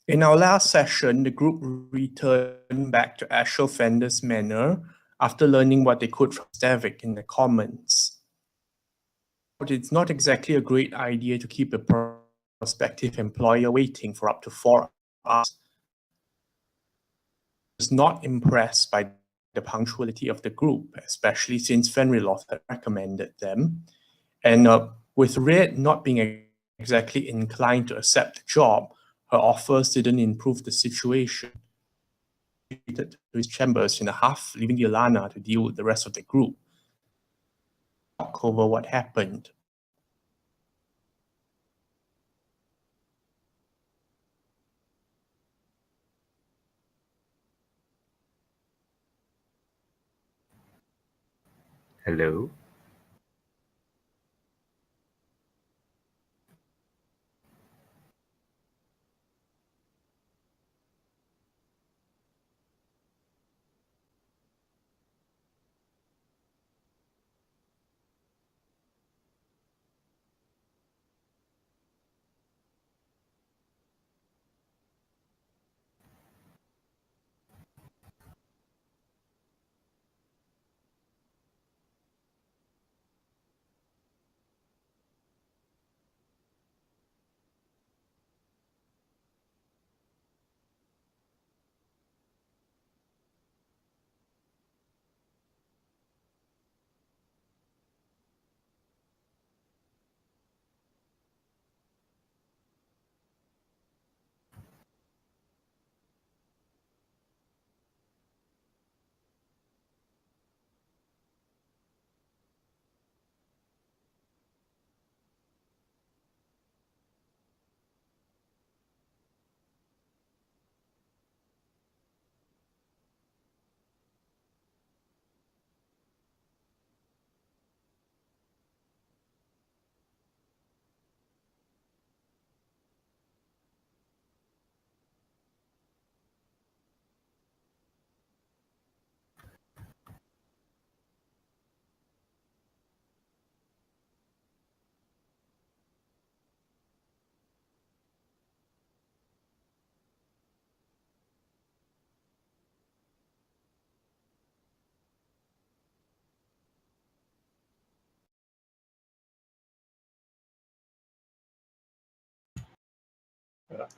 In our last session, the group returned back to Ashel Fender's manor after learning what they could from Stavik in the commons. But it's not exactly a great idea to keep a prospective employer waiting for up to 4 hours. I was not impressed by the punctuality of the group, especially since Fenriloth had recommended them. And with Red not being exactly inclined to accept the job, her offers didn't improve the situation. He retreated to his chambers in a huff, leaving Ilana to deal with the rest of the group. Talk over what happened. Hello?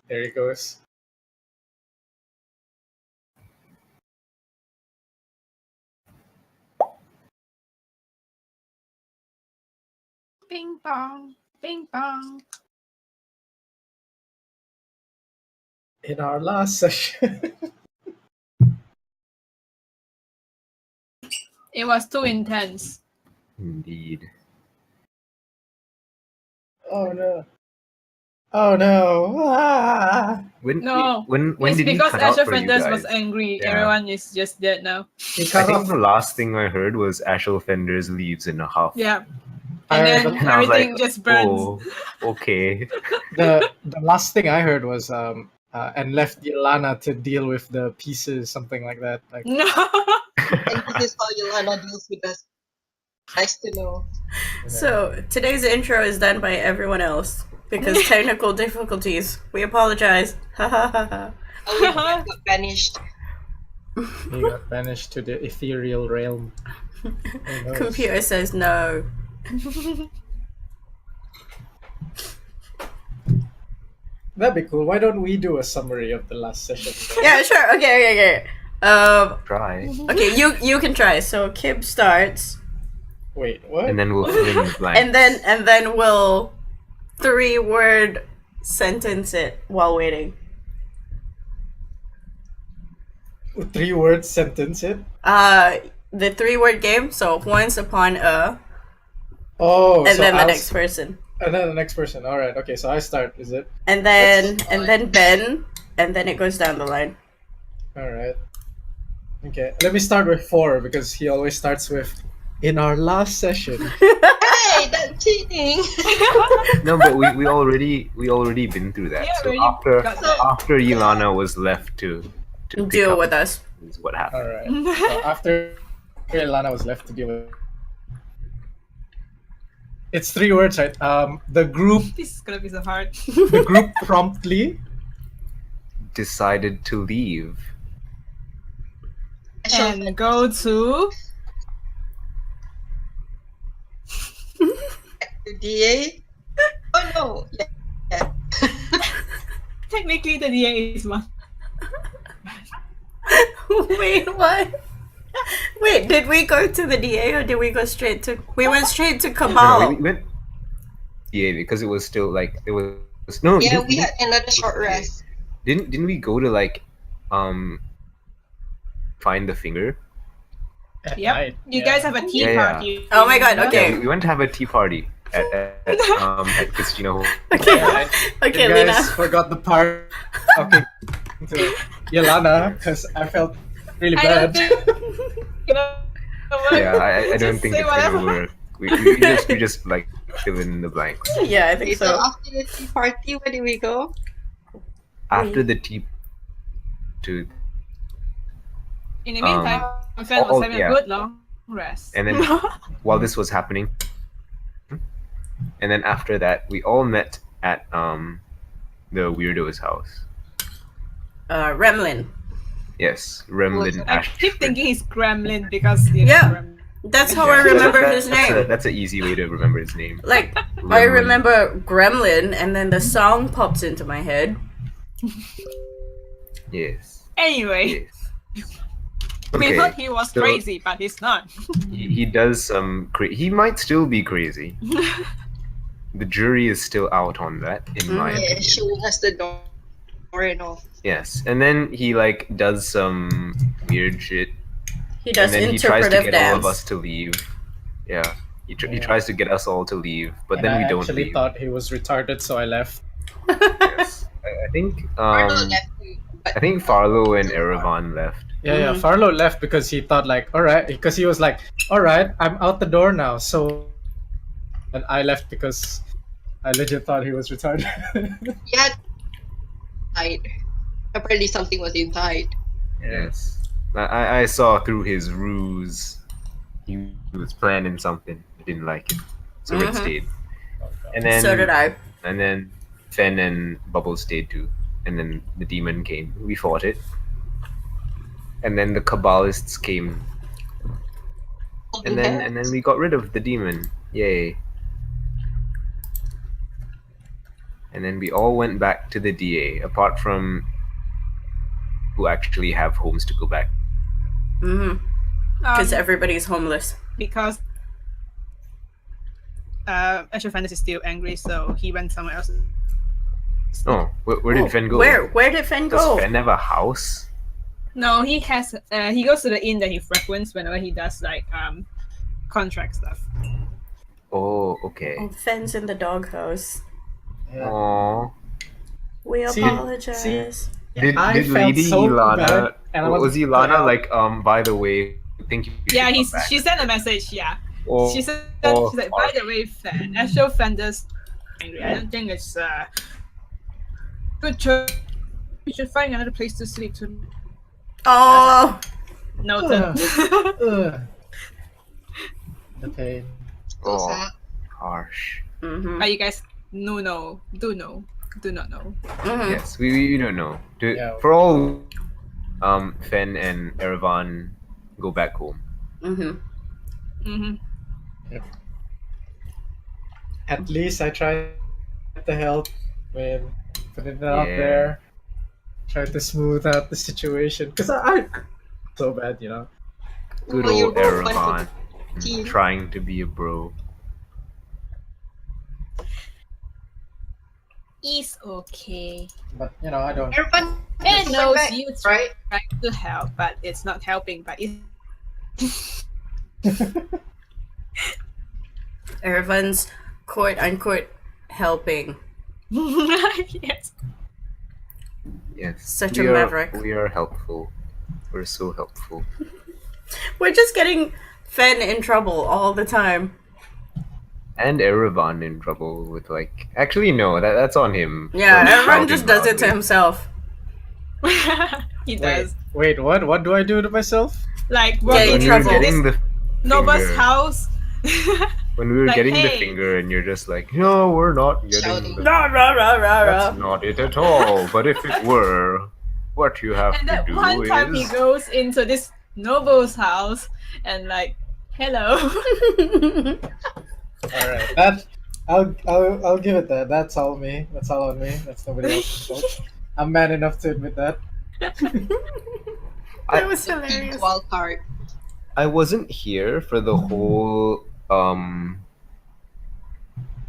There he goes. Ping pong, ping pong. In our last session. It was too intense. Indeed. Oh no. Oh no. Ah. When It's did he because cut out Asher for you Fenders guys? was angry. Yeah. Everyone is just dead now. He I cut think off. the last thing I heard was Ashel Fenders leaves in a huff. Yeah. I And then heard- And I was everything like, just burns. oh, okay. the last thing I heard was and left Ilana to deal with the pieces, something like that. Like No. And this is how Yolanda deals with us. Nice to know. So today's intro is done by everyone else because technical difficulties. We apologize. Ha ha ha ha. Oh, we got banished. he got banished to the ethereal realm. Who knows? Computer says no. That'd be cool. Why don't we do a summary of the last session? Yeah, sure. Okay. Try. Okay. You can try. So Kib starts, Wait, what? And then we'll fill in the blanks. and then we'll 3-word sentence it while waiting. 3-word sentence it? The 3-word game. So once upon a, Oh, and so then the I'll next person, and then the next person. All right. Okay, so I start. Is it? and then Ben, and then it goes down the line. All right. Okay. Let me start with 4 because he always starts with "in our last session." Hey, that's cheating. No, but we already been through that. Yeah, So we already got that. after Ilana was left to pick Deal up with us. is what happened. All right. So after Ilana was left to deal with, it's 3 words, right? The group This is gonna be so hard. promptly decided to leave. And go to The DA? Oh no. Yeah. technically the DA is one. Wait, what? Wait, did we go to the DA or did we go straight to? We went straight to No, Cabal. we went. Yeah, because it was still like it was. No, Yeah, didn't- we had another short okay. rest. Didn't we go to like find the finger? At Yep. night, You yeah. guys have a tea Yeah, yeah. party. Oh my god, Yeah, okay. we went to have a tea party at Christina Hall. Okay, Yeah, okay, you Lena. guys forgot the part talking to Yolanda because I felt really I bad. don't think. You know, Yeah, I don't Just think say it's whatever. gonna work. We just like fill in the blanks. Yeah, I think Okay, so so. after the tea party, where did we go? After the tea to In the meantime, my friend was having yeah. a good long rest. and then while this was happening, and then after that we all met at the weirdo's house. Remlin. Yes, Remlin I Ash. keep thinking he's Gremlin because you know, Yeah. Gremlin. That's how I remember his name. That's an easy way to remember his name. Like, I Gremlin. remember Gremlin, and then the song pops into my head. Yes. Anyway, Yes. we Okay. thought he was so- crazy, but he's not. He does some. He might still be crazy. The jury is still out on that, in my Mhm. Yeah, opinion. showing us the door and all. Yes, and then he like does some weird shit, He does and then he tries to interpretive get all of dance. us to leave. Yeah, he Yeah. tries to get us all to leave, but And then I we don't actually leave. thought he was retarded, so I left. Yes. I think Farlowe left too, but I think Farlowe and Erevan left. Yeah, Mhm. Farlowe left because he thought like, all right, because he was like, all right, I'm out the door now. So, and I left because I legit thought he was retarded. he had died. Apparently something was inside. Yes, I saw through his ruse. He was planning something. I didn't like it, so Red Mhm. stayed. And then So did I. And then Fen and Bubble stayed too. And then the demon came. We fought it. And then the Kabbalists came. And then we got rid of the demon. Yay. And then we all went back to the DA, apart from who actually have homes to go back. Mm-hmm. Because Um, everybody's homeless. because Asher Fantasy is still angry, so he went somewhere else. Oh, where did Fen go? Where did Fen Does go? Fen have a house? No, he has. He goes to the inn that he frequents whenever he does like contract stuff. Oh, okay. Oh, Fen's in the doghouse. Yeah. Aww. We See- apologize. Did I felt Lady so Ilana? bad, and I was was Ilana proud. like? By the way, thank you. Yeah, he's. she sent a message. Yeah, Oh, she said. oh, She's like, by the way, Fan, Asher Fantasy angry. I don't think it's good choice. We should find another place to sleep. To Oh, noted. Ugh. The pain. So oh, sad. harsh. mm-hmm. But you guys do not know. Mm-hmm. Yes, we don't know. Yeah. For all, Fen and Erevan go back home. Mm-hmm. Mm-hmm. At least I tried to help with putting it out Yeah. there. Tried to smooth out the situation because I so bad, you know. Good Well, you're old both fun Erevan, for the team. trying to be a bro. It's okay. But you know, I don't. Everyone It knows back, you right? trying to help, but it's not helping. But it. Erevan's quote unquote helping. Yes. Yes, Such we a are- maverick. We are helpful. We're so helpful. We're just getting Fen in trouble all the time. And Erevan in trouble with like. Actually, no, that's on him. Yeah, for everyone shouting just does it to loudly. himself. He Wait, does. wait, what? What do I do to myself? Like Yeah, walking in When we into were trouble. getting this the Nova's finger- house. When we were Like, getting the hey. finger, and you're just like, no, we're not getting Shouting. the Rah, rah, rah, rah, That's rah. not it at all. But if it were, what you have And to then do one time he is goes into this noble's house and like, hello. All right, that I'll give it that. That's all me. That's all on me. That's nobody else's fault. I'm man enough to admit that. That was The hilarious. pink wild card. I wasn't here for the whole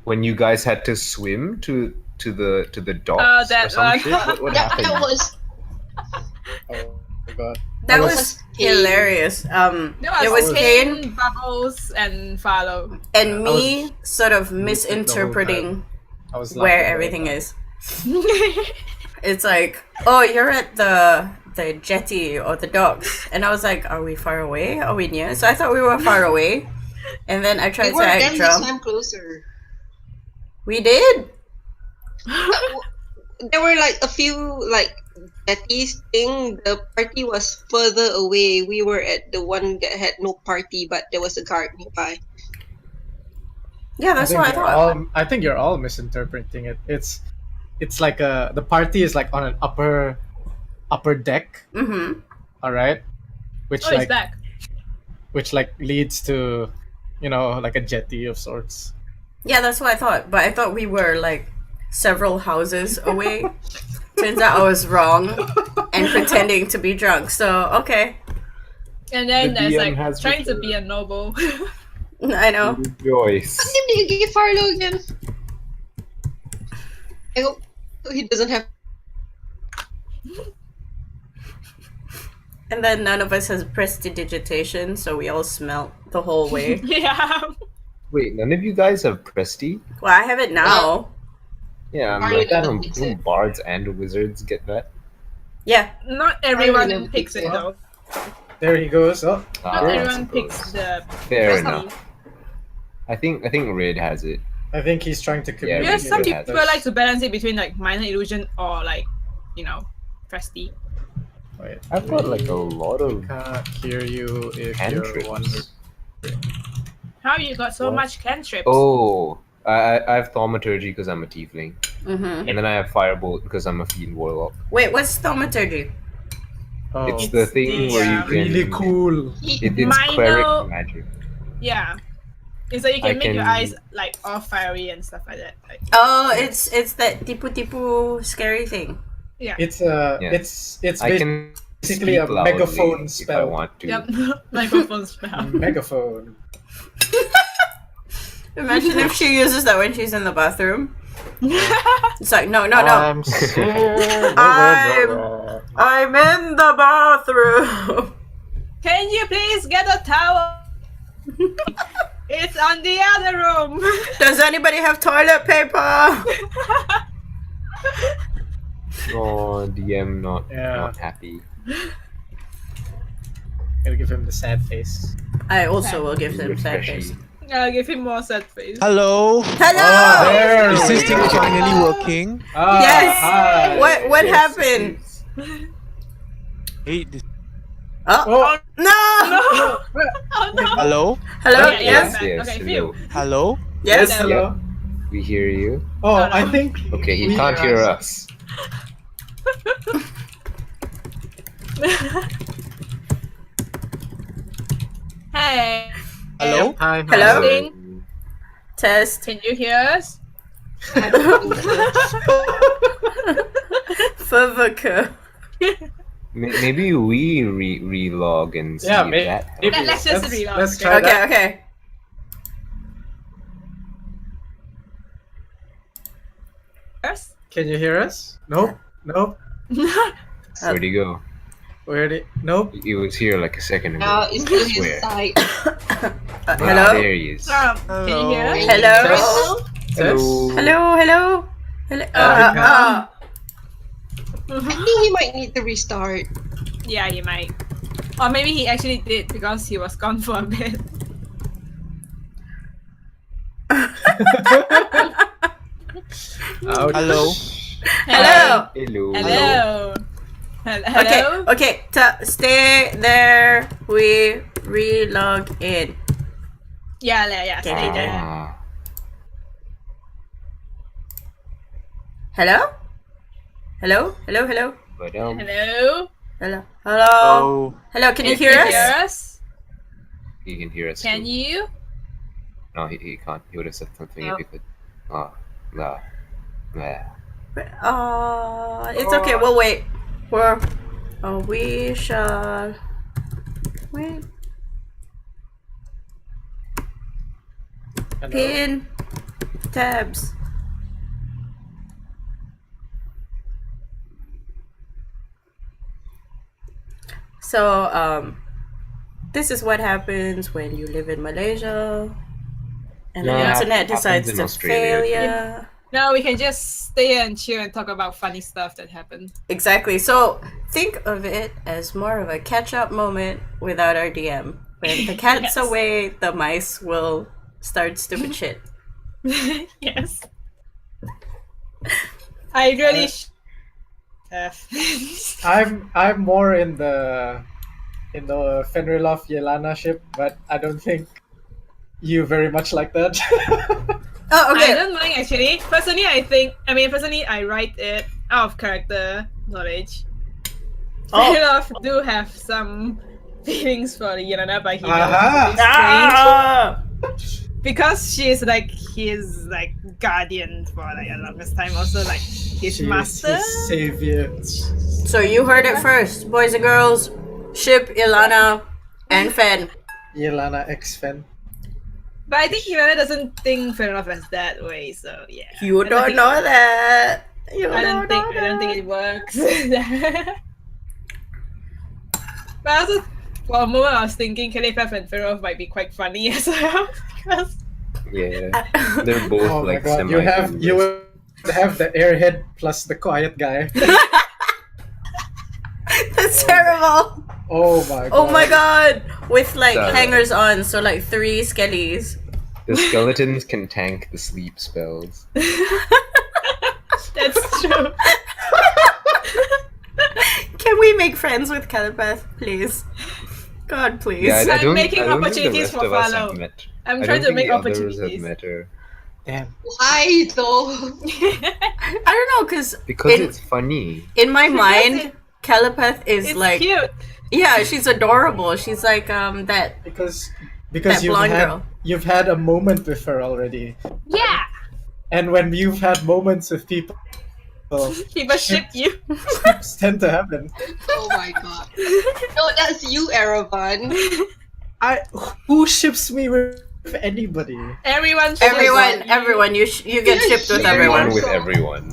when you guys had to swim to the docks that or some one. shit. What happened? That was Oh god. That I was hilarious. That It was Kane Kane, Bubbles, and Farlowe. and me was sort of muted the whole misinterpreting I was where laughing the everything whole is. It's like, oh, you're at the jetty or the docks, and I was like, are we far away? Are we near? So I thought we were far away, and then I we tried were to act then this drunk. time closer. We did. There were like a few like jetties thing. The party was further away. We were at the one that had no party, but there was a guard nearby. Yeah, that's what I thought. I think you're all misinterpreting it. It's like the party is like on an upper deck, Mm-hmm. all right, which Oh, he's like back. leads to, like a jetty of sorts. Yeah, that's what I thought. But I thought we were like several houses away. Turns out I was wrong and pretending to be drunk. So okay, And then The there's DM like has trying to returned. be a noble. I know. Joyce. What name did you give Farlowe again? I hope he doesn't have. And then none of us has prestidigitation, so we all smelt the whole way. Yeah. Wait, none of you guys have Presti? Well, I have it now. Yeah, I'm Mario like, I doesn't don't, fix it. don't bards and wizards get that. Yeah. Not never everyone picks picked it it. though. There he goes. Oh, Not I everyone suppose. picks the. Fair Presti. enough. I think Red has it. I think he's trying to Yeah, communicate. Because some Really people has it. like to balance it between like minor illusion or like, Presti. Wait, I've got like a lot of can't hear you if you're wondering. cantrips. How you got so What? much cantrips? Oh, I have thaumaturgy because I'm a tiefling, Mm-hmm. and then I have firebolt because I'm a fiend warlock. Wait, what's thaumaturgy? Oh, It's the thing the, where you uh, can. really cool. It's Minor- cleric magic. Yeah. It's like you can I make your can- eyes like all fiery and stuff like that. Like, Oh, it's that tipu scary thing. yeah. It's Yeah. it's I can basically speak a loudly megaphone if I spell. want to. Yep. Microphone spell. Megaphone. Imagine if she uses that when she's in the bathroom. It's like, no. I'm in the bathroom. Can you please get a towel? It's on the other room. Does anybody have toilet paper? Oh, DM not happy. Gotta give him the sad face. I also will give them sad face. Refreshing. I'll give him more sad face. Hello. Hello. There. Is this we thing go. finally working? Ah, Yes. hi. What Yes, happened? please. Hey, this- Oh, Oh, no. Oh no. hello. Hello. Okay, Yes. yeah. Okay, hello. Hello. Yes. hello. We hear you. Oh, No, no. I think. Okay, he we can't are- hear us. Hey. Hello. Hi. Hello? Testing. Test. Can you hear us? Favaka. Maybe we relog and see Yeah, if maybe. that helps. Let's just reload, Let's okay? try that. Okay. First? Can you hear us? Nope. Nope. Where'd he go? Where did? Nope. He was here like a second ago. Now it's to I his swear. side. Ah, Hello. there he is. Can you hear us? Hello. Test. Hello. I think he might need to restart. Yeah, you might. Or maybe he actually did because he was gone for a bit. Ouch. Hello. Hello. Hello. Hello. Hello. Okay. Stay there. We relog in. Yeah. Stay there. Ah, Hello. Ba-dum. Hello? Hello. Oh, Hello. Can you hear Can us? you hear us? He can hear us. Can too. you? No, he can't. He would have said something Oh. if he could. Ah, nah. It's okay. We'll wait. We shall wait. Hello? Pin tabs. So, this is what happens when you live in Malaysia and the Yeah, internet happens decides in to Australia, fail too. ya. No, we can just stay here and chill and talk about funny stuff that happened. Exactly. So think of it as more of a catch-up moment without our DM. When the cat's Yes. away, the mice will start stupid shit. Yes. I really have. I'm more in the Fenriloth Yelana ship, but I don't think you very much like that. Oh, I okay. don't mind actually. Personally, I write it out of character knowledge. Oh. Fenriloth do have some feelings for Yelena, but he knows Aha. it's strange. Because she's like his like guardian for like the longest time, also like his She is master. his savior. So you heard it first, boys and girls. Ship Ilana and Fen. Yelana X-Fen. But I think Yelena doesn't think Fenriloth as that way, so yeah. You I don't think- know that. I don't think it works. But also, for a moment, I was thinking Caliph and Fenriloth might be quite funny as well. Because Yeah, they're both Oh my like god, semi. you would have the airhead plus the quiet guy. That's terrible. Oh my god. Oh my god. With like Sorry. hangers on, so like 3 skellies. The skeletons can tank the sleep spells. that's true. Can we make friends with Calipath, please? God, please. Yeah, I I'm don't. making I don't think the opportunities rest for of us Farlowe. have met. I'm I trying don't to make think the others opportunities. have met her Damn. Why though? I don't know, because because it's funny. in my Because mind, Calipath is It's like, cute. yeah, she's adorable. She's like that. Because That blonde girl. you've had a moment with her already. Yeah. And when you've had moments with people, People ship you. ships tend to happen. Oh my god. No, that's you, Erevan. Who ships me with anybody? Everyone ships you. Everyone, you get shipped with Everyone everyone. with everyone.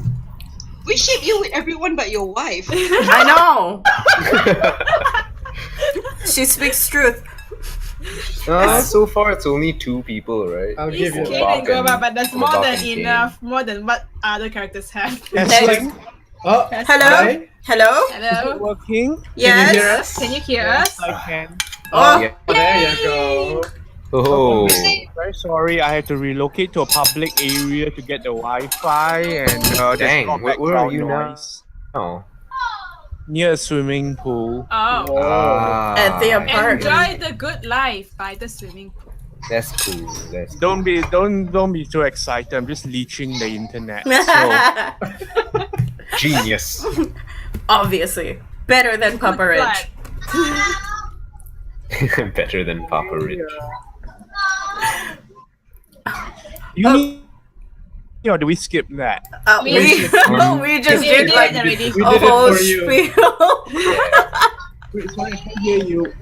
We ship you with everyone but your wife. I know. She speaks truth. So far it's only 2 people, right? I'll He's give you Kane that. and Goba, but that's more Gobak than and Kane. enough. More than what other characters have. Esling? Oh, Hello? hi. Hello? Hello. working? Yes. Can you hear us? Can you hear us? I can. Oh, Yeah. There you go. Oh. Very sorry, I had to relocate to a public area to get the Wi-Fi, and there's Dang, a lot of where are background you now? noise. Oh. Near a swimming pool. Oh. Whoa. At the apartment. Enjoy the good life by the swimming pool. That's cool. That's cool. Don't be too excited. I'm just leeching the internet. So Genius. Obviously. Better than Papa Good Rich. blood. Better than Papa Rich. you need, or do we skip that? We- We just We did did like it already. We a did it whole for you. spiel. Wait, sorry, I can't hear you.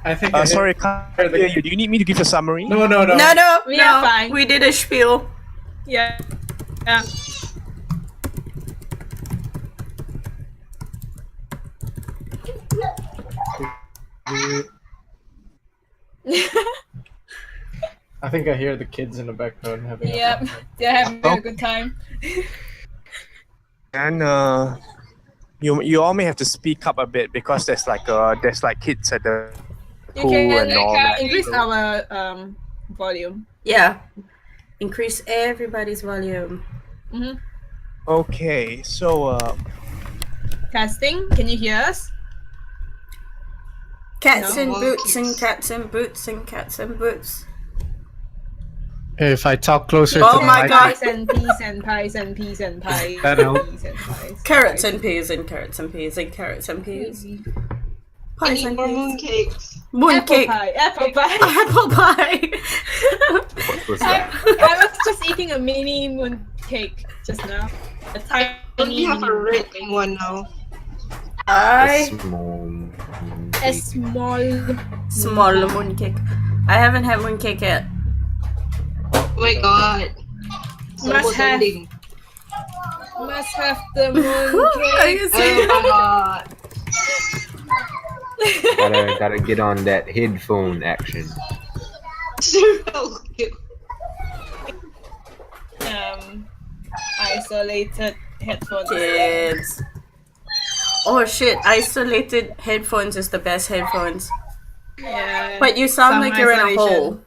I think. I Sorry, I can't hear you. Do you need me to give a summary? No. No, We are fine. We did a spiel. Yeah. Yeah. I think I hear the kids in the background having. a Yep. fun time. They're having a good time. And you all may have to speak up a bit because there's like kids at the You pool can and all that. increase our volume. Yeah. Increase everybody's volume. Mm-hmm. Okay, so Casting, can you hear us? Cats No. and boots and cats and boots and cats and boots. If I talk closer Oh to my the God. Pies and peas and pies and peas and pies. That helps. Peas and pies. Carrots and peas and carrots and peas and carrots and peas. I Pies need and more peas. mooncakes. Apple Mooncake. pie. Apple pie. Apple pie. What was I, that? I was just eating a mini mooncake just now. A tiny. I only have a red one now. I A small. small mooncake. I haven't had mooncake yet. Oh my god. So Must have. ending. Must have the Are mooncake. you Oh serious? my god. Gotta get on that headphone action. So cute. Isolated headphones. Kids. Oh shit, isolated headphones is the best headphones. Yeah. But you sound Some like you're in a isolation. hole.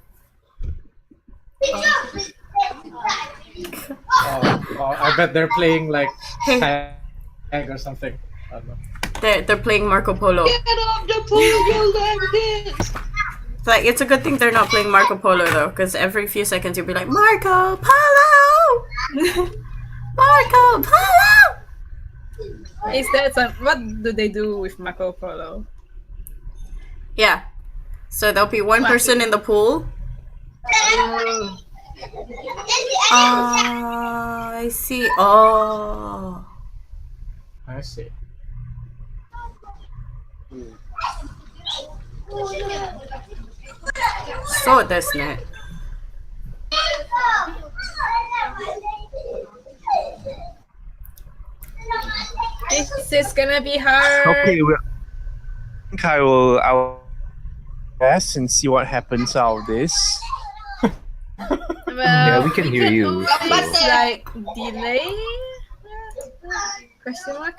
Oh, I bet they're playing like Hey. tag or something. I don't know. They're playing Marco Polo. Get off the pool, you like this. Like, it's a good thing they're not playing Marco Polo though, because every few seconds you'll be like, Marco Polo! Marco Polo! Is that some? What do they do with Marco Polo? Yeah. So there'll be one person in the pool. I see. Oh. I see. So that's not. This is gonna be hard. Okay, well, I think I'll guess and see what happens out of this. Well, Yeah, we can hear could you, always, so- like delay? Question mark.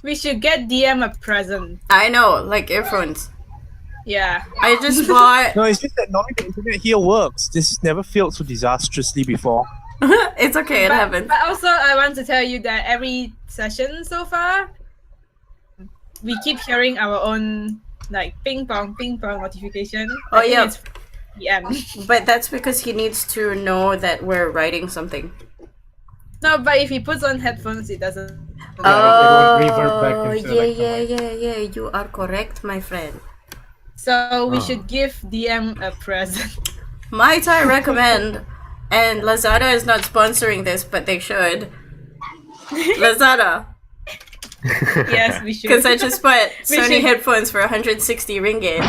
We should get DM a present. I know, like earphones. Yeah. I just bought. No, it's just that normally the internet here works. This has never failed so disastrously before. It's okay, it happens. But also, I want to tell you that every session so far, we keep hearing our own like ping pong notification. Oh, I think yeah. It's DM. But that's because he needs to know that we're writing something. No, but if he puts on headphones, it doesn't. it won't revert back into, yeah, like, the yeah, mic. yeah. You are correct, my friend. So we Oh. should give DM a present. Might I recommend, and Lazada is not sponsoring this, but they should. Lazada, Yes, we should. because I just bought We Sony should- headphones for 160 ringgit,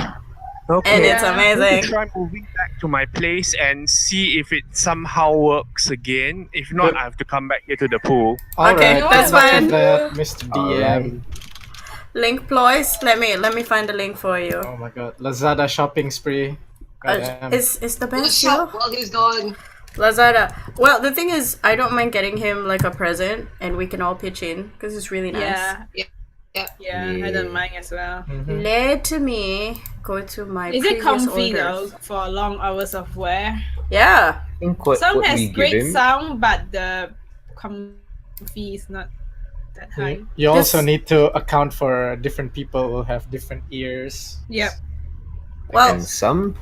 Okay. and it's Yeah. Let me amazing. try moving back to my place and see if it somehow works again. If not, Good. I have to come back here to the pool. Okay, Alright, that's enough of fine. that, Mr. DM. Link ploys. Let me find the link for you. Oh my god, Lazada shopping spree. Goddamn. It's the We'll best, shop yo. while he's gone. Lazada. Well, the thing is, I don't mind getting him like a present, and we can all pitch in because it's really nice. Yeah. Yeah, I don't mind as well. Mhm. Let me go to my. Is it previous comfy orders. though for long hours of wear? Yeah. I think what Some has we give great him. sound, but the comfy is not that high. You also This- need to account for different people who have different ears. Yep. Well, And some.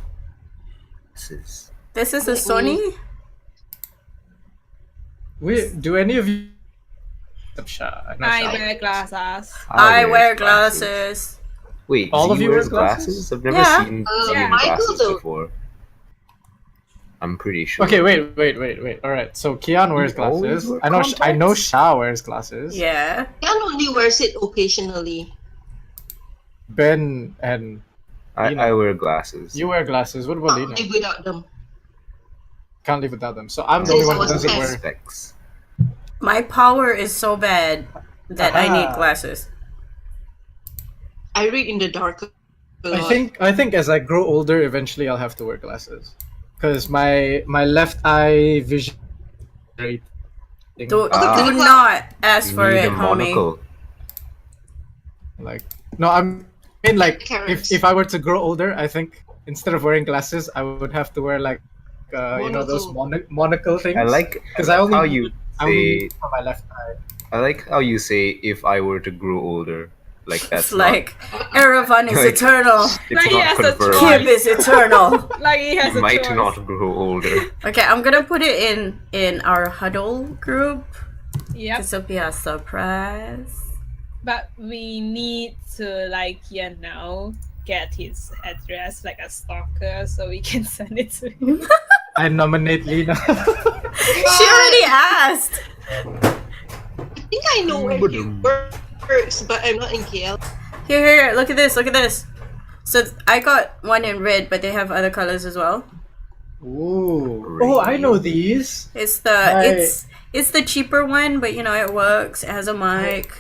This this is a Sony. Do any of you? Sha, no, I Sha. wear glasses. I wear glasses. Wait, All of Z you wear wears glasses? I've never Yeah. seen Yeah. Z with Michael glasses though. before. I'm pretty sure. Okay, wait. All right, so Kian wears You always glasses. wear I know. I know. contacts? Sha wears glasses. Yeah. Jan only wears it occasionally. Ben and I wear glasses. you wear glasses. What about Can't Lena? live without them. Can't live without them. So I'm the Since only I one who was doesn't a wear. Specs. My power is so bad that I need Aha. glasses. I read in the dark. A I lot. think as I grow older, eventually I'll have to wear glasses, because my left eye vision. Do Ah. not ask You for need it, a homie. monocle. Like no, I mean like Carrots. if I were to grow older, I think instead of wearing glasses, I would have to wear like you know those monocle things. I like 'Cause I only- how you I only say. need for my left eye. I like how you say if I were to grow older. Like that's It's like Erevan is Like- eternal. It's Like he not has a confirmed. Kib is eternal. Like he has He a might choice. not grow older. Okay, I'm gonna put it in our huddle group. Yep. This will be a surprise. But we need to get his address like a stalker so we can send it to him. I nominate Lena. She already asked. I think I know where he works, but I'm not in KL. Here, look at this, look at this. So I got one in red, but they have other colors as well. Ooh. Oh, I know these. It's the Right. it's the cheaper one, but you know it works. It has a mic.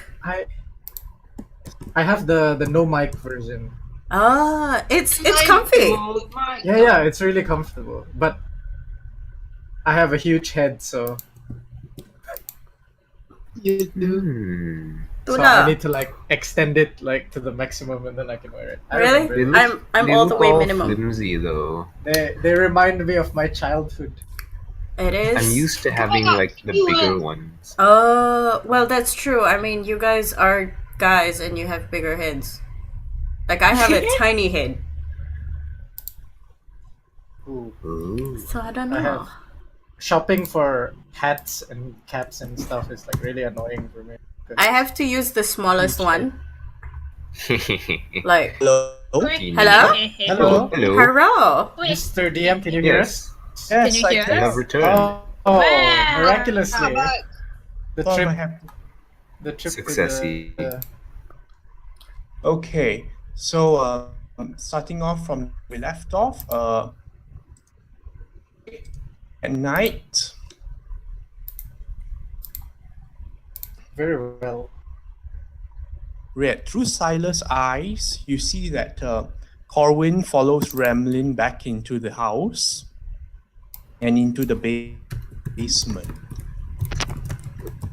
I have the no mic version. Ah, it's comfy. Oh my Yeah, yeah, it's really comfortable. But I have a huge head, so so Tuna. I need to like extend it like to the maximum, and then I can wear it. I Really? remember it. I'm all the way minimum. Flimsy though. They remind me of my childhood. It is. I'm used to having like the bigger ones. Oh, well, that's true. I mean, you guys are guys and you have bigger heads. Like, I have a tiny head. Ooh. Ooh. So, I don't I know. have shopping for hats and caps and stuff is like really annoying for me. I have to use the smallest one. Like, Hello? hello? Hello? Hello. Hello? Mr. DM, can you hear us? Yes. Yes, Can you hear You us? have returned. Oh, Wow. miraculously. The Oh, trip I have- the trip Successy. to the Okay, so starting off from where we left off, at night, very well. read through Silas' eyes, you see that Corwin follows Ramlin back into the house and into the basement.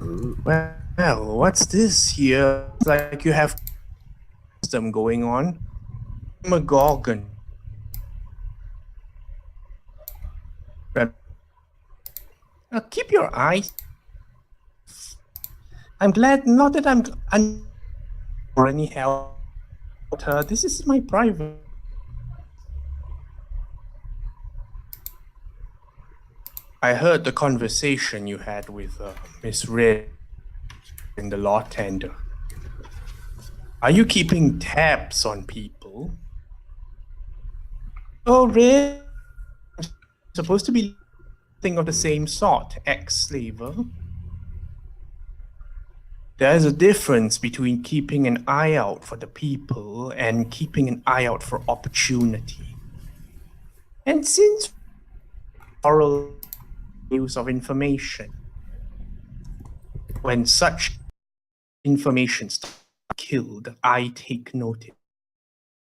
Ooh. Well, what's this here? It's like you have system going on. McGorgon. Now keep your eyes. I'm glad, not that I'm or any help. This is my private. I heard the conversation you had with Miss Red in the law tender. Are you keeping tabs on people? Oh, Red, supposed to be thing of the same sort, ex-slaver. There's a difference between keeping an eye out for the people and keeping an eye out for opportunity. And since oral use of information, when such information is killed, I take notice.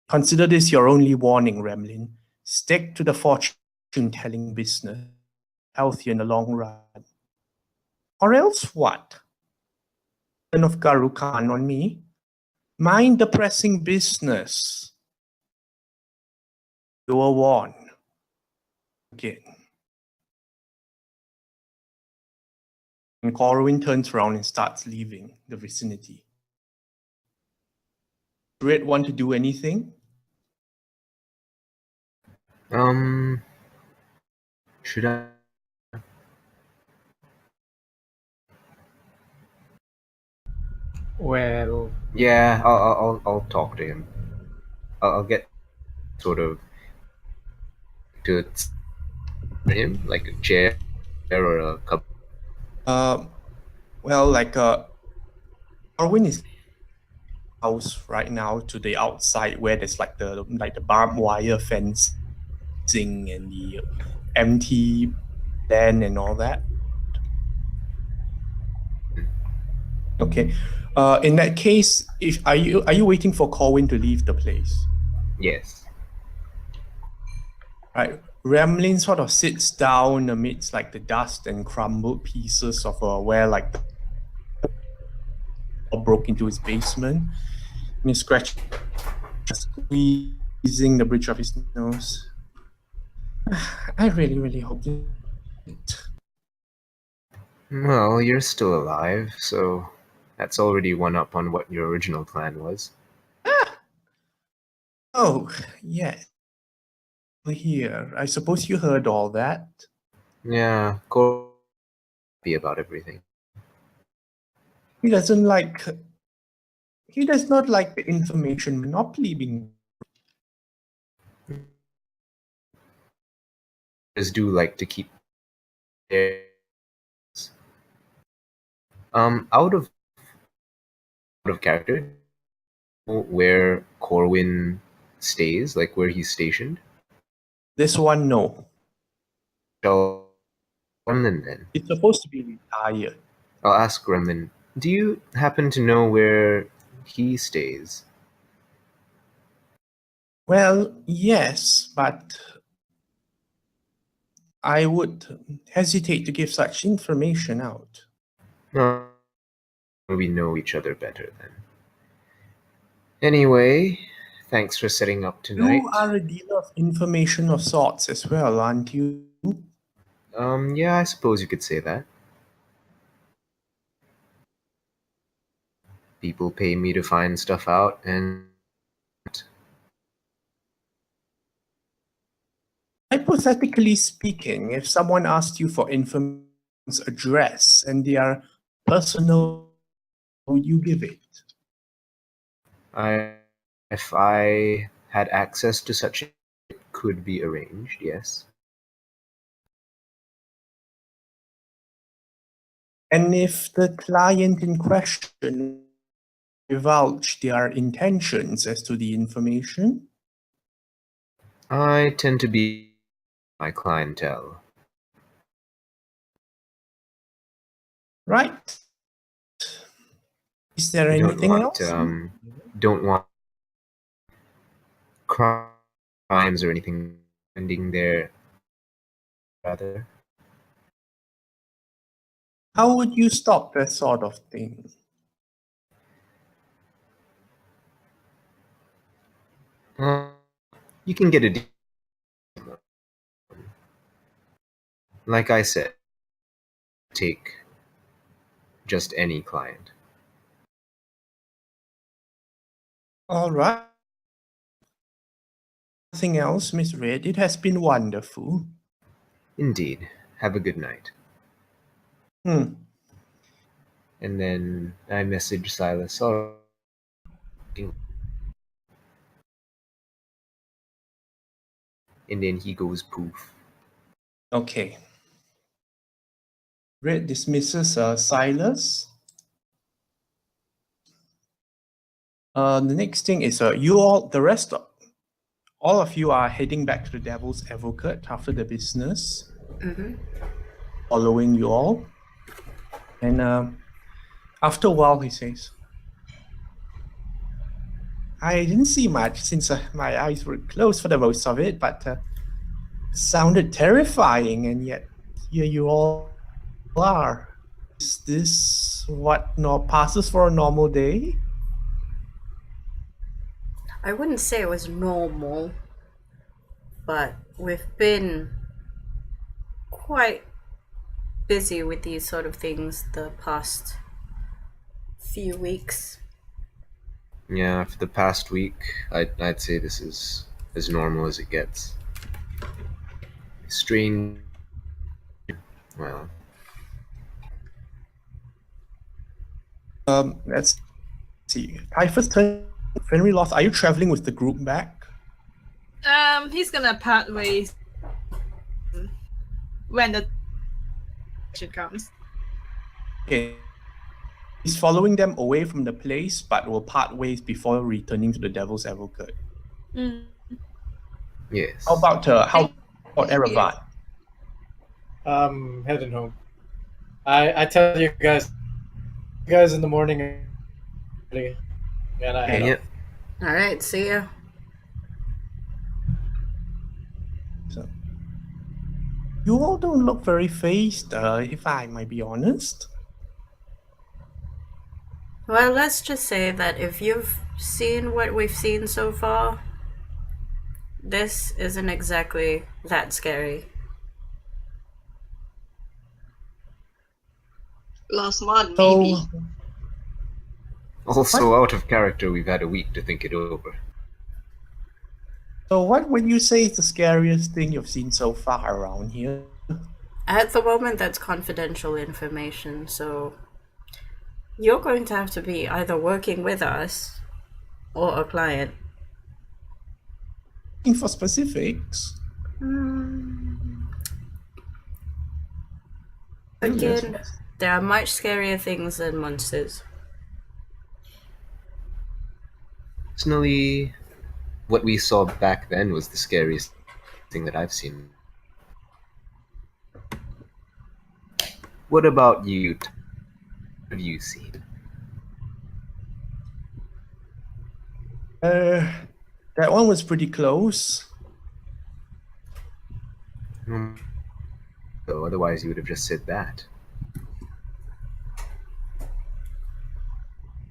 Consider this your only warning, Ramlin. Stick to the fortune-telling business, healthier in the long run. Or else what? Of Garukan on me? Mind the pressing business. You are warned. Again. And Corwin turns around and starts leaving the vicinity. Red want to do anything? Should I? Well, Yeah, I'll talk to him. I'll get sort of to him like a chair or a cup. Well, like Corwin is house right now to the outside where there's like the barbed wire fencing and the empty land and all that. Okay. In that case, are you waiting for Corwin to leave the place? Yes. Right. Ramlin sort of sits down amidst like the dust and crumbled pieces of where like broke into his basement. And he's squeezing the bridge of his nose. I really, really hope it. Well, you're still alive, so That's already one up on what your original plan was. Oh, yes. Here, I suppose you heard all that. Yeah, Cor be about everything. He doesn't like. He does not like the information monopoly being. Just do like to keep their out of character, where Corwin stays, like where he's stationed. This one, no. Shall Gremlin then? He's supposed to be retired. I'll ask Gremlin. Do you happen to know where he stays? Well, yes, but I would hesitate to give such information out. No, we know each other better then. Anyway, thanks for setting up tonight. You are a dealer of information of sorts as well, aren't you? Yeah, I suppose you could say that. People pay me to find stuff out, and Hypothetically speaking, if someone asked you for information's address and their personal, would you give it? if I had access to such, it could be arranged, yes. And if the client in question divulge their intentions as to the information? I tend to be my clientele. Right. Is there I anything else? don't want crimes or anything ending there, rather. How would you stop that sort of thing? You can get a deal. Like I said, take just any client. All right. Nothing else, Miss Red. It has been wonderful. Indeed. Have a good night. Hmm. And then I message Silas. Oh, and then he goes poof. Okay. Red dismisses Silas. The next thing is you all, the rest of all of you are heading back to the Devil's Advocate after the business, following you all. And after a while, he says, I didn't see much since my eyes were closed for the most of it, but sounded terrifying, and yet here you all are. Is this what passes for a normal day? I wouldn't say it was normal, but we've been quite busy with these sort of things the past few weeks. Yeah, for the past week, I'd say this is as normal as it gets. Strange. Well, Let's see. I first turn Fenriloth, are you traveling with the group back? He's gonna part ways when the comes. Okay. He's following them away from the place, but will part ways before returning to the Devil's Advocate. yes. How about Erevan? Heading home. I tell you guys in the morning. And I head Yep. All right, see ya. So, you all don't look very phased, if I might be honest. Well, let's just say that if you've seen what we've seen so far, this isn't exactly that scary. Last month, So, maybe. Also, out of character, we've had a week to think it over. So what would you say is the scariest thing you've seen so far around here? At the moment, that's confidential information, so you're going to have to be either working with us or a client. Looking for specifics? Again, there are much scarier things than monsters. Personally, what we saw back then was the scariest thing that I've seen. What about you? What have you seen? That one was pretty close. So otherwise, you would have just said that.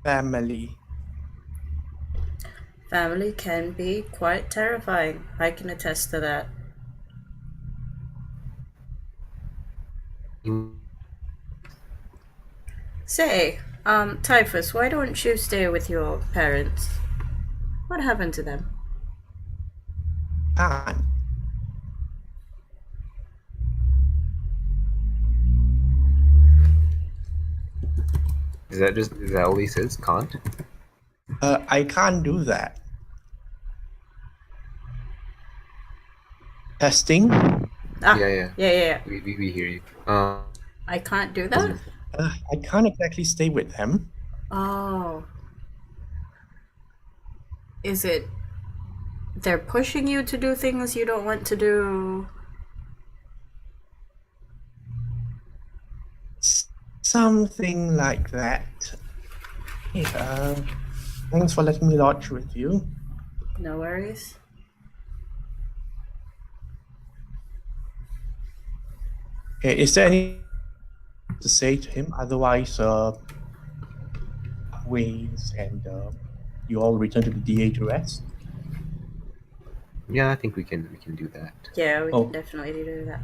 Family. Family can be quite terrifying. I can attest to that. Say, Typhus, why don't you stay with your parents? What happened to them? Can't. Is that all he says? Can't? I can't do that. Testing? Ah, Yeah. We hear you. I can't do that? I can't exactly stay with them. Oh. Is it they're pushing you to do things you don't want to do? Something like that. Yeah. Thanks for letting me lodge with you. No worries. Okay, is there anything to say to him? Otherwise, ways and you all return to the DA to rest. Yeah, I think we can do that. Yeah, we can definitely do that.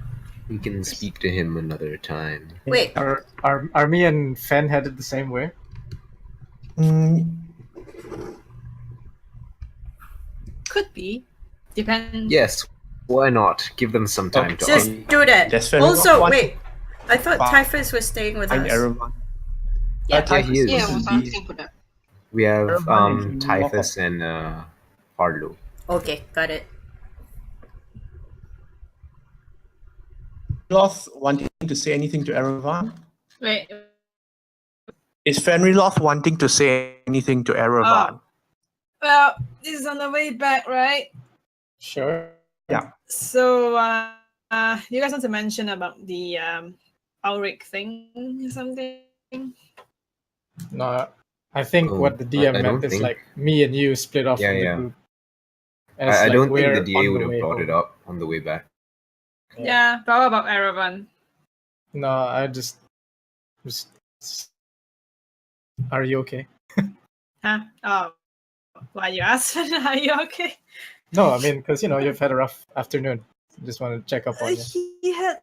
We can speak to him another time. Wait. Are me and Fen headed the same way? Could be. Depends. Yes, why not? Give them some time to Just do that. That's fair Also, enough. wait. I thought Fine. Typhus was staying with I'm us. Erevan. Yeah, he is. Yeah, I was asking for that. We have Erevan and Typhus and Farlowe. Okay, got it. Fenriloth wanting to say anything to Erevan? Wait. Is Fenriloth wanting to say anything to Erevan? Well, this is on the way back, right? Sure. So, you guys want to mention about the Ulrich thing or something? No, I think Oh, what the DM I don't meant is think- like me and you split off Yeah, from the yeah. group. I don't think we're the DA on would the have way brought home. it up on the way back. Yeah, but what about Erevan? No, I just. Are you okay? Huh? Oh, why you asked? Are you okay? No, I mean, because you've had a rough afternoon. Just want to check up on you. He had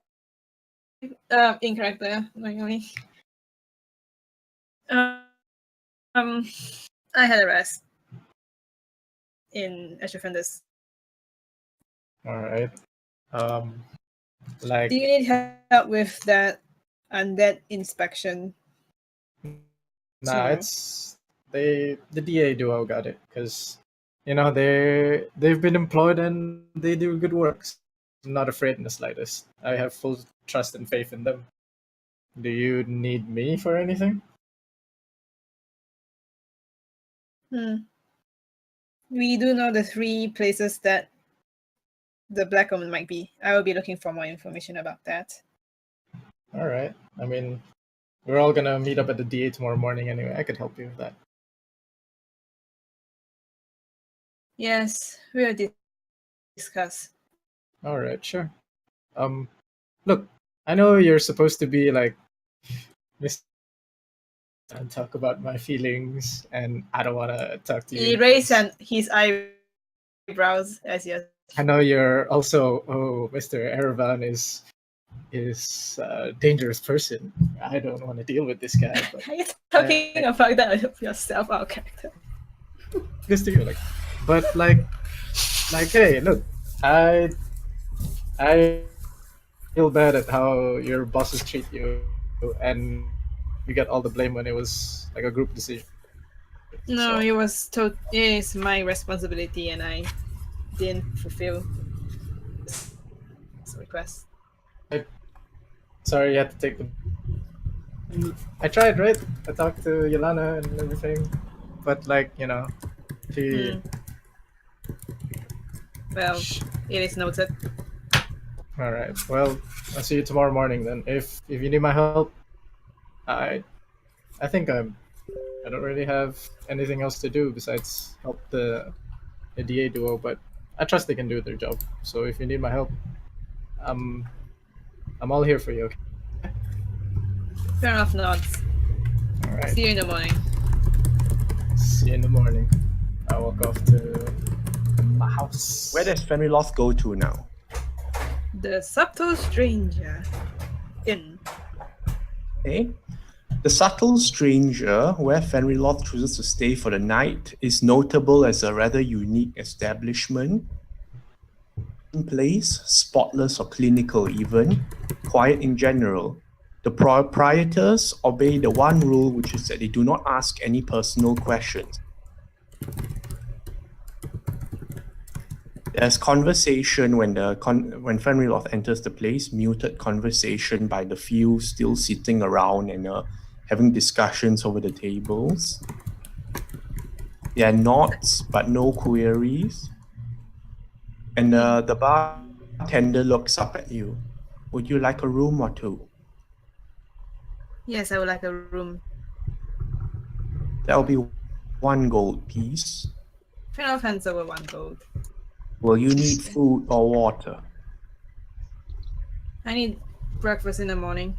in character, normally. I had a rest in Asher Fenders. All right. Like Do you need help with that undead inspection? Nah, it's the DA duo got it because they've been employed and they do good work. I'm not afraid in the slightest. I have full trust and faith in them. Do you need me for anything? We do know the 3 places that the Black Woman might be. I will be looking for more information about that. All right. I mean, we're all gonna meet up at the DA tomorrow morning anyway. I could help you with that. Yes, we'll discuss. All right, sure. Look, I know you're supposed to be like Mr. and talk about my feelings, and I don't want to talk to you. He raised his eyebrows as you. I know you're also, Mr. Erevan is is a dangerous person. I don't want to deal with this guy. But Are you talking about that of yourself, our character? this to you, like, but like, hey, look, I feel bad at how your bosses treat you, and you get all the blame when it was like a group decision. No, So- it is my responsibility, and I didn't fulfill this request. Sorry, you had to take the. I tried, right? I talked to Yolana and everything, but like, you know, she. Well, it is noted. All right. Well, I'll see you tomorrow morning then. If you need my help, I think I don't really have anything else to do besides help the DA duo, but I trust they can do their job. So if you need my help, I'm all here for you. Okay? Fair enough, nods. All right. See you in the morning. See you in the morning. I walk off to my house. Where does Fenriloth go to now? The subtle stranger. In. Okay. The subtle stranger, where Fenriloth chooses to stay for the night, is notable as a rather unique establishment. In place, spotless or clinical even, quiet in general. The proprietors obey the one rule, which is that they do not ask any personal questions. There's conversation when Fenriloth enters the place, muted conversation by the few still sitting around and having discussions over the tables. There are nods, but no queries. And the bartender looks up at you. Would you like a room or two? Yes, I would like a room. That'll be 1 gold piece. Fair enough, hands over 1 gold. Will you need food or water? I need breakfast in the morning.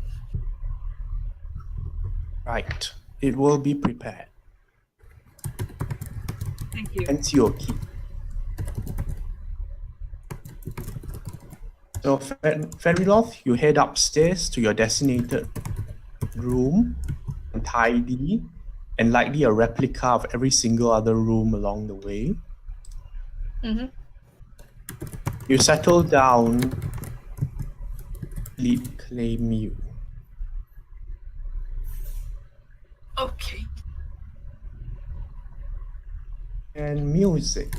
Right. It will be prepared. Thank you. Hence your key. So, Fenriloth, you head upstairs to your designated room, and tidy, and likely a replica of every single other room along the way. Mm-hmm. You settle down, sleep claim you. Okay. And music.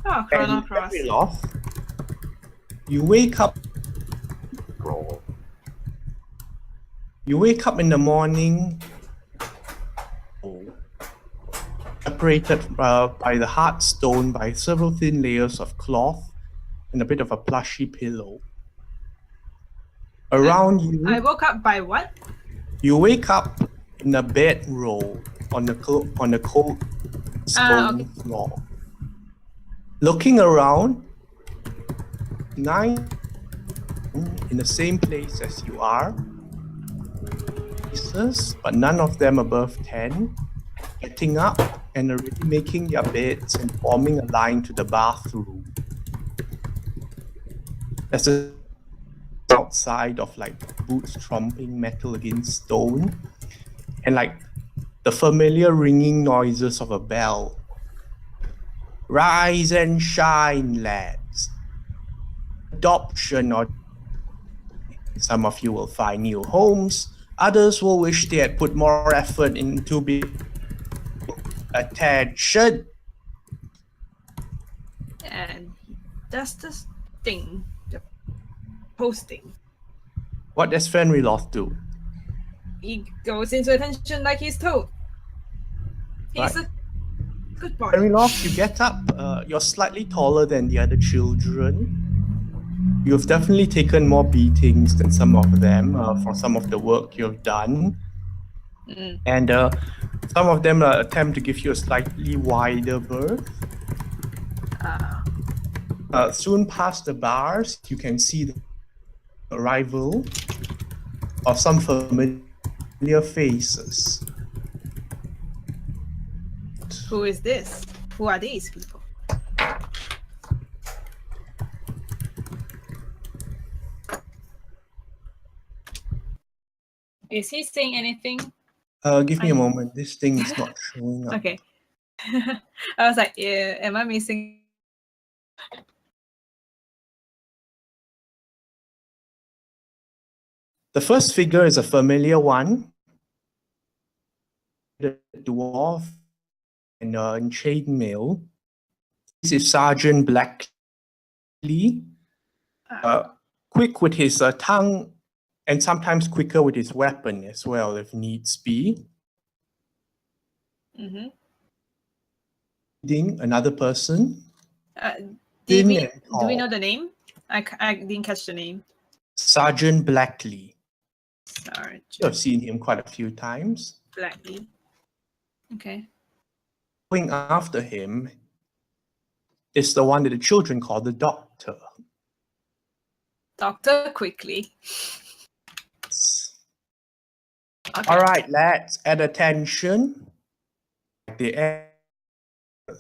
Oh, Chrono And Cross. Fenriloth, you wake up. Roll. You wake up in the morning, separated by the hard stone by several thin layers of cloth and a bit of a plushy pillow. Around you, I woke up by what? you wake up in a bedroll on the cold stone Okay. floor. Looking around, 9 in the same place as you are. Pieces, but none of them above 10, getting up and already making their beds and forming a line to the bathroom. There's a outside of like boots tromping metal against stone, and like the familiar ringing noises of a bell. Rise and shine, lads. Adoption, or some of you will find new homes. Others will wish they had put more effort into being attention. And that's the thing. The posting. What does Fenriloth do? He goes into attention like he's told. He's Right. a good boy. Fenriloth, you get up. You're slightly taller than the other children. You've definitely taken more beatings than some of them for some of the work you've done. Mm. And some of them attempt to give you a slightly wider berth. Soon past the bars, you can see the arrival of some familiar faces. Who is this? Who are these people? Is he saying anything? Give me a moment. This thing is not showing up. Okay. I was like, yeah, am I missing? The first figure is a familiar one. The dwarf in chainmail. This is Sergeant Blackley. Quick with his tongue, and sometimes quicker with his weapon as well, if needs be. Mm-hmm. Another person. Do Thin we and tall. know the name? I didn't catch the name. Sergeant Blackley. Sergeant I've seen him quite a few times. Blackley. Okay. Going after him is the one that the children call the doctor. Doctor Quickly. Okay. All right, lads, at attention. The air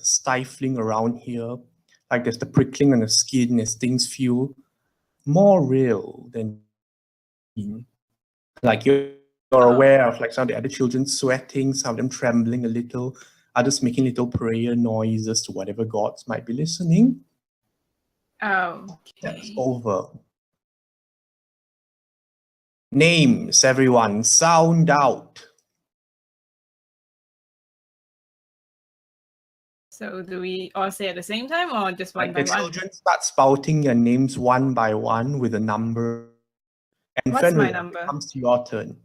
stifling around here, like there's the prickling on the skin as things feel more real than like you're aware of like some of the other children sweating, some of them trembling a little, others making little prayer noises to whatever gods might be listening. Okay. That's over. Names, everyone, sound out. So do we all say at the same time or just one Like by the one? children start spouting their names one by one with a number. And What's my Fenriloth, number? it comes to your turn.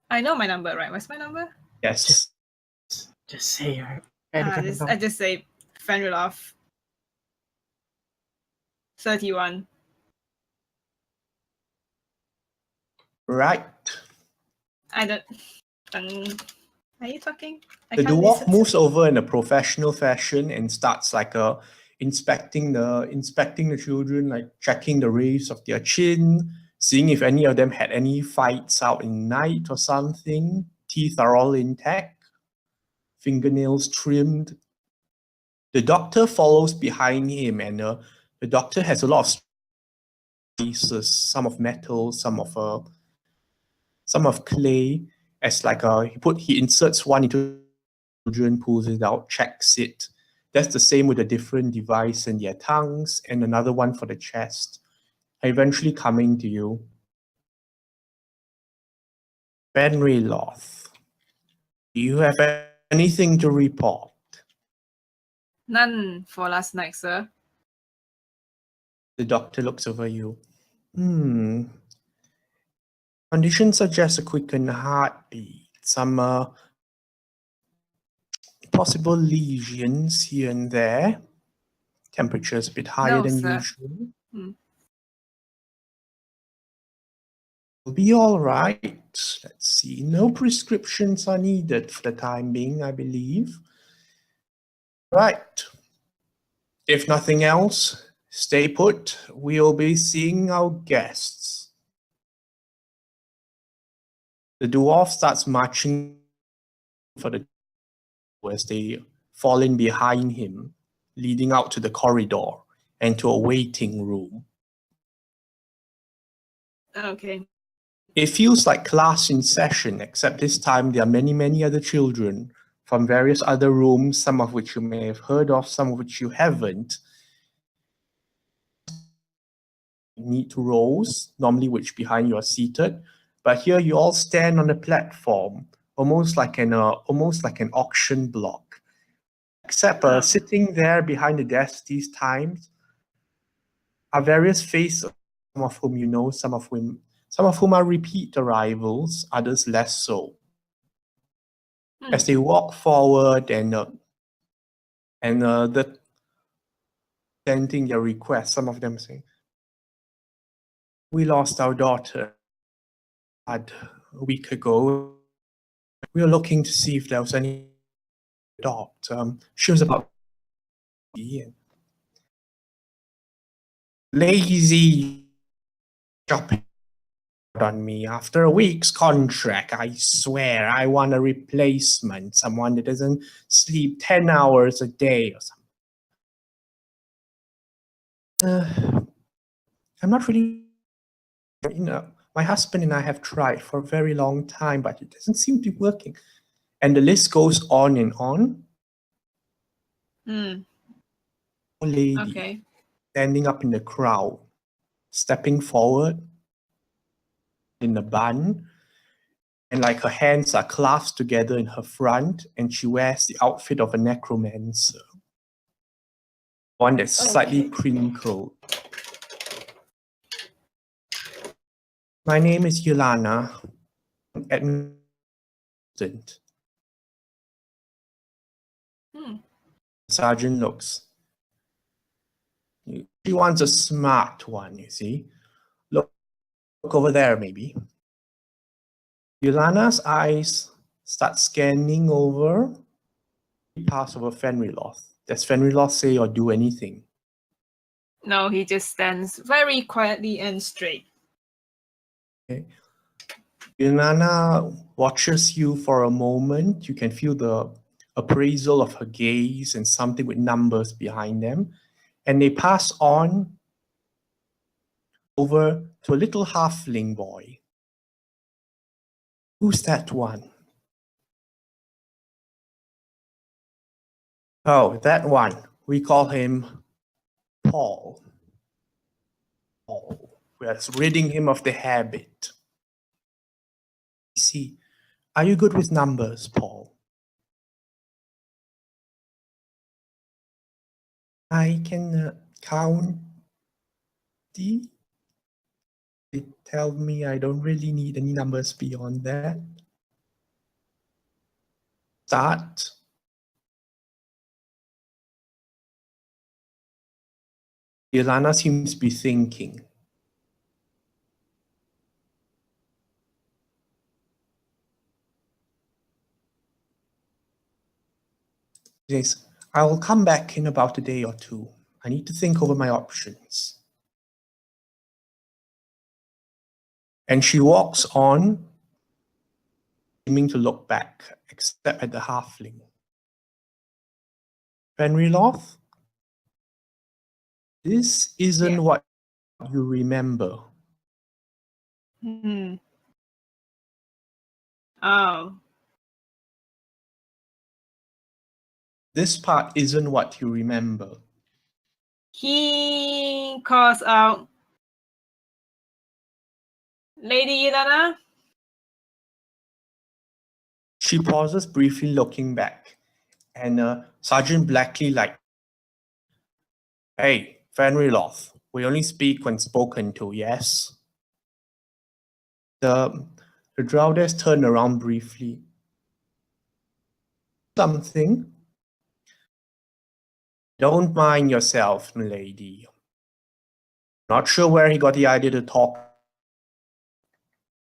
I know my number, right? What's my number? Yes. Just say your I just say Fenriloth. 31. Right. I don't. Are you talking? I The can't dwarf listen. moves over in a professional fashion and starts like inspecting the children, like checking the rays of their chin, seeing if any of them had any fights out in night or something. Teeth are all intact, fingernails trimmed. The doctor follows behind him, and the doctor has a lot of pieces, some of metal, some of clay. As like he inserts one into children, pulls it out, checks it. That's the same with a different device in their tongues and another one for the chest. Eventually coming to you. Fenriloth, do you have anything to report? None for last night, sir. The doctor looks over you. Condition suggests a quickened heartbeat, some possible lesions here and there. Temperature's a bit higher No, than sir. usual. Will be all right. Let's see. No prescriptions are needed for the time being, I believe. Right. If nothing else, stay put. We'll be seeing our guests. The dwarf starts marching for the as they fall in behind him, leading out to the corridor and to a waiting room. Okay. It feels like class in session, except this time there are many, many other children from various other rooms, some of which you may have heard of, some of which you haven't. Neat rows, normally which behind you are seated, but here you all stand on a platform, almost like an auction block. Except sitting there behind the desk these times are various faces, some of whom you know, some of whom are repeat arrivals, others less so. As they walk forward and the presenting their request, some of them say, "We lost our daughter a week ago. We were looking to see if there was any adopt. She was about lazy shopping on me after a week's contract. I swear I want a replacement, someone that doesn't sleep 10 hours a day or something." I'm not really, My husband and I have tried for a very long time, but it doesn't seem to be working. And the list goes on and on. Hmm. A lady Okay. standing up in the crowd, stepping forward in a bun, and like her hands are clasped together in her front, and she wears the outfit of a necromancer. One that's slightly crinkled. My name is Yolana. Admittance. Hmm. Sergeant looks. She wants a smart one, you see. Look over there, maybe. Yolana's eyes start scanning over. Pass over Fenriloth. Does Fenriloth say or do anything? No, he just stands very quietly and straight. Okay. Yolana watches you for a moment. You can feel the appraisal of her gaze and something with numbers behind them. And they pass on over to a little halfling boy. Who's that one? Oh, that one. We call him Paul. Paul. We are ridding him of the habit. See, are you good with numbers, Paul? I can count the. They tell me I don't really need any numbers beyond that. Start. Ilana seems to be thinking. Yes, I will come back in about a day or two. I need to think over my options. And she walks on, seeming to look back, except at the halfling. Fenriloth, this isn't what you remember. Hmm. Oh. This part isn't what you remember. He calls out, Lady Ilana? She pauses briefly, looking back, and Sergeant Blackley like, "Hey, Fenriloth, we only speak when spoken to, yes?" The Drow-dess turned around briefly. Something? Don't mind yourself, milady. Not sure where he got the idea to talk.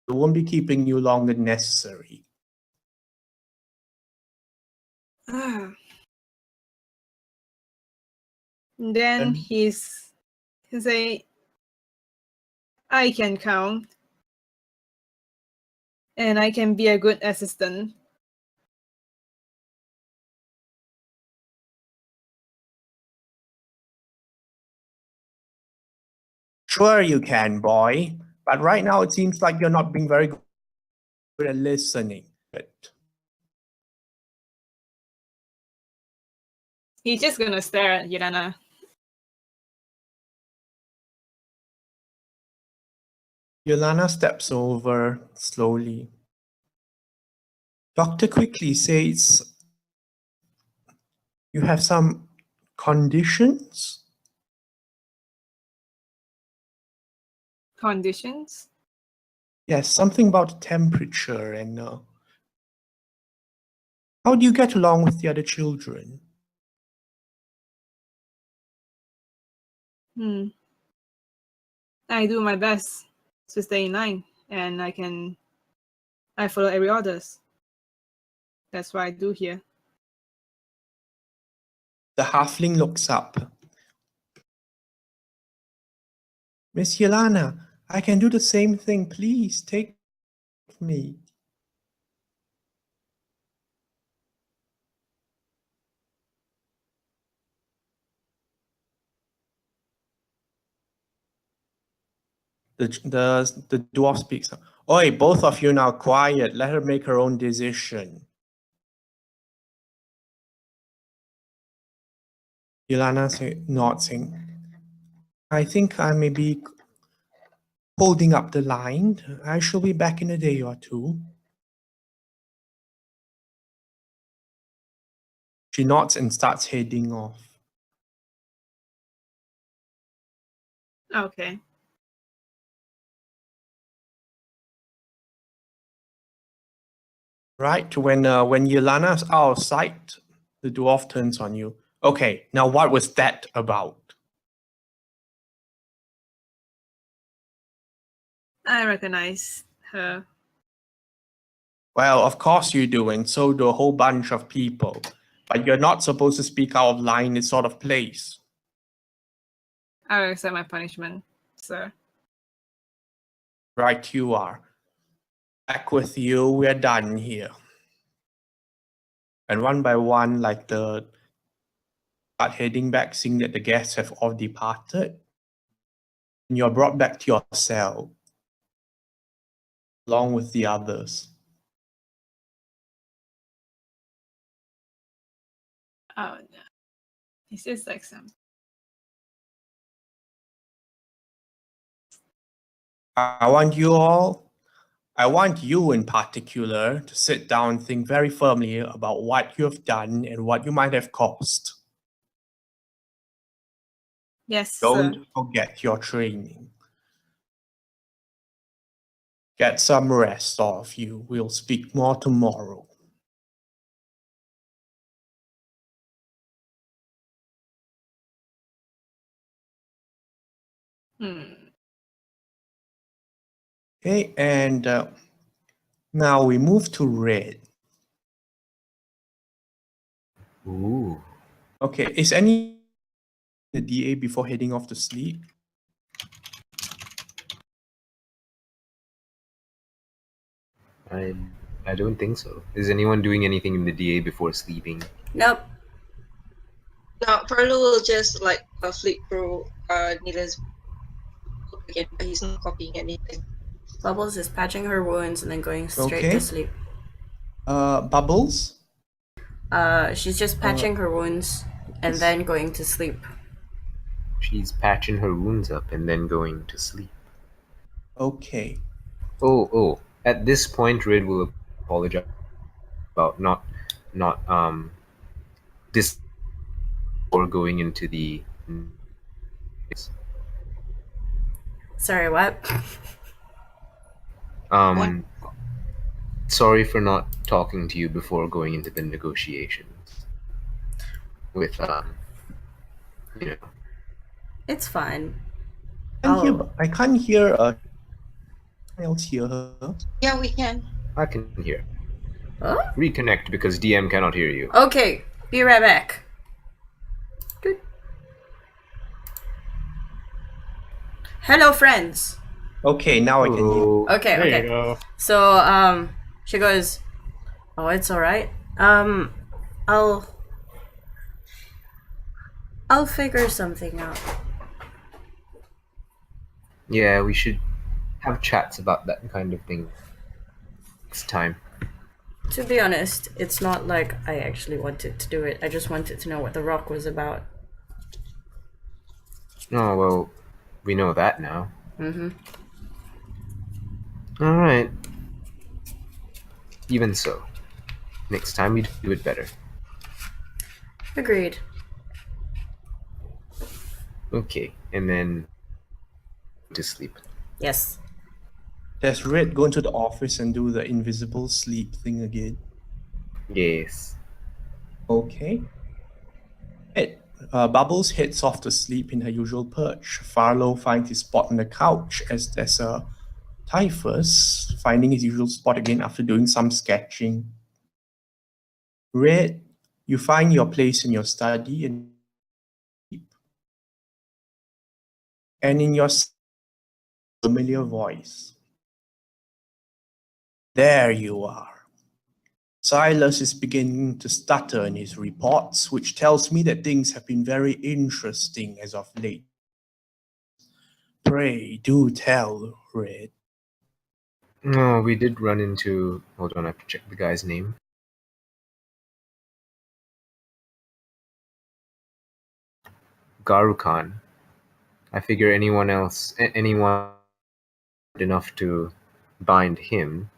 It won't be keeping you longer than necessary. Then he say, I can count. And I can be a good assistant. Sure you can, boy. But right now it seems like you're not being very good at listening. But He's just gonna stare at Yelena. Yolana steps over slowly. Doctor quickly says, you have some conditions? Conditions? Yes, something about temperature and how do you get along with the other children? I do my best to stay in line, and I follow every orders. That's what I do here. The halfling looks up. Miss Yelana, I can do the same thing. Please take me. The dwarf speaks. Oi, both of you now quiet. Let her make her own decision. Ilana nods. I think I may be holding up the line. I shall be back in a day or two. She nods and starts heading off. Okay. Right, when Yelana's out of sight, the dwarf turns on you. Okay, now what was that about? I recognize her. Well, of course you do, and so do a whole bunch of people. But you're not supposed to speak out of line in this sort of place. I will accept my punishment, sir. Right you are. Back with you, we're done here. And one by one, like the start heading back, seeing that the guests have all departed. And you're brought back to your cell, along with the others. Oh no. This is like some. I want you in particular to sit down and think very firmly about what you have done and what you might have caused. Yes, sir. Don't forget your training. Get some rest, all of you. We'll speak more tomorrow. Okay, and now we move to red. Ooh. Okay, is any the DA before heading off to sleep? I don't think so. Is anyone doing anything in the DA before sleeping? Nope. Now, Farlowe will just like flip through Nila's book again, but he's not copying anything. Bubbles is patching her wounds and then going straight Okay. to sleep. Bubbles? She's just patching her wounds and then going to sleep. She's patching her wounds up and then going to sleep. Okay. Oh. At this point, Rid will apologize about not this or going into the. Sorry, what? Sorry for not talking to you before going into the negotiations. With you know. It's fine. I can't hear else hear her. Yeah, we can. I can hear. Huh? Reconnect because DM cannot hear you. Okay, be right back. Good. Hello, friends. Okay, now I can hear. Oh, Okay, There okay. you go. So, she goes, "Oh, it's all right. I'll figure something out." yeah, we should have chats about that kind of thing next time. To be honest, it's not like I actually wanted to do it. I just wanted to know what the rock was about. Oh, well, we know that now. Mm-hmm. Alright. Even so. Next time we do it better. Agreed. Okay, and then to sleep. Yes. Does Red go into the office and do the invisible sleep thing again? Yes. Okay. Bubbles heads off to sleep in her usual perch. Farlowe finds his spot on the couch as there's a Typhus finding his usual spot again after doing some sketching. Red, you find your place in your study and in your familiar voice. There you are. Silas is beginning to stutter in his reports, which tells me that things have been very interesting as of late. Pray, do tell, Red. No, we did run into. Hold on, I have to check the guy's name. Garukan. I figure anyone enough to bind him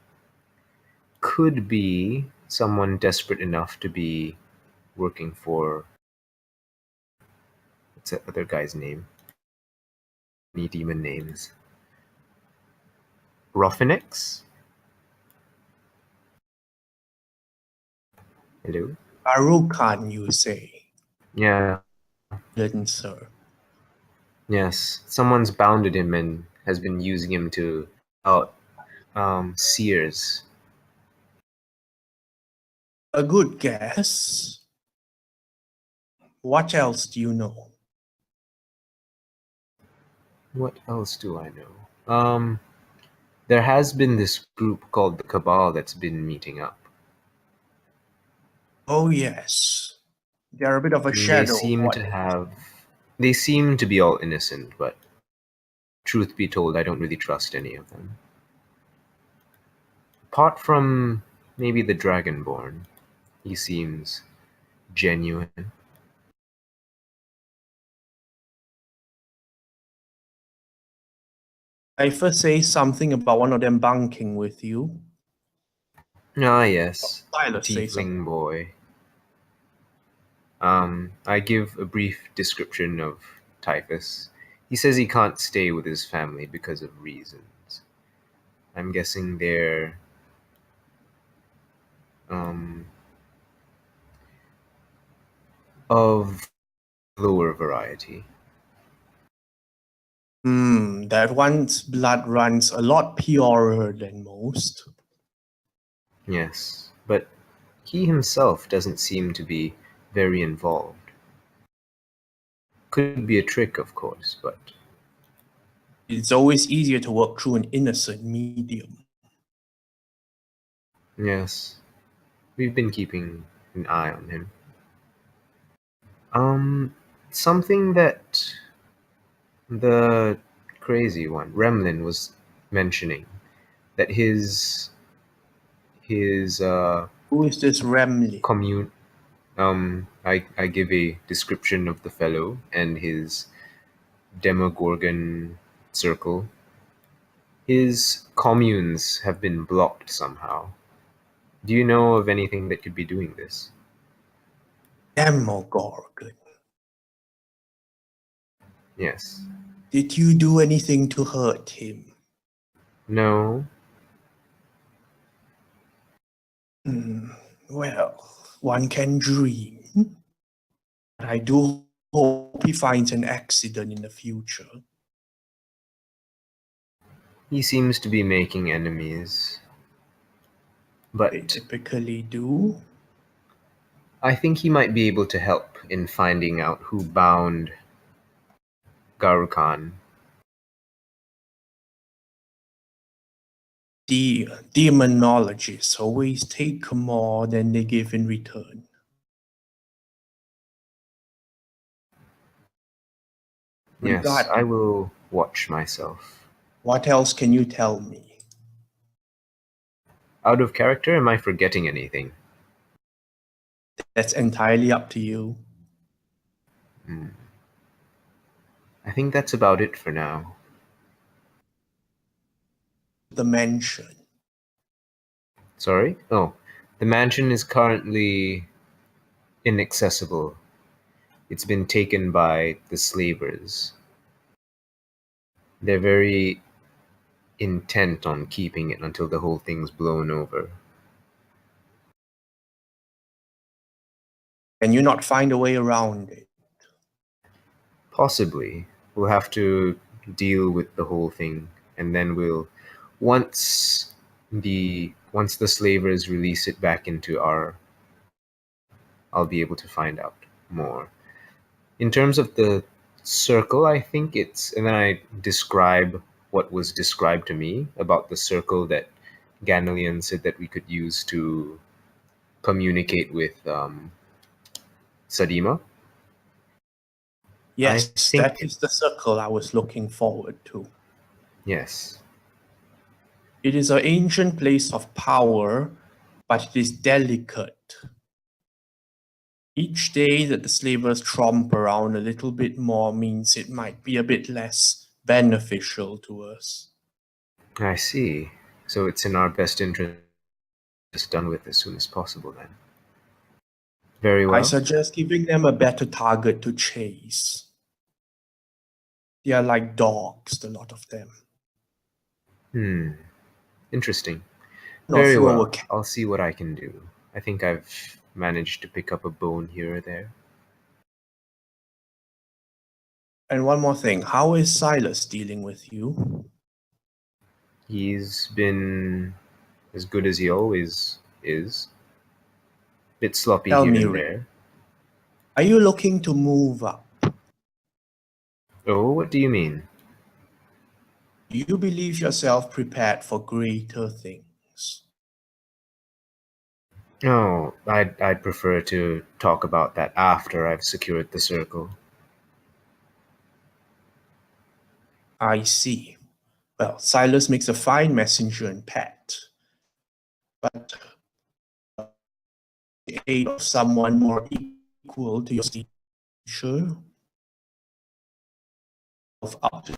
could be someone desperate enough to be working for. What's that other guy's name? Any demon names? Roffinix? Hello? Arukan, you say? Yeah, Then, sir. yes. Someone's bounded him and has been using him to out seers. A good guess. What else do you know? What else do I know? There has been this group called the Cabal that's been meeting up. Oh, yes. They're a bit of a They shadow. seem to have. They seem to be all innocent, but truth be told, I don't really trust any of them. Apart from maybe the Dragonborn, he seems genuine. I first say something about one of them bunking with you. Ah, yes, Silas say something. tiefling boy. I give a brief description of Typhus. He says he can't stay with his family because of reasons. I'm guessing they're of lower variety. That one's blood runs a lot purer than most. Yes, but he himself doesn't seem to be very involved. Could be a trick, of course, but It's always easier to work through an innocent medium. yes, we've been keeping an eye on him. Something that the crazy one, Remlin, was mentioning, that his Who is this Remley? commune. I give a description of the fellow and his Demogorgon circle. His communes have been blocked somehow. Do you know of anything that could be doing this? Demogorgon. Yes. Did you do anything to hurt him? No. Well, one can dream. But I do hope he finds an accident in the future. He seems to be making enemies. They But typically do. I think he might be able to help in finding out who bound Garukan. The demonologists always take more than they give in return. Yes, Regard- I will watch myself. What else can you tell me? Out of character, am I forgetting anything? That's entirely up to you. I think that's about it for now. The mansion. Sorry? Oh, the mansion is currently inaccessible. It's been taken by the slavers. They're very intent on keeping it until the whole thing's blown over. Can you not find a way around it? Possibly. We'll have to deal with the whole thing, and then once the slavers release it back into I'll be able to find out more. In terms of the circle, I think and then I describe what was described to me about the circle that Ganelian said that we could use to communicate with Sadima. Yes, think- that is the circle I was looking forward to. Yes. It is an ancient place of power, but it is delicate. Each day that the slavers tromp around a little bit more means it might be a bit less beneficial to us. I see. So it's in our best interest done with as soon as possible then. Very well. I suggest giving them a better target to chase. They are like dogs, the lot of them. Interesting. Not Very throw well. a cat. I'll see what I can do. I think I've managed to pick up a bone here or there. And one more thing, how is Silas dealing with you? He's been as good as he always is. Bit sloppy Tell here me, and Rick. there. Are you looking to move up? Oh, what do you mean? Do you believe yourself prepared for greater things? No, I'd prefer to talk about that after I've secured the circle. I see. Well, Silas makes a fine messenger and pet. But the aid of someone more equal to your stature of up.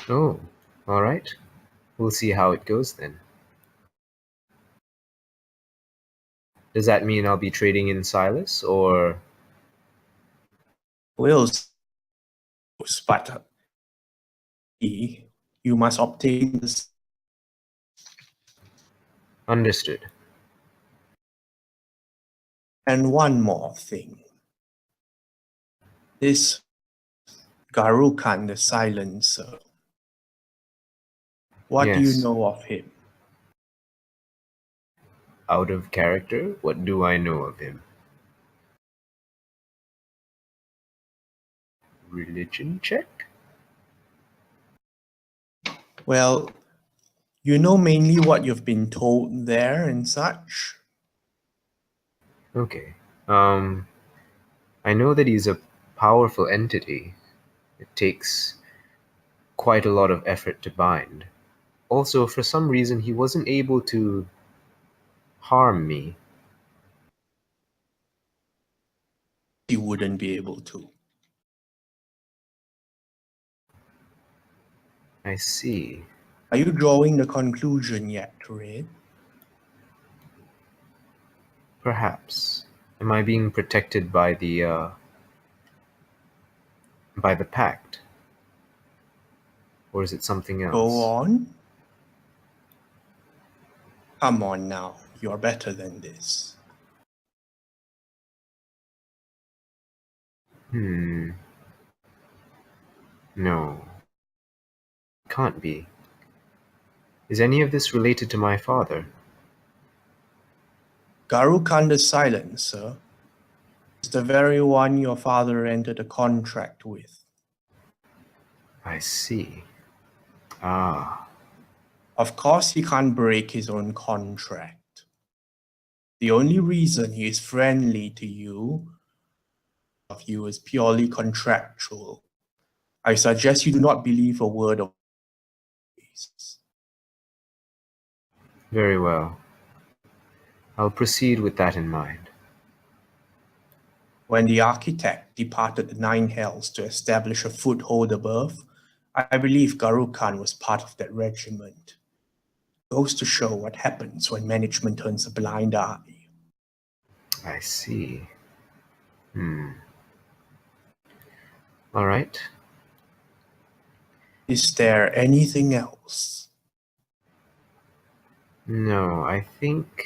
Oh, all right. We'll see how it goes then. Does that mean I'll be trading in Silas, or... Wills, but you must obtain this. Understood. And one more thing. This Garukan the Silencer. What do you Yes. know of him? Out of character? What do I know of him? Religion check? Well, you know mainly what you've been told there and such. Okay. I know that he's a powerful entity. It takes quite a lot of effort to bind. Also, for some reason, he wasn't able to harm me. He wouldn't be able to. I see. Are you drawing the conclusion yet, Red? Perhaps. Am I being protected by the pact? Or is it something else? Go on. Come on now, you're better than this. No. Can't be. Is any of this related to my father? Garukan the Silencer is the very one your father entered a contract with. I see. Ah. Of course, he can't break his own contract. The only reason he is friendly to you is purely contractual. I suggest you do not believe a word of his. Very well. I'll proceed with that in mind. When the architect departed the Nine Hells to establish a foothold above, I believe Garukan was part of that regiment. Goes to show what happens when management turns a blind eye. I see. All right. Is there anything else? No, I think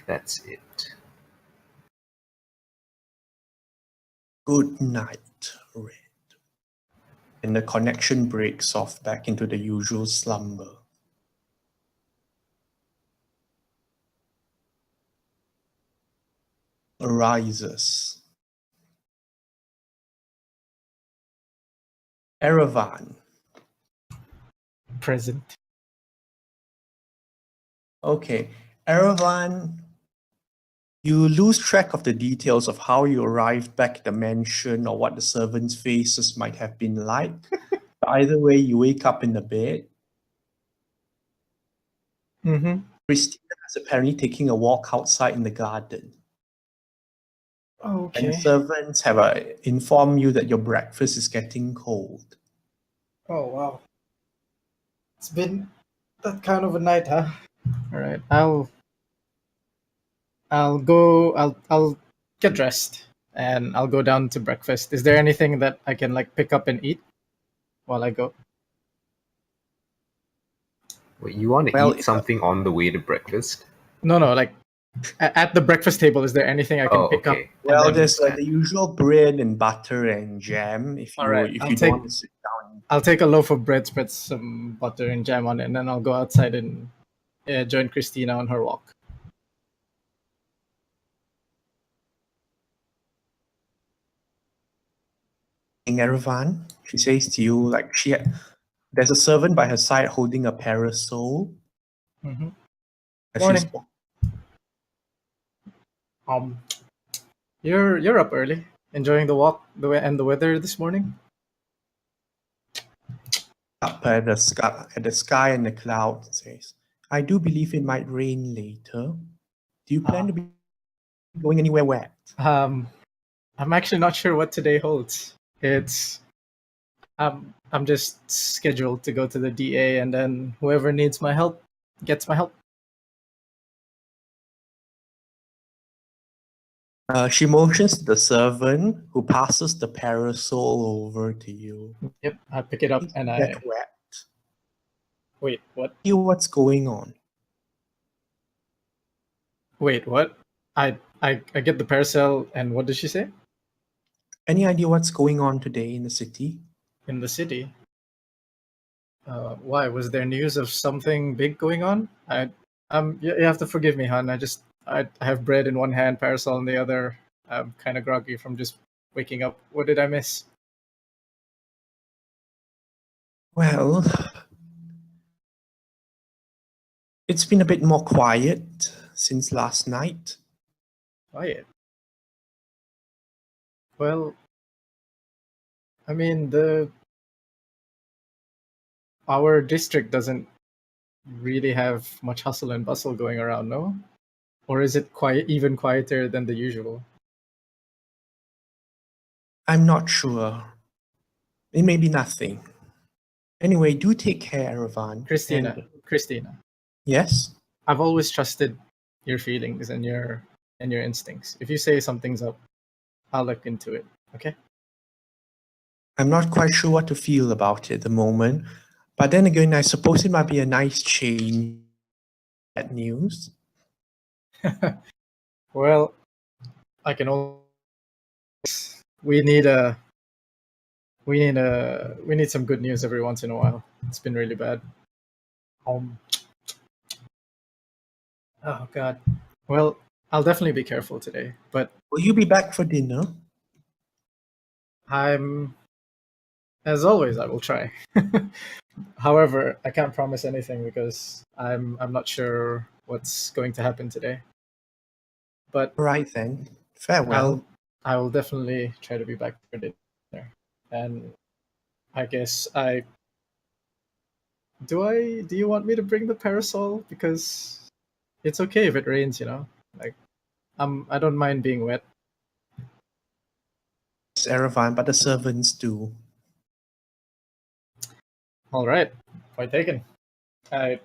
that's it. Good night, Red. And the connection breaks off back into the usual slumber. Arises. Erevan. Present. Okay, Erevan, You lose track of the details of how you arrived back at the mansion or what the servants' faces might have been like. But either way, you wake up in the bed. Mm-hmm. Christina is apparently taking a walk outside in the garden. And Okay. the servants have informed you that your breakfast is getting cold. Oh wow. It's been that kind of a night, huh? All right. I'll go. I'll get dressed and I'll go down to breakfast. Is there anything that I can like pick up and eat while I go? Wait, you want to Well, eat something on the way to breakfast? No, like at the breakfast table. Is there anything I can Oh, pick up? okay. and Well, then- there's the usual bread and butter and jam. If you All right, if I'll you take- don't want to sit down. I'll take a loaf of bread, spread some butter and jam on it, and then I'll go outside and join Christina on her walk. In Erevan, she says to you like there's a servant by her side holding a parasol. Mm-hmm. As Morning. she's You're up early, enjoying the walk, and the weather this morning. up at the sky and the clouds and says, I do believe it might rain later. Do you plan to be going anywhere wet? I'm actually not sure what today holds. I'm just scheduled to go to the DA, and then whoever needs my help gets my help. She motions to the servant who passes the parasol over to you. Yep, I pick it up and I Get wet. wait. What? You what's going on? Wait, what? I get the parasol, and what did she say? Any idea what's going on today in the city? In the city. Why was there news of something big going on? You have to forgive me, hon. I have bread in one hand, parasol in the other. I'm kind of groggy from just waking up. What did I miss? Well, it's been a bit more quiet since last night. Quiet. Well, I mean, our district doesn't really have much hustle and bustle going around, no? Or is it even quieter than the usual? I'm not sure. It may be nothing. Anyway, do take care, Erevan. Christina, Yes? I've always trusted your feelings and your instincts. If you say something's up, I'll look into it. Okay? I'm not quite sure what to feel about it at the moment. But then again, I suppose it might be a nice change. That news. Well, I can only. We need some good news every once in a while. It's been really bad. Oh God. Well, I'll definitely be careful today, but Will you be back for dinner? as always, I will try. However, I can't promise anything because I'm not sure what's going to happen today. But All right then. Farewell. I will definitely try to be back for dinner. And I guess do you want me to bring the parasol? Because it's okay if it rains, you know? Like I don't mind being wet. It's Erevan, but the servants do. All right, point taken. I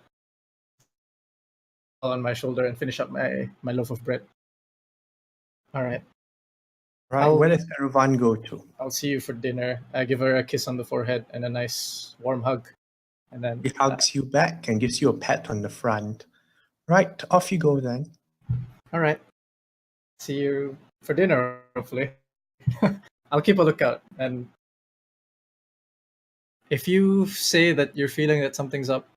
on my shoulder and finish up my loaf of bread. All right, Right, where does Erevan go to? I'll see you for dinner. I give her a kiss on the forehead and a nice warm hug, and then He hugs you back and gives you a pat on the front. Right, off you go then. all right. See you for dinner, hopefully. I'll keep a lookout, and if you say that you're feeling that something's up,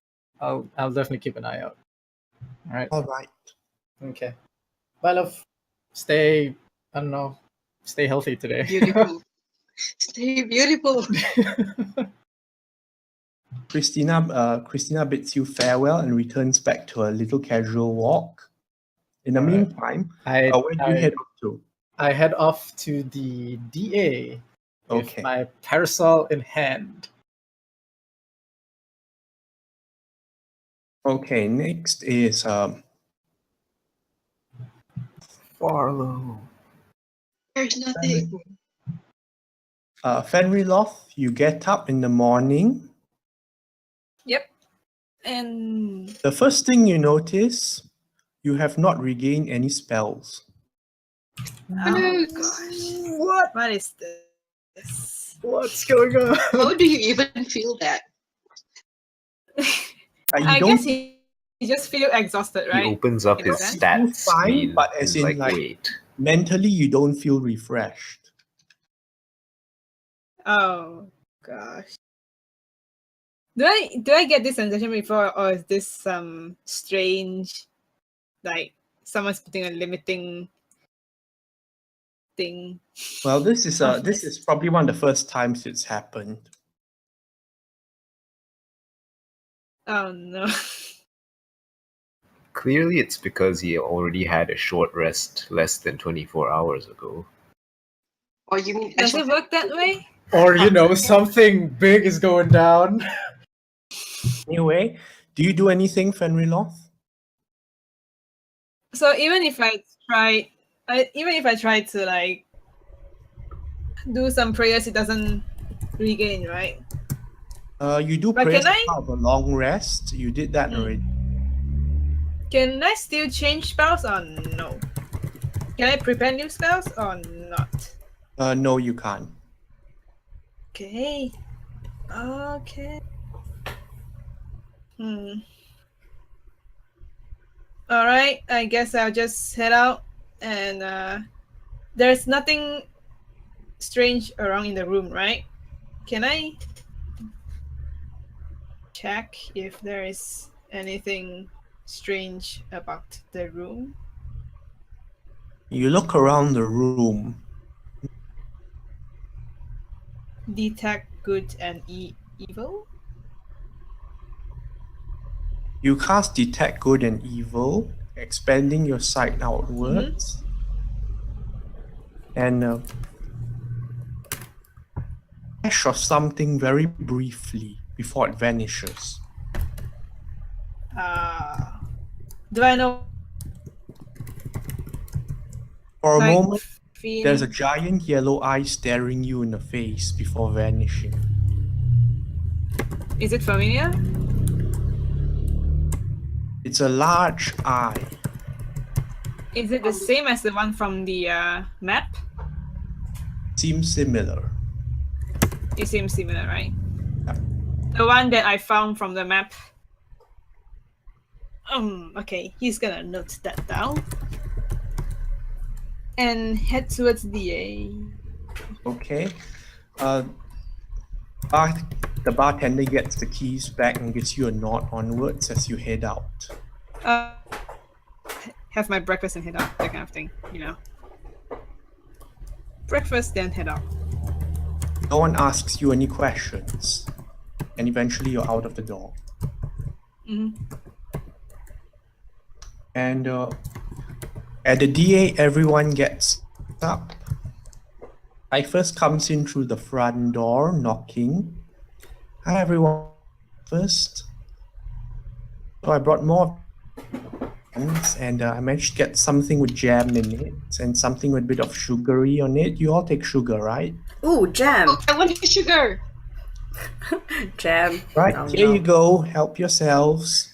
I'll definitely keep an eye out. All right. All right. Okay. Bye, love. Stay healthy today. Beautiful. Stay beautiful. Christina bids you farewell and returns back to a little casual walk. In the Alright. meantime, I, where do you I, head up to? I head off to the DA with Okay. my parasol in hand. Okay, next is Farlowe. There's nothing. Fenriloth. You get up in the morning. Yep. And The first thing you notice, you have not regained any spells. oh gosh, what is this? What's going on? How do you even feel that? You I don't guess you just feel exhausted, He right? opens up In a his sense. feel stats fine, screen. but as He's in, like, like- wait. mentally you don't feel refreshed. Oh gosh. Do I get this sensation before, or is this some strange, like someone's putting a limiting thing? Well, this is Oh, this is probably one of the first times it's happened. Oh no. Clearly, it's because he already had a short rest less than 24 hours ago. Or you mean Does it work that way? Or, something big is going down. Anyway, do you do anything, Fenriloth? So even if I try to like do some prayers, it doesn't regain, right? You do But prayers can as I- part of a long rest. You did that Mm. already. Can I still change spells or no? Can I prepare new spells or not? No, you can't. Okay. Okay. Alright, I guess I'll just head out and there's nothing strange around in the room, right? Can I check if there is anything strange about the room? You look around the room. Detect good and evil? You cast Detect Good and Evil, expanding your sight outwards. And flash of something very briefly before it vanishes. Do I know? For a like, moment, feeling- there's a giant yellow eye staring you in the face before vanishing. Is it familiar? It's a large eye. Is it the same as the one from the map? Seems similar. It seems similar, right? Yeah. The one that I found from the map. Okay, he's gonna note that down. And head towards the Okay. The bartender gets the keys back and gives you a nod onwards as you head out. have my breakfast and head out, that kind of thing, you know. Breakfast, then head out. No one asks you any questions. And eventually you're out of the door. And at the DA, everyone gets up. I first comes in through the front door, knocking. Hi, everyone. First. So I brought more and I managed to get something with jam in it and something with a bit of sugary on it. You all take sugar, right? Ooh, jam. Oh, I want sugar. Jam. Right, Oh, here no. you go. Help yourselves.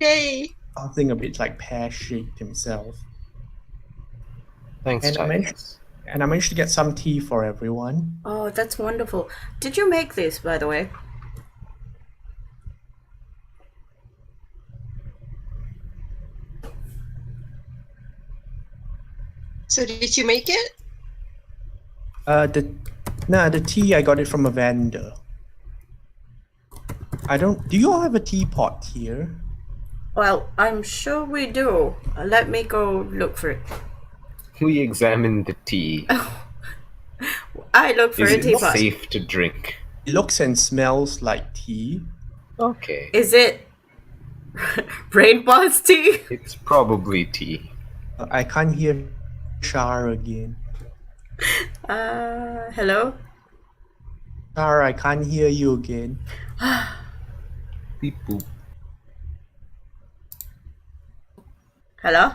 Yay. Something a bit like pear-shaped himself. Thanks, And I Titus. managed to get some tea for everyone. Oh, that's wonderful. Did you make this, by the way? So did you make it? The tea I got it from a vendor. Do you all have a teapot here? Well, I'm sure we do. Let me go look for it. We examined the tea. I look for Is a it teapot. safe to drink? It looks and smells like tea. Okay. Is it rainbow's tea? It's probably tea. I can't hear Shar again. Hello? Shar, I can't hear you again. Beep boop. Hello?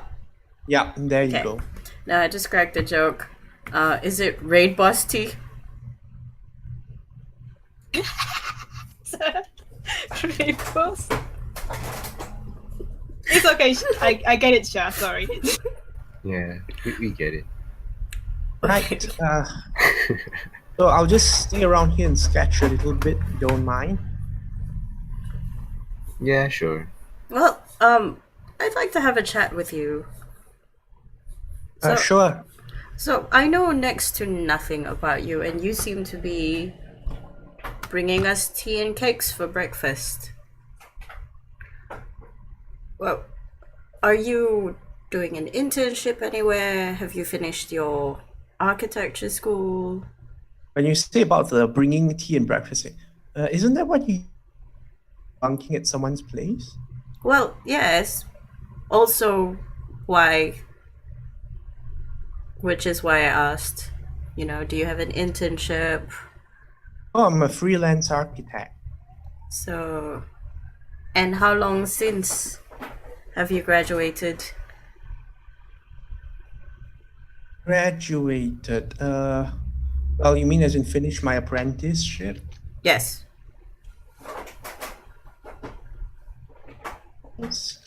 Yeah, there you Okay. go. No, I just cracked a joke. Is it Raid Boss T? Rainbows. It's okay. I get it, Shah. Sorry. Yeah, we get it. Right. So I'll just stay around here and sketch a little bit, if you don't mind. Yeah, sure. Well, I'd like to have a chat with you. Sure. So I know next to nothing about you, and you seem to be bringing us tea and cakes for breakfast. Well, are you doing an internship anywhere? Have you finished your architecture school? When you say about the bringing tea and breakfast, isn't that what you bunking at someone's place? Well, yes. Also, which is why I asked, do you have an internship? Oh, I'm a freelance architect. So, and how long since have you graduated? Graduated. Well, you mean as in finished my apprenticeship? Yes. Yes.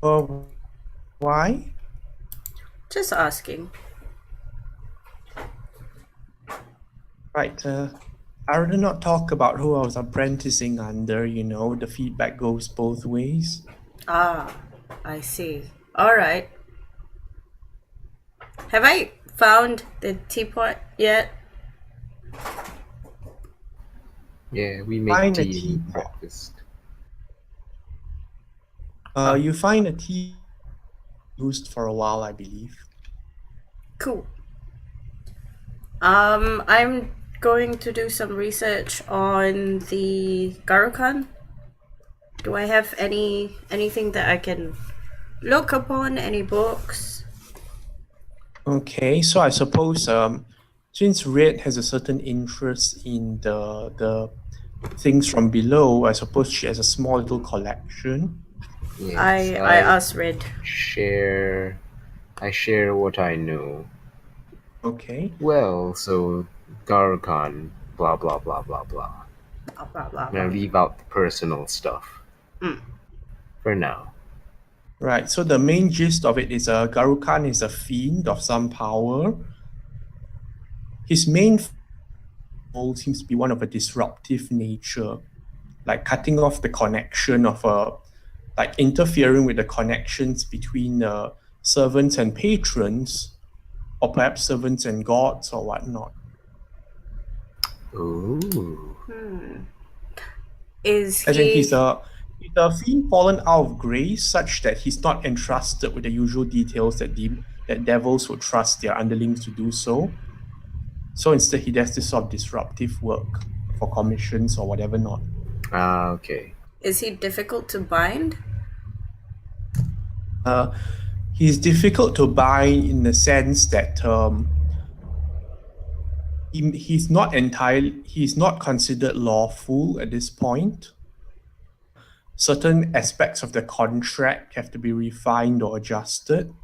Oh, why? Just asking. Right. I rather not talk about who I was apprenticing under. The feedback goes both ways. Ah, I see. All right. Have I found the teapot yet? Yeah, we make Find a tea tea. and breakfast. You find a tea used for a while, I believe. Cool. I'm going to do some research on the Garukan. Do I have anything that I can look upon? Any books? Okay, so I suppose since Red has a certain interest in the things from below, I suppose she has a small little collection. Yes, I asked Red. I share what I know. Okay. Well, so Garukan, blah blah blah blah blah. Blah, blah, blah, I'm gonna blah. leave out the personal stuff. For now. Right, so the main gist of it is Garukan is a fiend of some power. His main goal seems to be one of a disruptive nature, like cutting off the connection of like interfering with the connections between servants and patrons, or perhaps servants and gods or whatnot. Ooh. Is As in, he? he's a fiend fallen out of grace, such that he's not entrusted with the usual details that devils would trust their underlings to do so. So instead, he does this sort of disruptive work for commissions or whatever not. Ah, okay. Is he difficult to bind? He's difficult to bind in the sense that he's not considered lawful at this point. Certain aspects of the contract have to be refined or adjusted.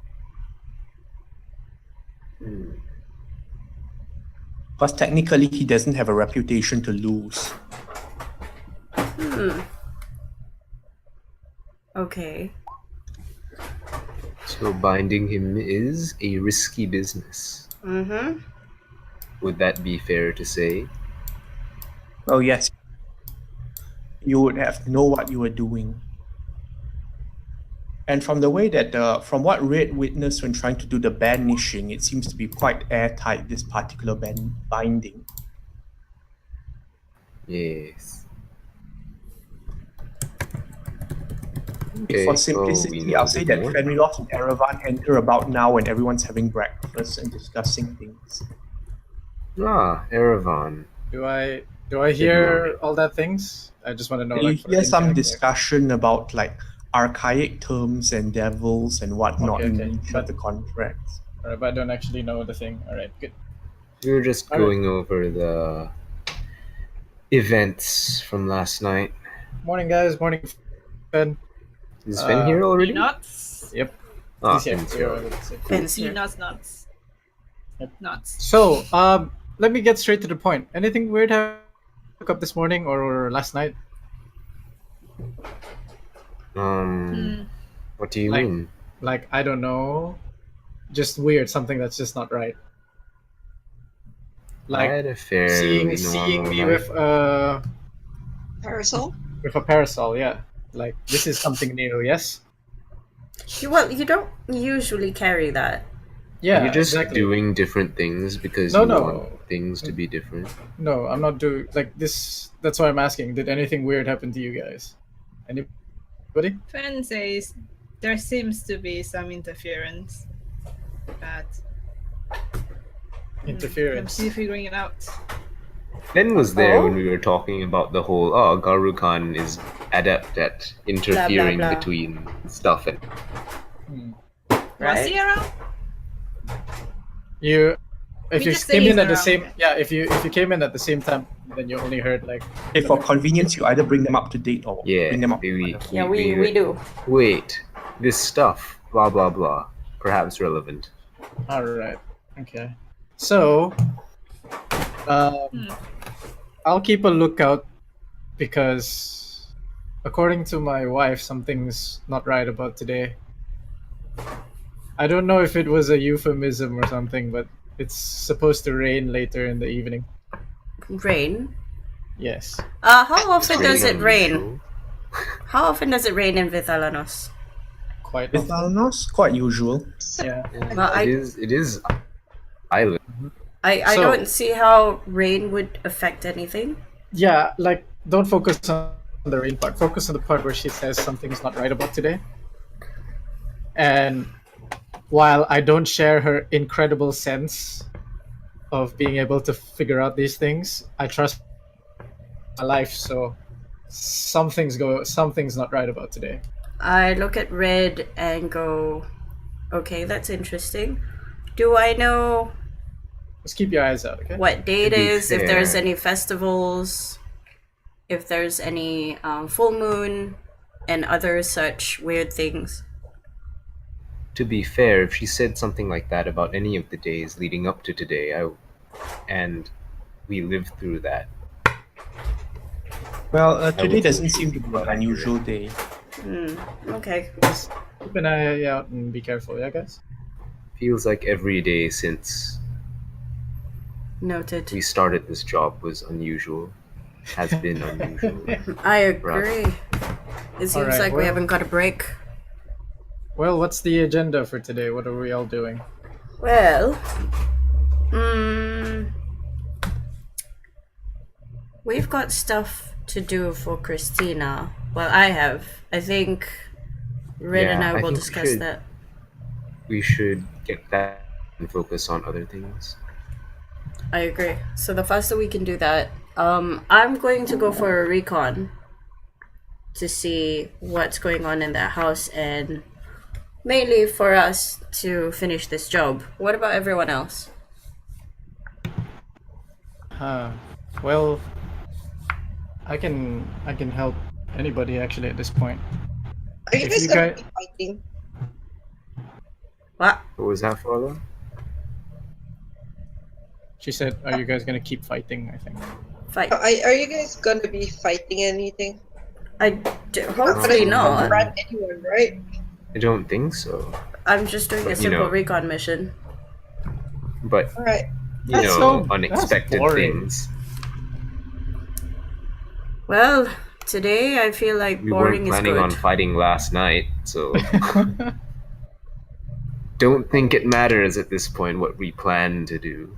Because technically he doesn't have a reputation to lose. Okay. So binding him is a risky business. Mm-hmm. Would that be fair to say? Oh yes. You would have to know what you were doing. And from the way that, from what Red witnessed when trying to do the banishing, it seems to be quite airtight, this particular binding. Yes. Okay, For simplicity, I'll say that Fenriloth and Erevan enter about now when everyone's having breakfast and discussing things. Ah, Erevan. Do I Do I hear all that things? I just want to know. You Like, for hear some in-character. discussion about like archaic terms and devils and whatnot Okay, in okay. each of the contracts. Alright, but I don't actually know the thing. Alright, good. We were just All right. going over the events from last night. Morning, guys. Morning, Fen. Is Fen here already? Nuts. Yep. Ah, He's here. Fen's here. Fence here. Nuts. Yep. Nuts. So, let me get straight to the point. Anything weird woke up this morning or last night? What do you Like- mean? Like, I don't know. Just weird. Something that's just not right. I Like had a fairly seeing normal me night. Parasol? with a parasol. Yeah. Like, this is something new. Yes. Well, you don't usually carry that. Yeah. You're just exactly. doing different things because No, you no. want things to be different. No, I'm not doing like this. That's why I'm asking. Did anything weird happen to you guys? Anybody? Fen says there seems to be some interference. But I'm Interference. still figuring it out. Fen was there Oh. when we were talking about the whole, Garukan is adept at interfering blah. between stuff. And Hmm. Was he around? You, if We you just came say in he's at the around. same, yeah, if you came in at the same time, then you only heard like. If for convenience, you either bring them up to date or Yeah, bring them up. Yeah, we do. Wait, this stuff, blah blah blah, perhaps relevant. All right. Okay. So, I'll keep a lookout because, according to my wife, something's not right about today. I don't know if it was a euphemism or something, but it's supposed to rain later in the evening. Rain. Yes. How often does it rain? Unusual. How often does it rain in Vithalanos? Quite With often. Alnos, quite usual. Yeah. Well, It is island. I So- don't see how rain would affect anything. Yeah, like, don't focus on the rain part. Focus on the part where she says something's not right about today. And while I don't share her incredible sense of being able to figure out these things, I trust my life, so something's not right about today. I look at red and go, okay, that's interesting. Do I know Just keep your eyes out, okay? what day it To be is? If there's fair- any festivals, if there's any full moon, and other such weird things. To be fair, if she said something like that about any of the days leading up to today, and we lived through that. Well, today would doesn't say seem to be an unusual day. Okay. Just keep an eye out and be careful, yeah, guys? Feels like every day since Noted. we started this job was unusual. Has been unusual. I agree. It seems Alright, like we well- haven't got a break. Well, what's the agenda for today? What are we all doing? Well, we've got stuff to do for Christina. Well, I have. I think Red and Yeah, I I will think we discuss should- that. We should get that and focus on other things. I agree. So the faster we can do that, I'm going to go for a recon to see what's going on in that house and mainly for us to finish this job. What about everyone else? Well, I can help anybody actually at this point. Are you If guys you gonna guys- be fighting? What? What was that, Farlowe? She said, "Are you guys gonna keep fighting?" I think. Fight. Are you guys gonna be fighting anything? Hopefully not. Run anyone, right? I don't think so. I'm just doing a You simple know. recon mission. But Alright. you That's know, so- unexpected that's boring. things. Well, today I feel like We boring weren't is planning good. on fighting last night, so don't think it matters at this point what we plan to do.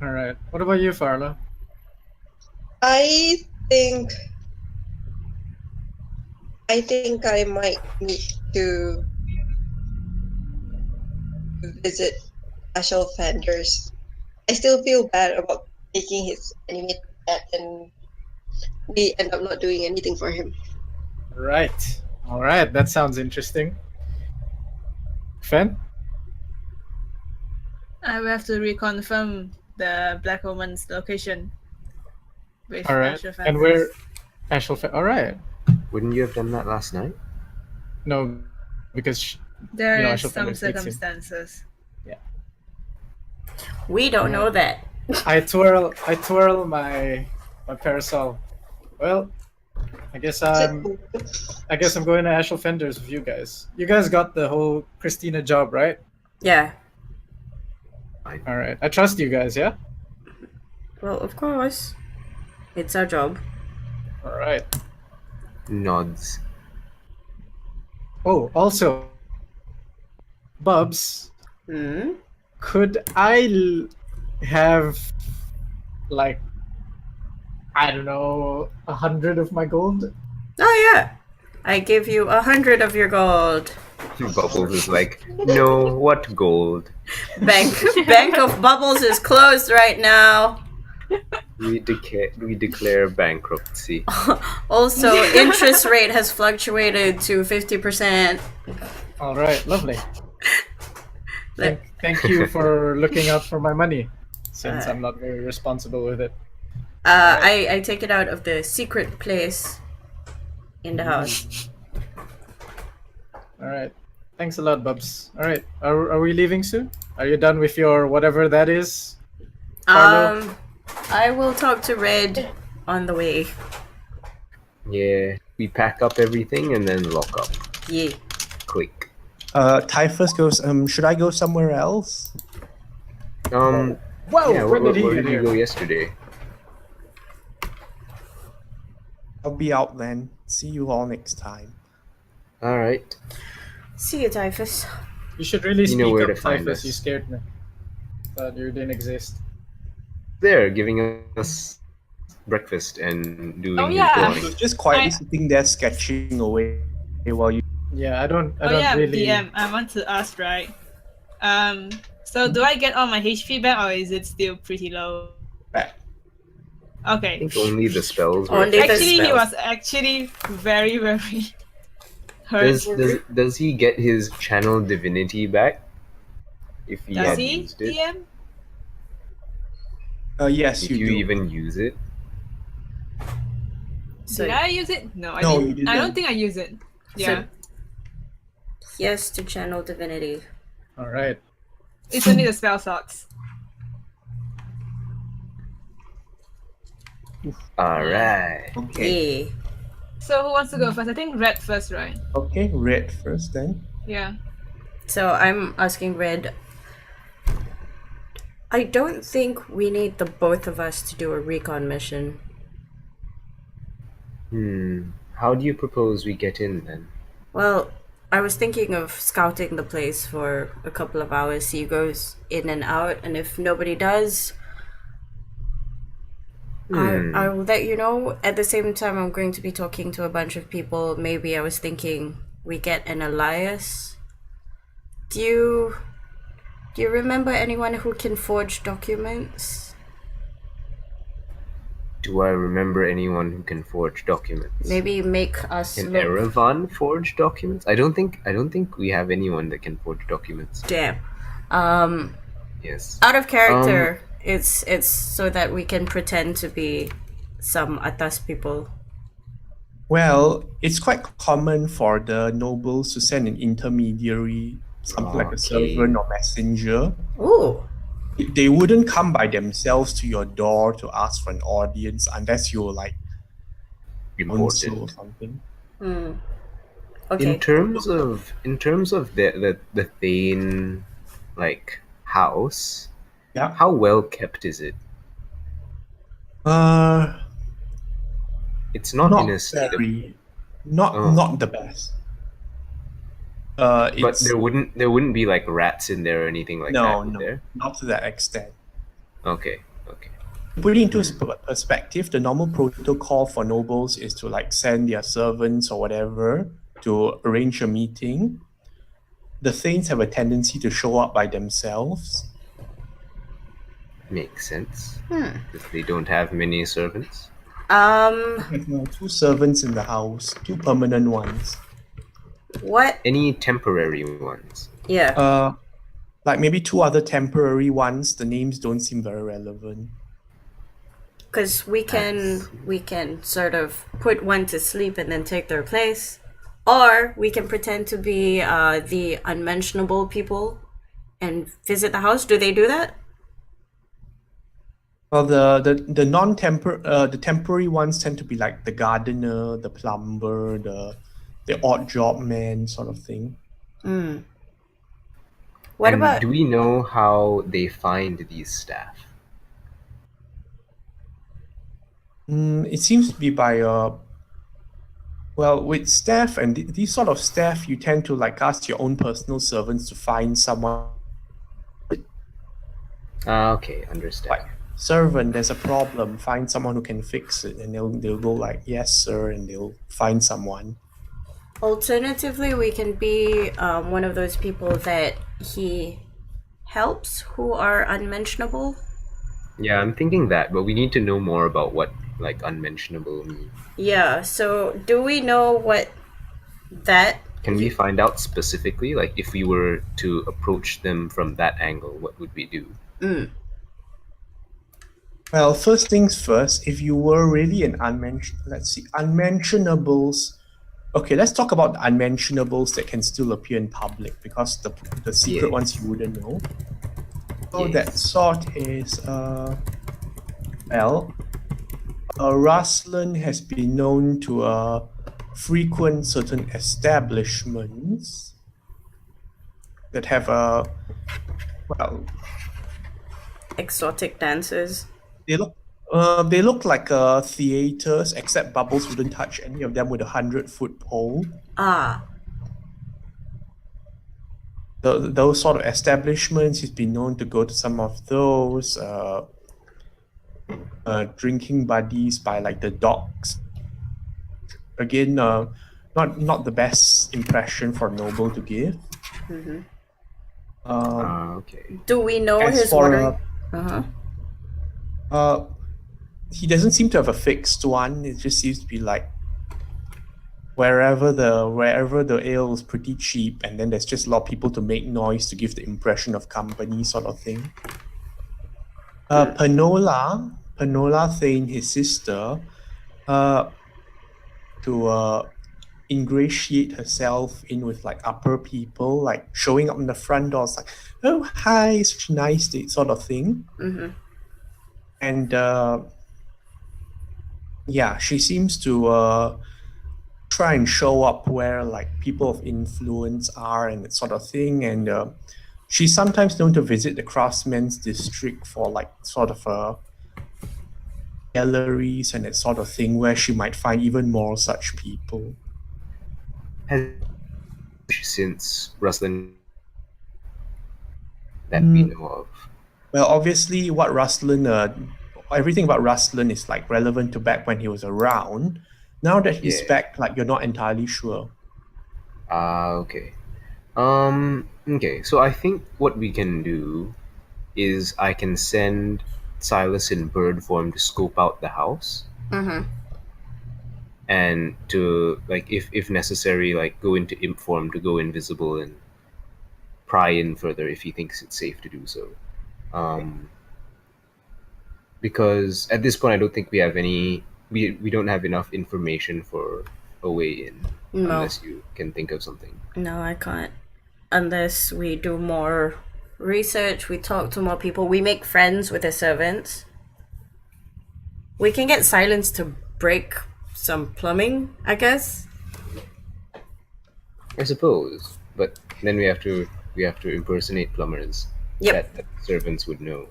All right. What about you, Farlowe? I think I might need to visit special vendors. I still feel bad about taking his enemy to that, and we end up not doing anything for him. Right. All right. That sounds interesting. Fen? I will have to reconfirm the Black Woman's location with All right. Asher And where? All right. Wouldn't you have done that last night? No, because There you know, is Asher some Fenriloth hates him. circumstances. We don't know that. I twirl my parasol. Well, I guess I'm going to Ashel Fenders with you guys. You guys got the whole Christina job, right? Yeah. All right. I trust you guys, yeah? Well, of course. It's our job. All right. Nods. Oh, also, Bubs, Hmm? could I have, like, I don't know, 100 of my gold? Oh yeah. I give you 100 of your gold. Bubbles is like, no, what gold? Bank of Bubbles is closed right now. We declare bankruptcy. Also, interest rate has fluctuated to 50%. All right, lovely. Thank you for looking out for my money, since I'm not very responsible with it. I take it out of the secret place in the house. All right. Thanks a lot, Bubs. All right. Are we leaving soon? Are you done with your whatever that is? Farlowe? I will talk to Red on the way. Yeah, we pack up everything and then lock up. Yeah. Quick. Typhus goes, should I go somewhere else? Whoa! Yeah, when where did he did get you here? go yesterday? I'll be out then. See you all next time. Alright. See you, Typhus. You should really You speak know where up, to find Typhus. us. You scared me. Thought you didn't exist. There, giving us breakfast and doing Oh, his yeah. He drawing. was just quietly I- sitting there sketching away while you. Yeah, I don't Oh yeah, really. DM. I want to ask, right? So do I get all my HP back, or is it still pretty low? Back. I Okay. think only the spells were. Only the Actually, he spells. was actually very, very hurt. Does he get his channel divinity back? If he Does had he, used it? DM? Yes, Did you you do. even use it? So Did I use it? No, I No, didn't. you didn't. I don't think I used it. Yeah. yes to channel divinity. All right. It's only the spell slots. Alright. Okay. Yeah. So who wants to go first? I think Red first, right? Okay, red first then. Yeah. So I'm asking Red. I don't think we need the both of us to do a recon mission. How do you propose we get in then? Well, I was thinking of scouting the place for a couple of hours, see who goes in and out, and if nobody does, I will let you know. At the same time, I'm going to be talking to a bunch of people. Maybe I was thinking we get an Elias. Do you remember anyone who can forge documents? Do I remember anyone who can forge documents? Maybe make us Can look. Erevan forge documents? I don't think we have anyone that can forge documents. Damn. Yes. Out of character. It's so that we can pretend to be some atas people. Well, it's quite common for the nobles to send an intermediary, something like a Okay. servant or messenger. Ooh. They wouldn't come by themselves to your door to ask for an audience unless you're like council or Important. something. Okay. In terms of the Thane like house, Yeah. how well kept is it? It's not Not in a state of, very, not Oh. not the best. but It's there wouldn't be like rats in there or anything like that, no, would no, there? not to that extent. Okay. Putting into perspective, the normal protocol for nobles is to like send their servants or whatever to arrange a meeting. The Thanes have a tendency to show up by themselves. Makes sense. Hmm. If they don't have many servants. We have 2 servants in the house, 2 permanent ones. What? Any temporary ones? Yeah. Like maybe 2 other temporary ones. The names don't seem very relevant. Because we can sort of put one to sleep and then take their place, or we can pretend to be the unmentionable people and visit the house. Do they do that? Well, the the temporary ones tend to be like the gardener, the plumber, the odd job man sort of thing. What And about? do we know how they find these staff? It seems to be by well, with staff and these sort of staff, you tend to like ask your own personal servants to find someone. Okay, understand. Like, servant, there's a problem. Find someone who can fix it, and they'll go like, yes, sir, and they'll find someone. Alternatively, we can be one of those people that he helps who are unmentionable. Yeah, I'm thinking that, but we need to know more about what like unmentionable means. Yeah. So, do we know what that? Can we find out specifically, like if we were to approach them from that angle, what would we do? Well, first things first, if you were really an unmentionables. Okay, let's talk about the unmentionables that can still appear in public, because the secret Yeah. ones you wouldn't know. So Yes. that sort is well, Ruslan has been known to frequent certain establishments that have well, Exotic dances. they look like theaters, except Bubbles wouldn't touch any of them with a 100-foot pole. Ah. Those sort of establishments, he's been known to go to some of those. Drinking buddies by like the docks. Again, not the best impression for Noble to give. Okay. Do we know As his for, watering? He doesn't seem to have a fixed one. It just seems to be like wherever the ale is pretty cheap, and then there's just a lot of people to make noise to give the impression of company sort of thing. Panola Thane, his sister, to ingratiate herself in with like upper people, like showing up in the front doors, like, oh hi, such a nice day, sort of thing. And yeah, she seems to try and show up where like people of influence are and that sort of thing. And she's sometimes known to visit the craftsmen's district for like sort of galleries and that sort of thing, where she might find even more such people. Since Ruslan that we know of. Well, obviously, everything about Ruslan is like relevant to back when he was around. Now that he's back, like you're not entirely sure. Okay. Okay, so I think what we can do is I can send Silas in bird form to scope out the house. And to, like, if necessary, like go into imp form to go invisible and pry in further if he thinks it's safe to do so. Because at this point I don't think we have we don't have enough information for a way in. No. Unless you can think of something. No, I can't. Unless we do more research, we talk to more people, we make friends with the servants. We can get Silence to break some plumbing, I guess. I suppose, but then we have to impersonate plumbers. Yep. That servants would know.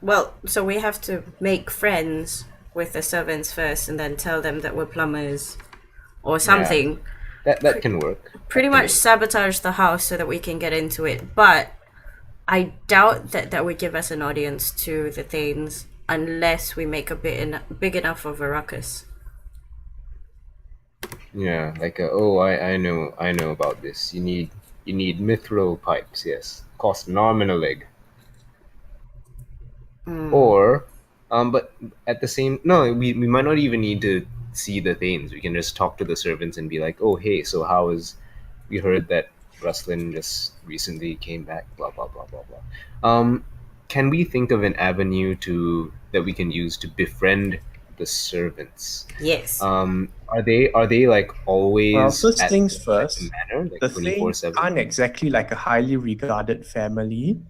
Well, so we have to make friends with the servants first and then tell them that we're plumbers or something. Yeah, that can work. Pretty much sabotage the house so that we can get into it. But I doubt that would give us an audience to the Thanes unless we make a big enough of a ruckus. Yeah, like I know about this. You need mithril pipes. Yes, cost an arm and a leg. Or, but at the same, no, we might not even need to see the things. We can just talk to the servants and be like, oh, hey, so how is, we heard that Rustlin just recently came back, blah, blah, blah, blah, blah. Can we think of an avenue that we can use to befriend the servants? Yes. Are they like always Well, first at things the first, manor, like the 24/7? Things aren't exactly like a highly regarded family,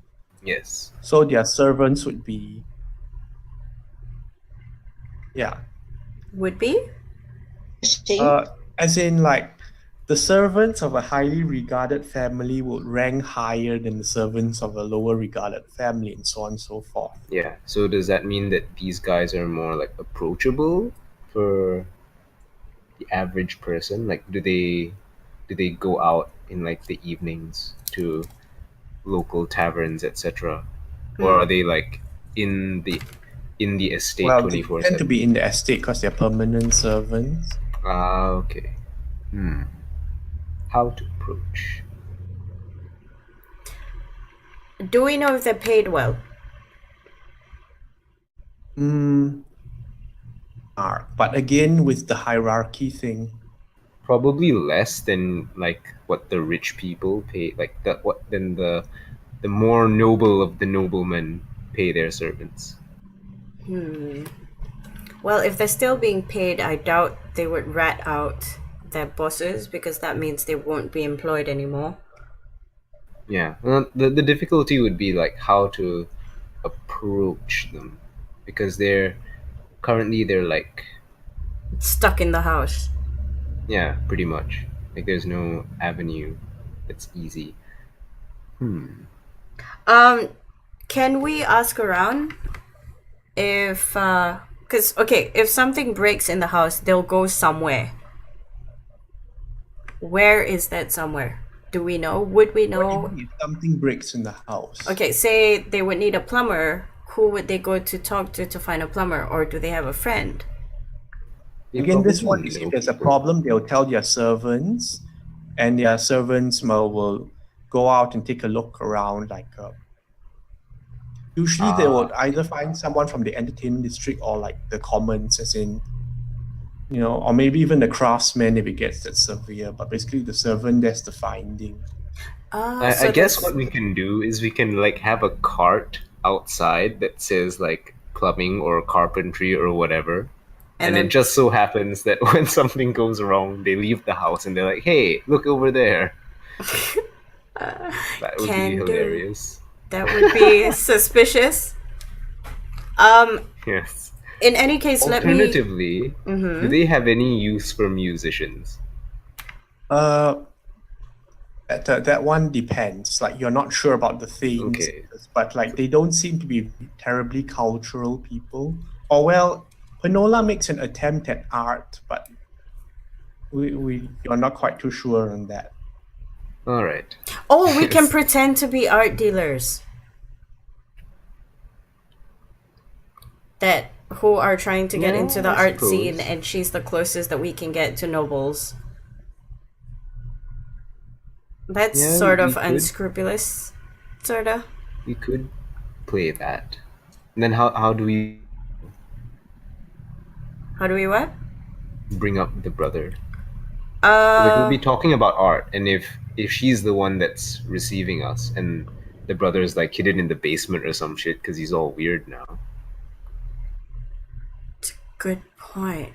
Yes. so their servants would be, yeah. Would be? Shame. As in, like, the servants of a highly regarded family would rank higher than the servants of a lower regarded family, and so on and so forth. Yeah. So does that mean that these guys are more like approachable for the average person? Like, do they go out in like the evenings to local taverns, etc., or are they like in the estate Well, they tend to 24/7? be in the estate because they're permanent servants. Ah, okay. How to approach? Do we know if they're paid well? But again, with the hierarchy thing, Probably less than like what the rich people pay, like the more noble of the noblemen pay their servants. Well, if they're still being paid, I doubt they would rat out their bosses because that means they won't be employed anymore. Yeah, well, the difficulty would be like how to approach them, because they're like, Stuck in the house. yeah, pretty much, like there's no avenue that's easy. Can we ask around if because okay, if something breaks in the house, they'll go somewhere. Where is that somewhere? Do we know? Would we what do you know? mean if something breaks in the house? Okay, say they would need a plumber. Who would they go to talk to find a plumber, or do they have a friend? They Again, this probably one is know if there's a people. problem, they'll tell their servants, and their servants will go out and take a look around. Usually, they would either find someone from the entertainment district or like the commons, as in, or maybe even the craftsman if it gets that severe. But basically, the servant does the finding. I guess what we can do is we can like have a cart outside that says like plumbing or carpentry or whatever. And then it just so happens that when something goes wrong, they leave the house and they're like, hey, look over there. That would be Can do. hilarious. That would be suspicious. Yes. In any case, let me. Alternatively, do they have any use for musicians? That one depends. Like, you're not sure about the things, Okay. but like they don't seem to be terribly cultural people. Or well, Panola makes an attempt at art, but you're not quite too sure on that. All right. Oh, we can pretend to be art dealers. That who are trying to get Yeah, into the I art scene, suppose. and she's the closest that we can get to nobles. That's Yeah, sort we of could. unscrupulous. Sorta. We could play that. And then how do we How do we what? bring up the brother? Like, we'll be talking about art, and if she's the one that's receiving us, and the brother is like hidden in the basement or some shit because he's all weird now. Good point.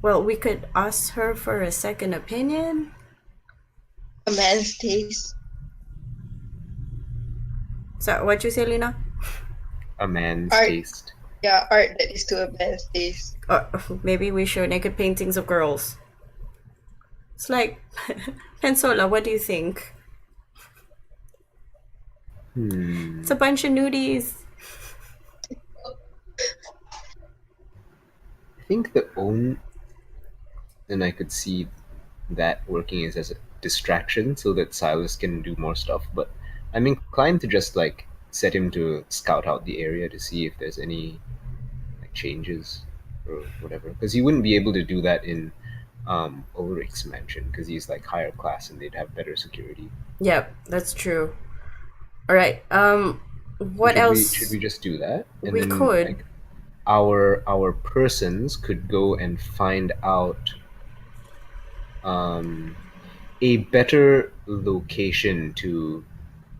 Well, we could ask her for a second opinion. A man's taste. So, what'd you say, Lina? A man's Art. taste. Yeah, art that is to a man's taste. Maybe we show naked paintings of girls. It's like, Pensola, what do you think? It's a bunch of nudies. I think then I could see that working as a distraction so that Silas can do more stuff, but I'm inclined to just like set him to scout out the area to see if there's any like changes or whatever, because he wouldn't be able to do that in Ulrich's mansion because he's like higher class and they'd have better security. Yep, that's true. All right. What should else? should we just do that? And We then, could. like, our persons could go and find out a better location to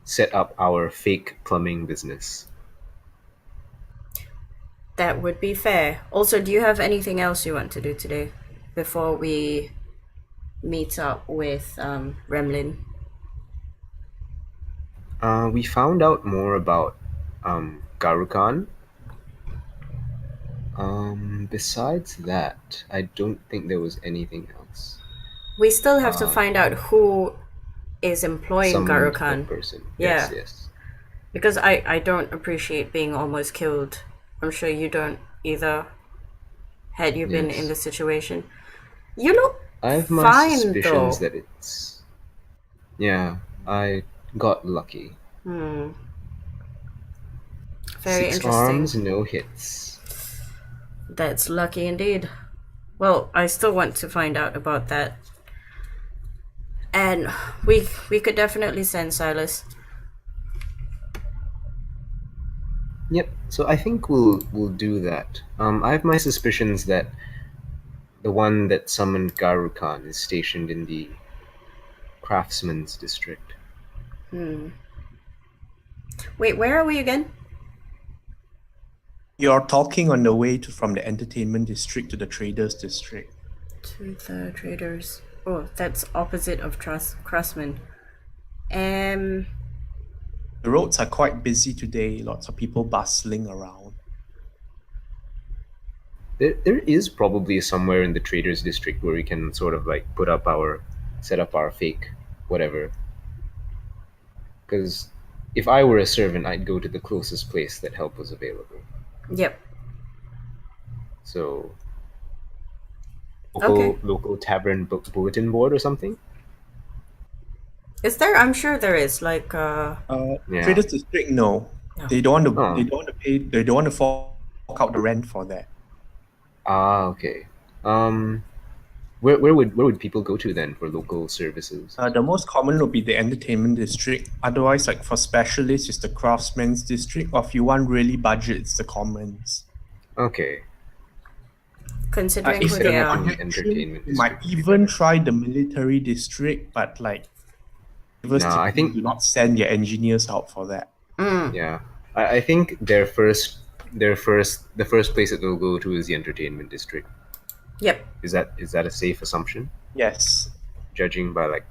set up our fake plumbing business. That would be fair. Also, do you have anything else you want to do today before we meet up with Remlin? We found out more about Garukan. Besides that, I don't think there was anything else. We still have to find out who is employing Summoned Garukan. that person. Yeah. Yes. Because I don't appreciate being almost killed. I'm sure you don't either. Had you been in Yes. the situation. You look I have my fine, suspicions though. that it's. Yeah, I got lucky. Very 6 interesting. arms, no hits. That's lucky indeed. Well, I still want to find out about that. And we could definitely send Silas. Yep. So I think we'll do that. I have my suspicions that the one that summoned Garukan is stationed in the craftsman's district. Wait, where are we again? You're talking on the way from the entertainment district to the traders district. To the traders. Oh, that's opposite of Craftsman. The roads are quite busy today, lots of people bustling around. There is probably somewhere in the traders district where we can sort of like set up our fake whatever. Because if I were a servant, I'd go to the closest place that help was available. Yep. So Okay. local tavern bulletin board or something. Is there? I'm sure there is. Like, Yeah. Traders district, no. No. They don't want to. Oh. They don't want to pay. They don't want to fork out the rent for that. Okay. Where would people go to then for local services? The most common would be the entertainment district. Otherwise, like for specialists, it's the craftsman's district. Or if you want really budget, it's the commons. Okay. considering If who they're they not are. in the entertainment you might district. even try the military district, but like, I think- do not send your engineers out for that. Yeah, I think the first place that they'll go to is the entertainment district. Yep. Is that a safe assumption, Yes. judging by like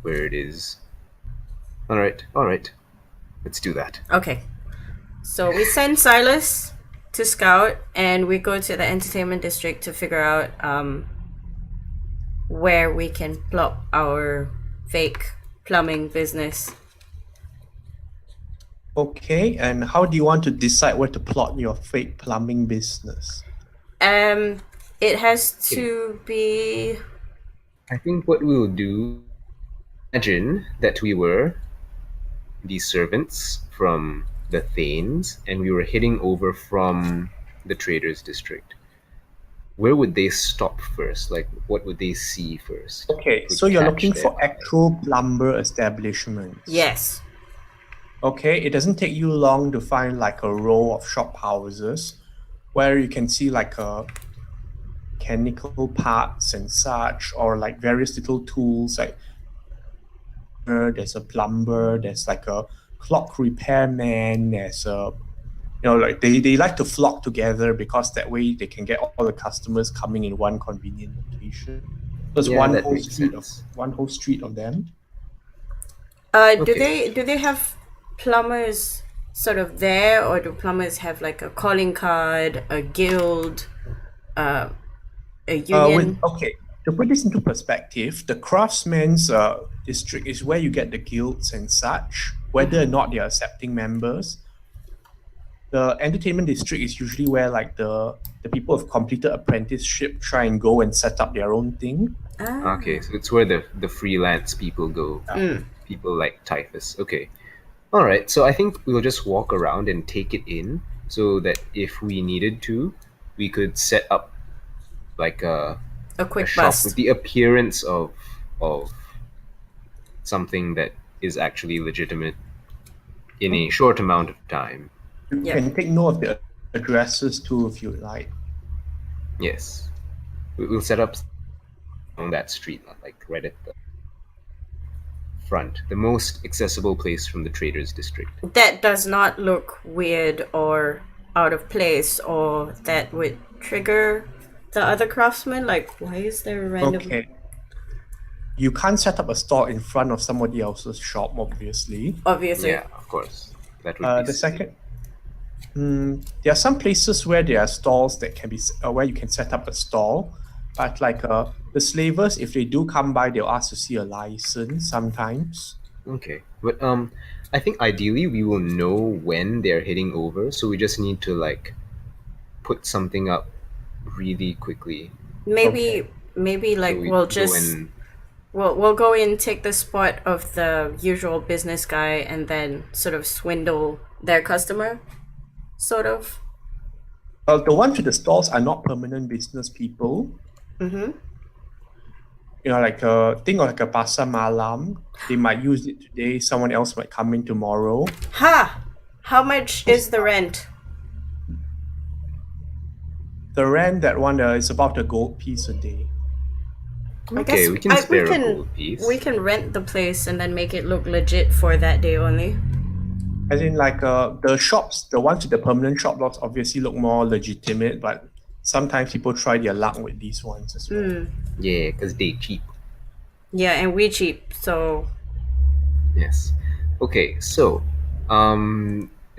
where it is? All right, let's do that. Okay. So we send Silas to scout, and we go to the entertainment district to figure out where we can plop our fake plumbing business. Okay, and how do you want to decide where to plot your fake plumbing business? It has to be. I think what we'll do. Imagine that we were the servants from the Thanes, and we were heading over from the traders district. Where would they stop first? Like, what would they see first? Okay, to so you're catch looking their for eye? actual plumber establishments. Yes. Okay, it doesn't take you long to find like a row of shop houses where you can see like a mechanical parts and such, or like various little tools like there's a plumber, there's like a clock repairman, there's a like they like to flock together because that way they can get all the customers coming in one convenient location. There's Yeah, one that whole makes street sense. one whole street of them. Okay. Do they have plumbers sort of there, or do plumbers have like a calling card, a guild, a union? Okay, to put this into perspective, the craftsman's district is where you get the guilds and such, whether or not they are accepting members. The entertainment district is usually where like the people who've completed apprenticeship try and go and set up their own thing. Okay, so it's where the freelance people go. People like Typhus. Okay. All right. So I think we'll just walk around and take it in, so that if we needed to, we could set up like a quick shop bust. with the appearance of something that is actually legitimate. in a short amount of time. You Yeah. can take note of the addresses too if you'd like. Yes. We'll set up on that street, like right at the front, the most accessible place from the traders district. That does not look weird or out of place, or that would trigger the other craftsmen. Like, why is there a random? Okay. You can't set up a store in front of somebody else's shop, obviously. Obviously. Yeah, of course. That would be The silly. second, there are some places where there are stalls that can be where you can set up a stall, but like the slavers, if they do come by, they'll ask to see a license sometimes. Okay, but I think ideally we will know when they're heading over, so we just need to like put something up really quickly. Maybe like So we we'll go just and- we'll go in, take the spot of the usual business guy, and then sort of swindle their customer, sort of. Well, the ones with the stalls are not permanent business people. Mm-hmm. You know, like think of like a pasar malam. They might use it today. Someone else might come in tomorrow. Ha! How much is the rent? The rent, that one is about a gold piece a day. I Okay, guess we can spare a gold piece. We can rent the place and then make it look legit for that day only. As in, like the shops, the ones with the permanent shop lots obviously look more legitimate, but sometimes people try their luck with these ones as well. Yeah, because they cheap. Yeah, and we cheap, so Yes. Okay, so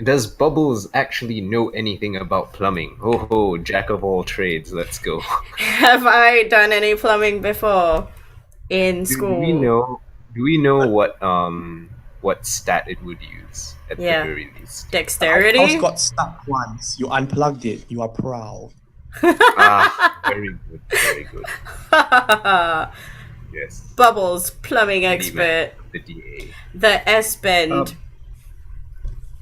does Bubbles actually know anything about plumbing? Oh ho, jack of all trades, let's go. have I done any plumbing before in Do school? we know what stat it would use at Yeah. the very least? Dexterity? House got stuck once. You unplugged it. You are proud. Very good, very good. Yes. Bubbles, plumbing The expert. DA. The S-bend.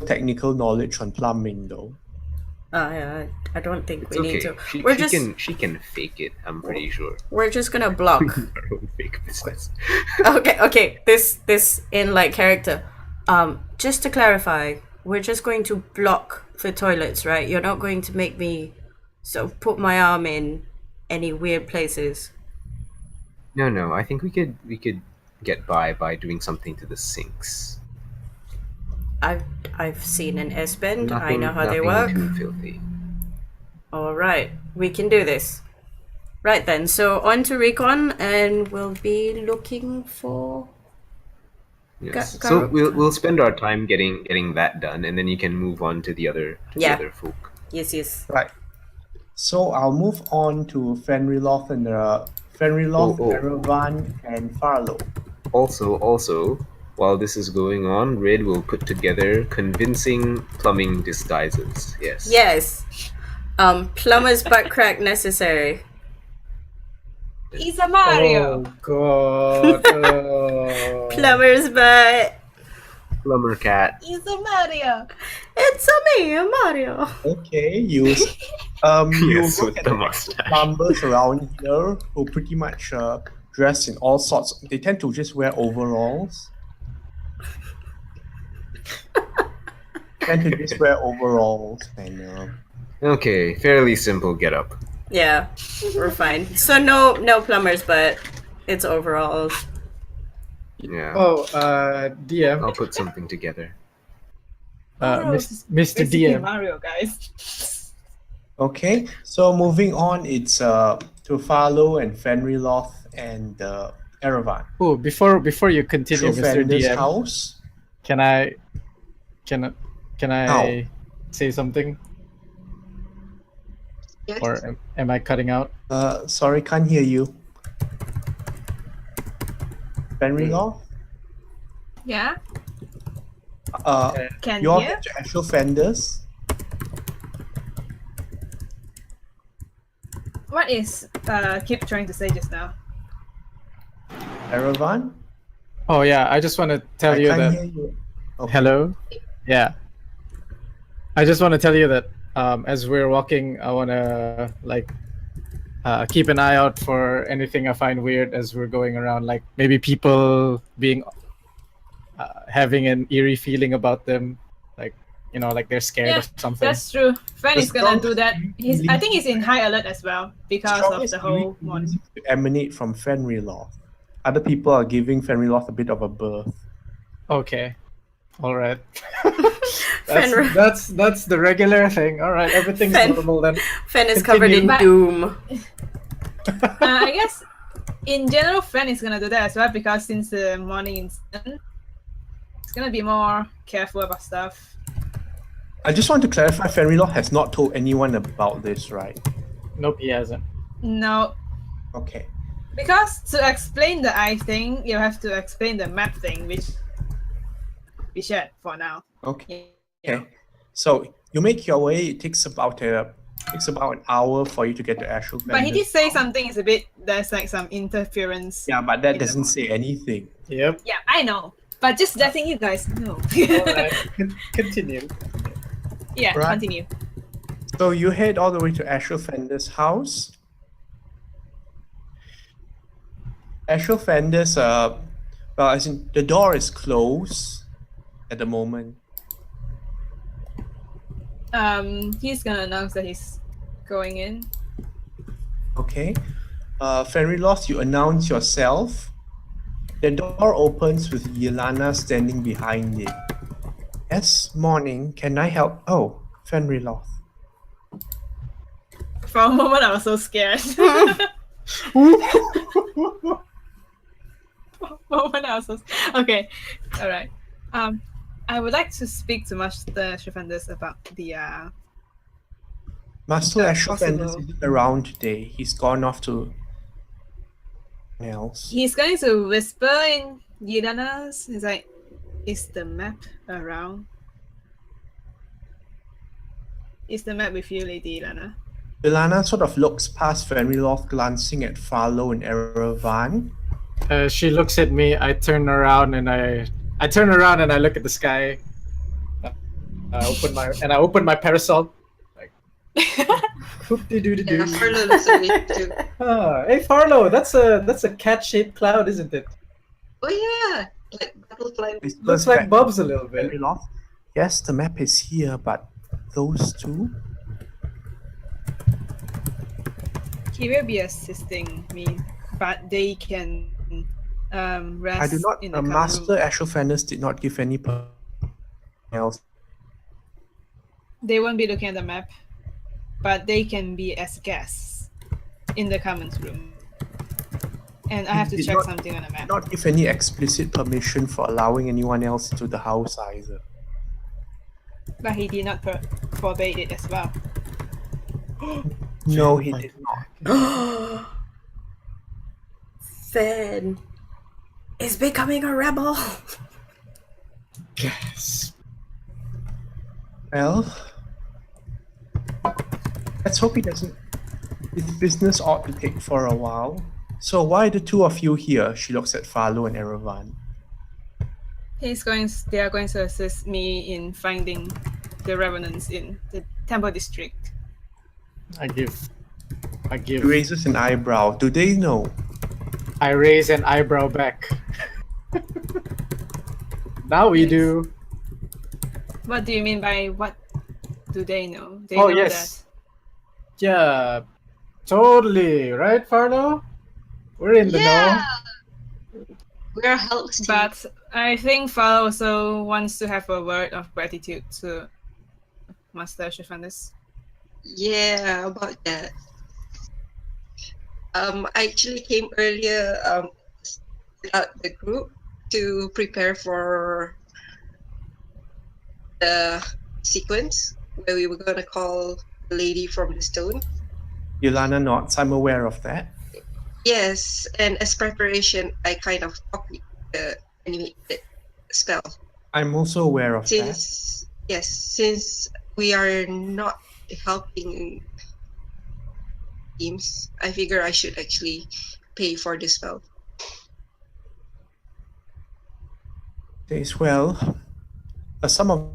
Technical knowledge on plumbing, though. I don't think It's we need okay. to. We're just She can fake it, I'm pretty sure. we're just gonna block. Our own fake business. Okay. This in like character. Just to clarify, we're just going to block the toilets, right? You're not going to make me sort of put my arm in any weird places. No, I think we could get by doing something to the sinks. I've seen an S-bend. I Nothing- know how they nothing work. Too filthy. All right, we can do this. Right then, so on to recon, and we'll be looking for. Yes. Got So it. we'll spend our time getting that done, and then you can move on to the other Yeah. the other folk. Yes. Right. So I'll move on to Fenriloth and Fenriloth, Oh. Erevan, and Farlowe. Also, while this is going on, Red will put together convincing plumbing disguises. Yes. Yes. Plumber's butt crack necessary. He's a Mario. Oh god. Oh. Plumber's butt. Plumber cat. He's a Mario. It's a me, Mario. Okay, you Yes, look with at the the mustache. plumbers around here who pretty much dress in all sorts. They tend to just wear overalls. Tend to just wear overalls and Okay, fairly simple getup. Yeah, we're fine. So no plumbers, but it's overalls. Yeah. Oh, DM. I'll put something together. Mario is Mr. basically DM. Mario, guys. okay. So moving on, it's to Farlowe and Fenriloth and Erevan. Oh, before you continue, So Mr. Fenrir's DM, house. can I How? say something, Yes. or am I cutting out? Sorry, can't hear you. Fenriloth. Yeah, can You're hear. the actual fenders. What is Kip trying to say just now? Erevan. Oh yeah, I just want to tell I you can't that. hear you. Okay. Hello. Yeah. I just want to tell you that as we're walking, I want to keep an eye out for anything I find weird as we're going around, like maybe people being having an eerie feeling about them, like they're scared of something. That's true. Fen The is gonna do strongest that. I think he's in high alert as well because of strongest the whole eerie one. feelings to emanate from Fenriloth. Other people are giving Fenriloth a bit of a berth. Okay. All right. Fenrir- that's the regular thing. All right, everything's Fen- normal then. Fen is covered in Continue. doom. I guess in general, Fen is gonna do that as well because since the morning incident, he's gonna be more careful about stuff. I just want to clarify, Fenriloth has not told anyone about this, right? Nope, he hasn't. No, Okay. because to explain the eye thing, you have to explain the map thing, which we shared for now. Okay. Yeah. Okay. So you make your way. It takes about an hour for you to get to Ashel. But he did say something is a bit. There's like some interference. Yeah, but that in the doesn't map. say anything. Yep. Yeah, I know, but just letting you guys know. All right. Continue. Yeah, Right. continue. So you head all the way to Ashel Fender's house. Ashel Fender's, as in the door is closed at the moment. He's gonna announce that he's going in. Okay. Fenriloth, you announce yourself. The door opens with Yelana standing behind it. Yes, morning. Can I help? Oh, Fenriloth. For a moment, I was so scared. Okay, all right. I would like to speak to Master Shifanders about the Master Ashel Fender's possible. isn't around today. He's gone off to else. He's going to whisper in Yelana's. He's like, "Is the map around? Is the map with you, Lady Yelana?" Yelana sort of looks past Fenriloth, glancing at Farlowe and Erevan. She looks at me. I turn around and I look at the sky. I open my parasol. Like, whoop-de-doo-de-doo. Yeah, Farlowe looks at me too. Hey Farlowe, that's a cat-shaped cloud, isn't it? Oh yeah, like butterfly. Looks like Bubs a little bit. Fenriloth. Yes, the map is here, but those two? He will be assisting me, but they can rest I do not. in the common Master room. Ashel Fenris did not give any else. They won't be looking at the map, but they can be as guests in the commons room. And I have to Did check not- something on the map. Not give any explicit permission for allowing anyone else into the house either. But he did not forbade it as well. No, he did not. Fen is becoming a rebel. Yes. Well, let's hope he doesn't. His business ought to take for a while. So why the two of you here? She looks at Farlowe and Erevan. They are going to assist me in finding the revenants in the temple district. I give. He raises an eyebrow. Do they know? I raise an eyebrow back. Now we do. What do you mean by what do they know? They Oh, know yes. Yeah, totally. Right, Farlowe? We're in the Yeah, know. we're a help team. that. But I think Farlowe also wants to have a word of gratitude to Master Shifanders. Yeah, about that. I actually came earlier without the group to prepare for the sequence where we were gonna call the lady from the stone. Yelana nods. I'm aware of that. Yes, and as preparation, I kind of copied the animated spell. I'm also aware of that. Since we are not helping teams, I figure I should actually pay for the spell. Says, well, a sum of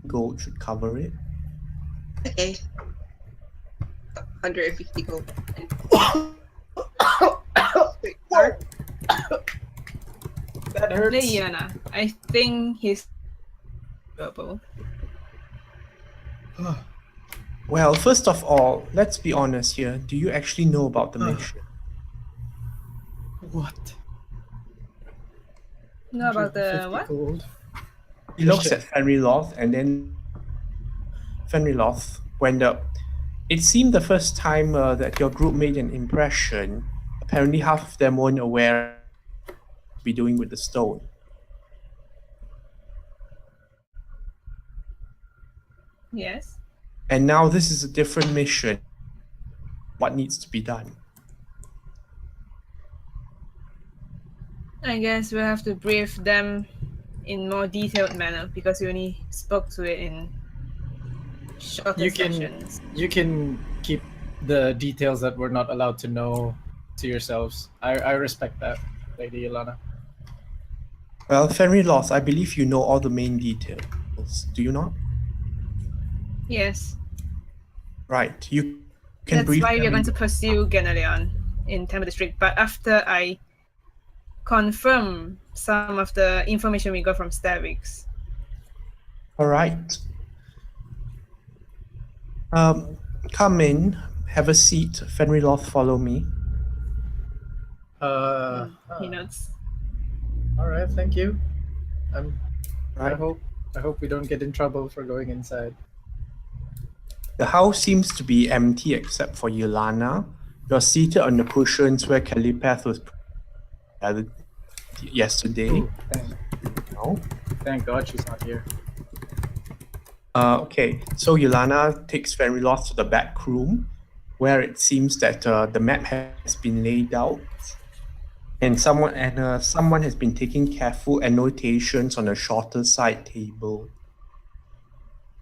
gold should cover it. Okay. 150 gold. Wait, sorry. That hurts. Lady Yelana, I think he's verbal. Well, first of all, let's be honest here. Do you actually know about the mission? What? Know about the 150 what? gold. He looks at Fenriloth, and then Fenriloth went up. It seemed the first time that your group made an impression. Apparently, half of them weren't aware what to be doing with the stone. Yes. And now this is a different mission. What needs to be done? I guess we'll have to brief them in more detailed manner because we only spoke to it in shorter sessions. You can keep the details that we're not allowed to know to yourselves. I respect that, Lady Ilana. Well, Fenriloth, I believe you know all the main details. Do you not? Yes. Right. You can That's brief why them we're in- going to pursue Geneleon in Temple District. But after I confirm some of the information we got from Stavix. All right. Come in, have a seat. Fenriloth, follow me. He nods. All right, thank you. I Right. hope we don't get in trouble for going inside. The house seems to be empty except for Yolana. You're seated on the cushions where Calipath was gathered yesterday. Ooh, No? thank God she's not here. Okay, so Yolana takes Fenriloth to the back room where it seems that the map has been laid out and someone has been taking careful annotations on a shorter side table.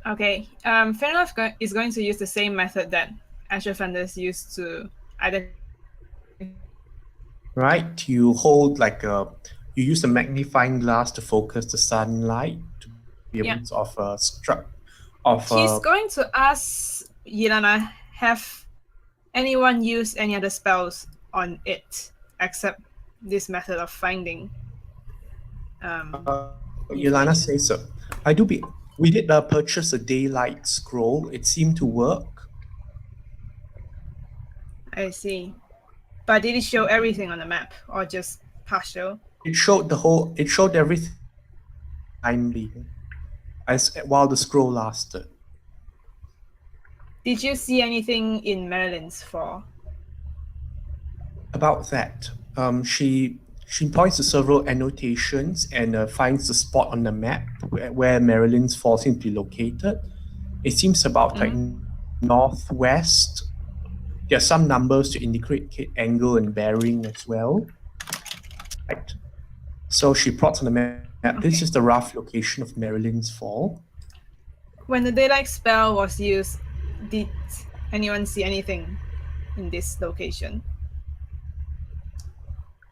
Okay. Fenriloth is going to use the same method that Asher Fenders used to identify. Right, you hold you use a magnifying glass to focus the sunlight to be able to She's going to ask Yelena, have anyone used any other spells on it except this method of finding? Yolana says so. We did purchase a daylight scroll. It seemed to work. I see. But did it show everything on the map or just partial? It showed everything timely while the scroll lasted. Did you see anything in Marilyn's fall? About that, she points to several annotations and finds the spot on the map where Marilyn's fall seems to be located. It seems about northwest. There are some numbers to indicate angle and bearing as well. Right. So she plots on the map. Okay. This is the rough location of Marilyn's fall. When the daylight spell was used, did anyone see anything in this location?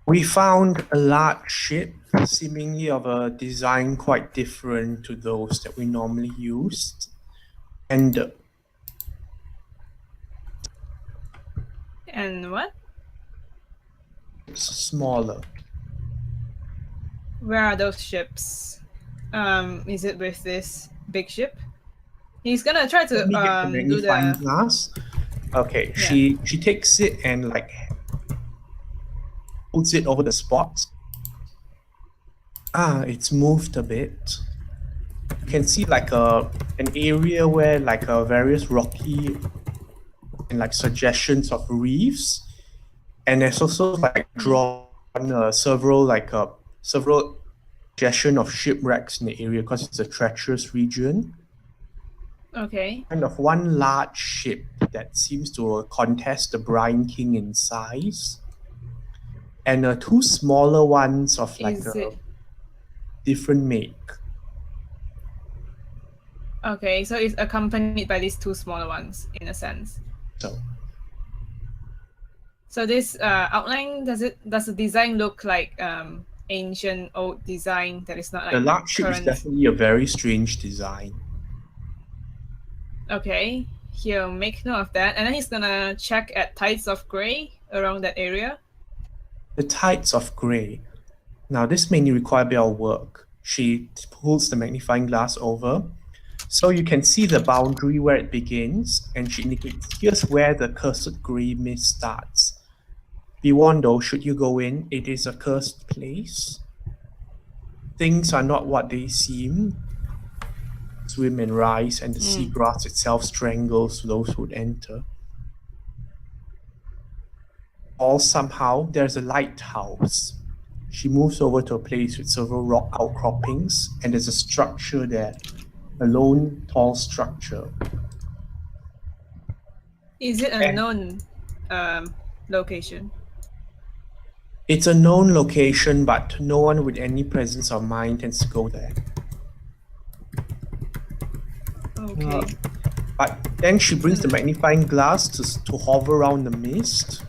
We found a large ship, seemingly of a design quite different to those that we normally used. And what? it's smaller. Where are those ships? Is it with this big ship? He's gonna try to Let me get the do magnifying the. glass. Okay, Yeah. she takes it and holds it over the spot. It's moved a bit. You can see an area where various rocky and suggestions of reefs, and there's also drawn several suggestion of shipwrecks in the area because it's a treacherous region. Okay. Kind of one large ship that seems to contest the Brine King in size, and two smaller ones of Is it different make. okay? So it's accompanied by these two smaller ones, in a sense. So this outline, does the design look like ancient old design that is not like The large ship is current? definitely a very strange design. Okay, he'll make note of that, and then he's gonna check at Tides of Grey around that area. The Tides of Grey. Now this may require a bit of work. She pulls the magnifying glass over. So you can see the boundary where it begins, and she indicates here's where the cursed grey mist starts. Be warned though, should you go in, it is a cursed place. Things are not what they seem. Swim and rise, and the seagrass itself strangles those who enter. Or somehow there's a lighthouse. She moves over to a place with several rock outcroppings, and there's a structure there, a lone, tall structure. Is it a known location? It's a known location, but no one with any presence of mind tends to go there. Okay. But then she brings the magnifying glass to hover around the mist.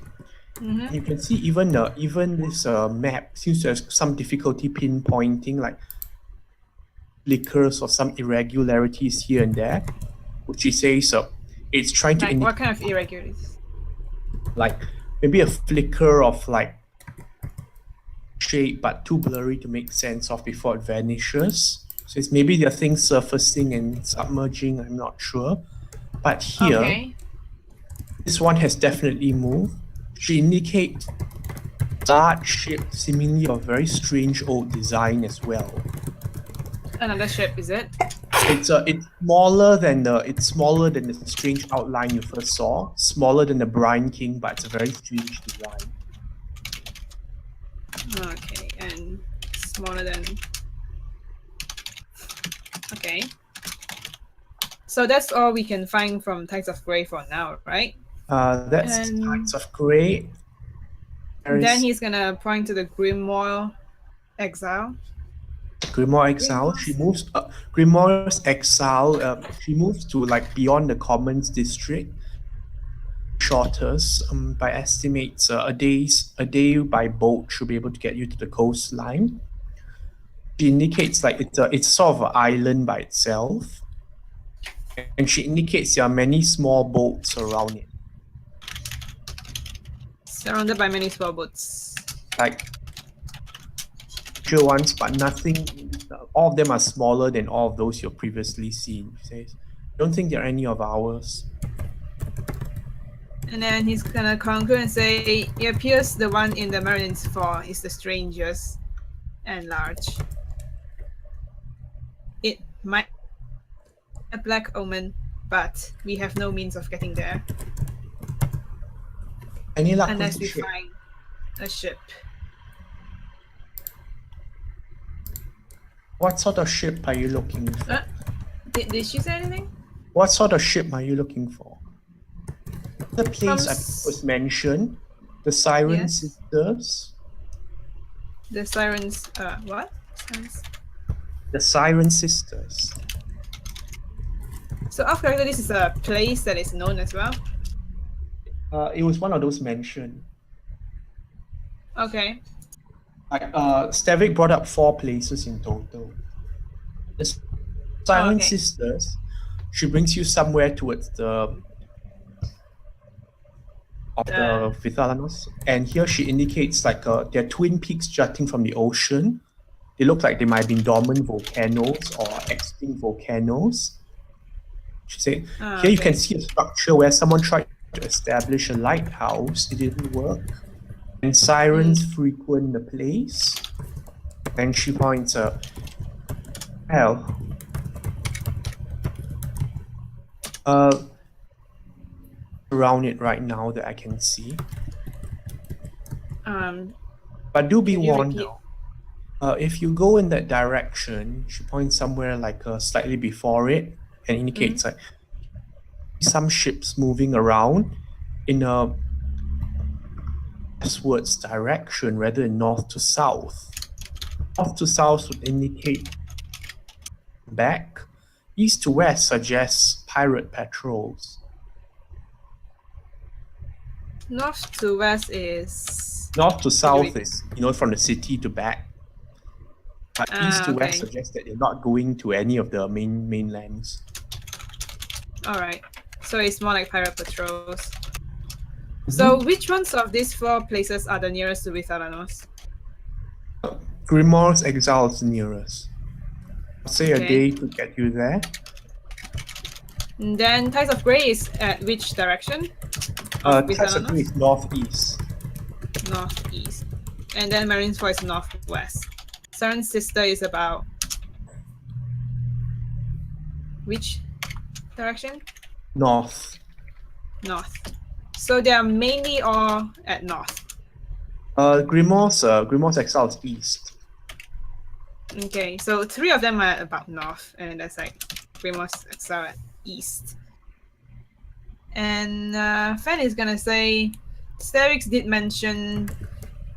Mm-hmm. You can see even this map seems to have some difficulty pinpointing like flickers or some irregularities here and there, which she says it's trying to Like what kind of irregularities? like maybe a flicker of like shape but too blurry to make sense of before it vanishes. So it's maybe there are things surfacing and submerging, I'm not sure. But here, Okay. this one has definitely moved. She indicates large ship, seemingly of very strange old design as well. Another ship, is it? It's smaller than the strange outline you first saw. Smaller than the Brine King, but it's a very strange design. Okay, and smaller than. Okay. So that's all we can find from Tides of Grey for now, right? That's And- Tides of Grey. There Then is he's gonna point to the Grimoire Exile. Grimoire Exile. She moves. Grimoire's Exile. She moves to like beyond the Commons district. Shortest, by estimates, a day by boat should be able to get you to the coastline. She indicates like it's sort of an island by itself, and she indicates there are many small boats around it. Surrounded by many small boats. Like ones, but nothing. All of them are smaller than all of those you've previously seen. She says, "Don't think they're any of ours." And then he's gonna conclude and say, it appears the one in the Marin's Fall is the strangest and large. It might be a black omen, but we have no means of getting there Any luck with unless the we ship? find a ship. What sort of ship are you looking for? Did she say anything? What sort of ship are you looking for? The place From I think was mentioned, the Siren Yes. Sisters. The sirens, what? Sirens? The Siren Sisters. So off character, this is a place that is known as well. It was one of those mentioned. Okay. Stavik brought up 4 places in total. The Siren Okay. Sisters, she brings you somewhere towards the Vithalanos, and here she indicates like there are twin peaks jutting from the ocean. They look like they might have been dormant volcanoes or extinct volcanoes. She said, here you can see a structure where someone tried to establish a lighthouse. It didn't work. And sirens frequent the place. And she points out, around it right now that I can see. But do be Can you warned repeat? though. If you go in that direction, she points somewhere like slightly before it and indicates like some ships moving around in a westwards direction rather than north to south. North to south would indicate back. East to west suggests pirate patrols. North to west is. North to south wait. is, from the city to back. But east to west Okay. suggests that they're not going to any of the mainlands. Alright. So it's more like pirate patrols. So which ones of these 4 places are the nearest to Vithalanos? Grimoire's Exile is nearest. I'll say a Okay. day to get you there. And then Tides of Grey is at which direction? Tides of Grey is northeast. Northeast. And then Marine's Fall is northwest. Saren's sister is about which direction? North. North. So they are mainly all at north. Grimoire's Exile is east. Okay, so 3 of them are about north, and that's like Grimoire's Exile at east. And Fen is gonna say Sterix did mention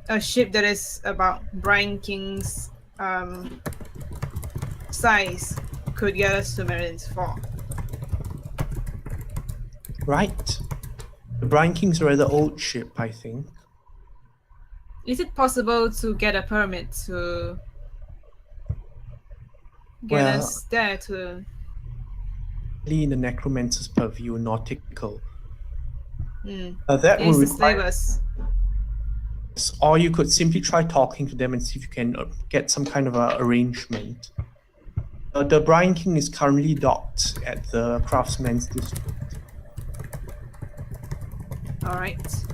a ship that is about Brian King's size could get us to Marine's Fall. Right. The Brian King's a rather old ship, I think. Is it possible to get a permit to get Well, us there to... In the Necromancer's purview, nautical. Hmm. That will Is to slave require, us. or you could simply try talking to them and see if you can get some kind of a arrangement. The Brian King is currently docked at the Craftsman's District. Alright.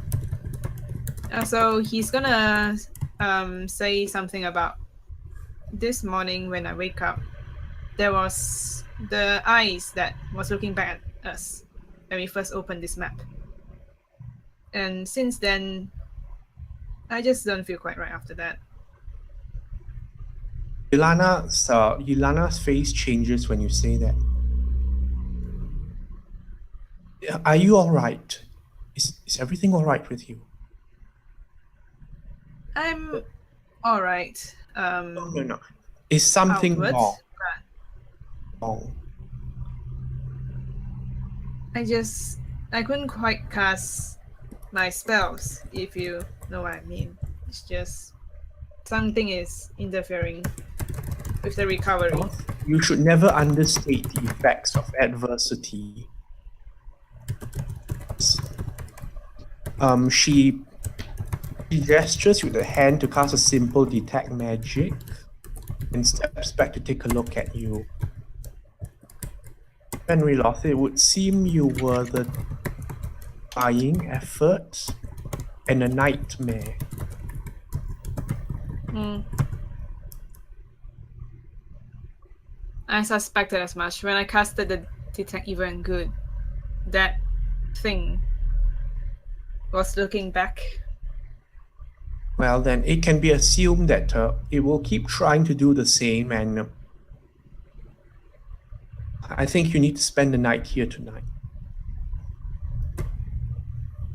So he's gonna say something about this morning when I wake up. There was the eyes that was looking back at us when we first opened this map. And since then, I just don't feel quite right after that. Yelana's face changes when you say that. Are you alright? Is everything alright with you? I'm alright. No. Is something Outwards, wrong? but Wrong. I couldn't quite cast my spells, if you know what I mean. It's just something is interfering with the recovery. You should never understate the effects of adversity. She gestures with a hand to cast a simple detect magic and steps back to take a look at you. Fenriloth, it would seem you were the dying effort and a nightmare. I suspected as much. When I casted the detect evil and good, that thing was looking back. Well, then it can be assumed that it will keep trying to do the same, and I think you need to spend the night here tonight.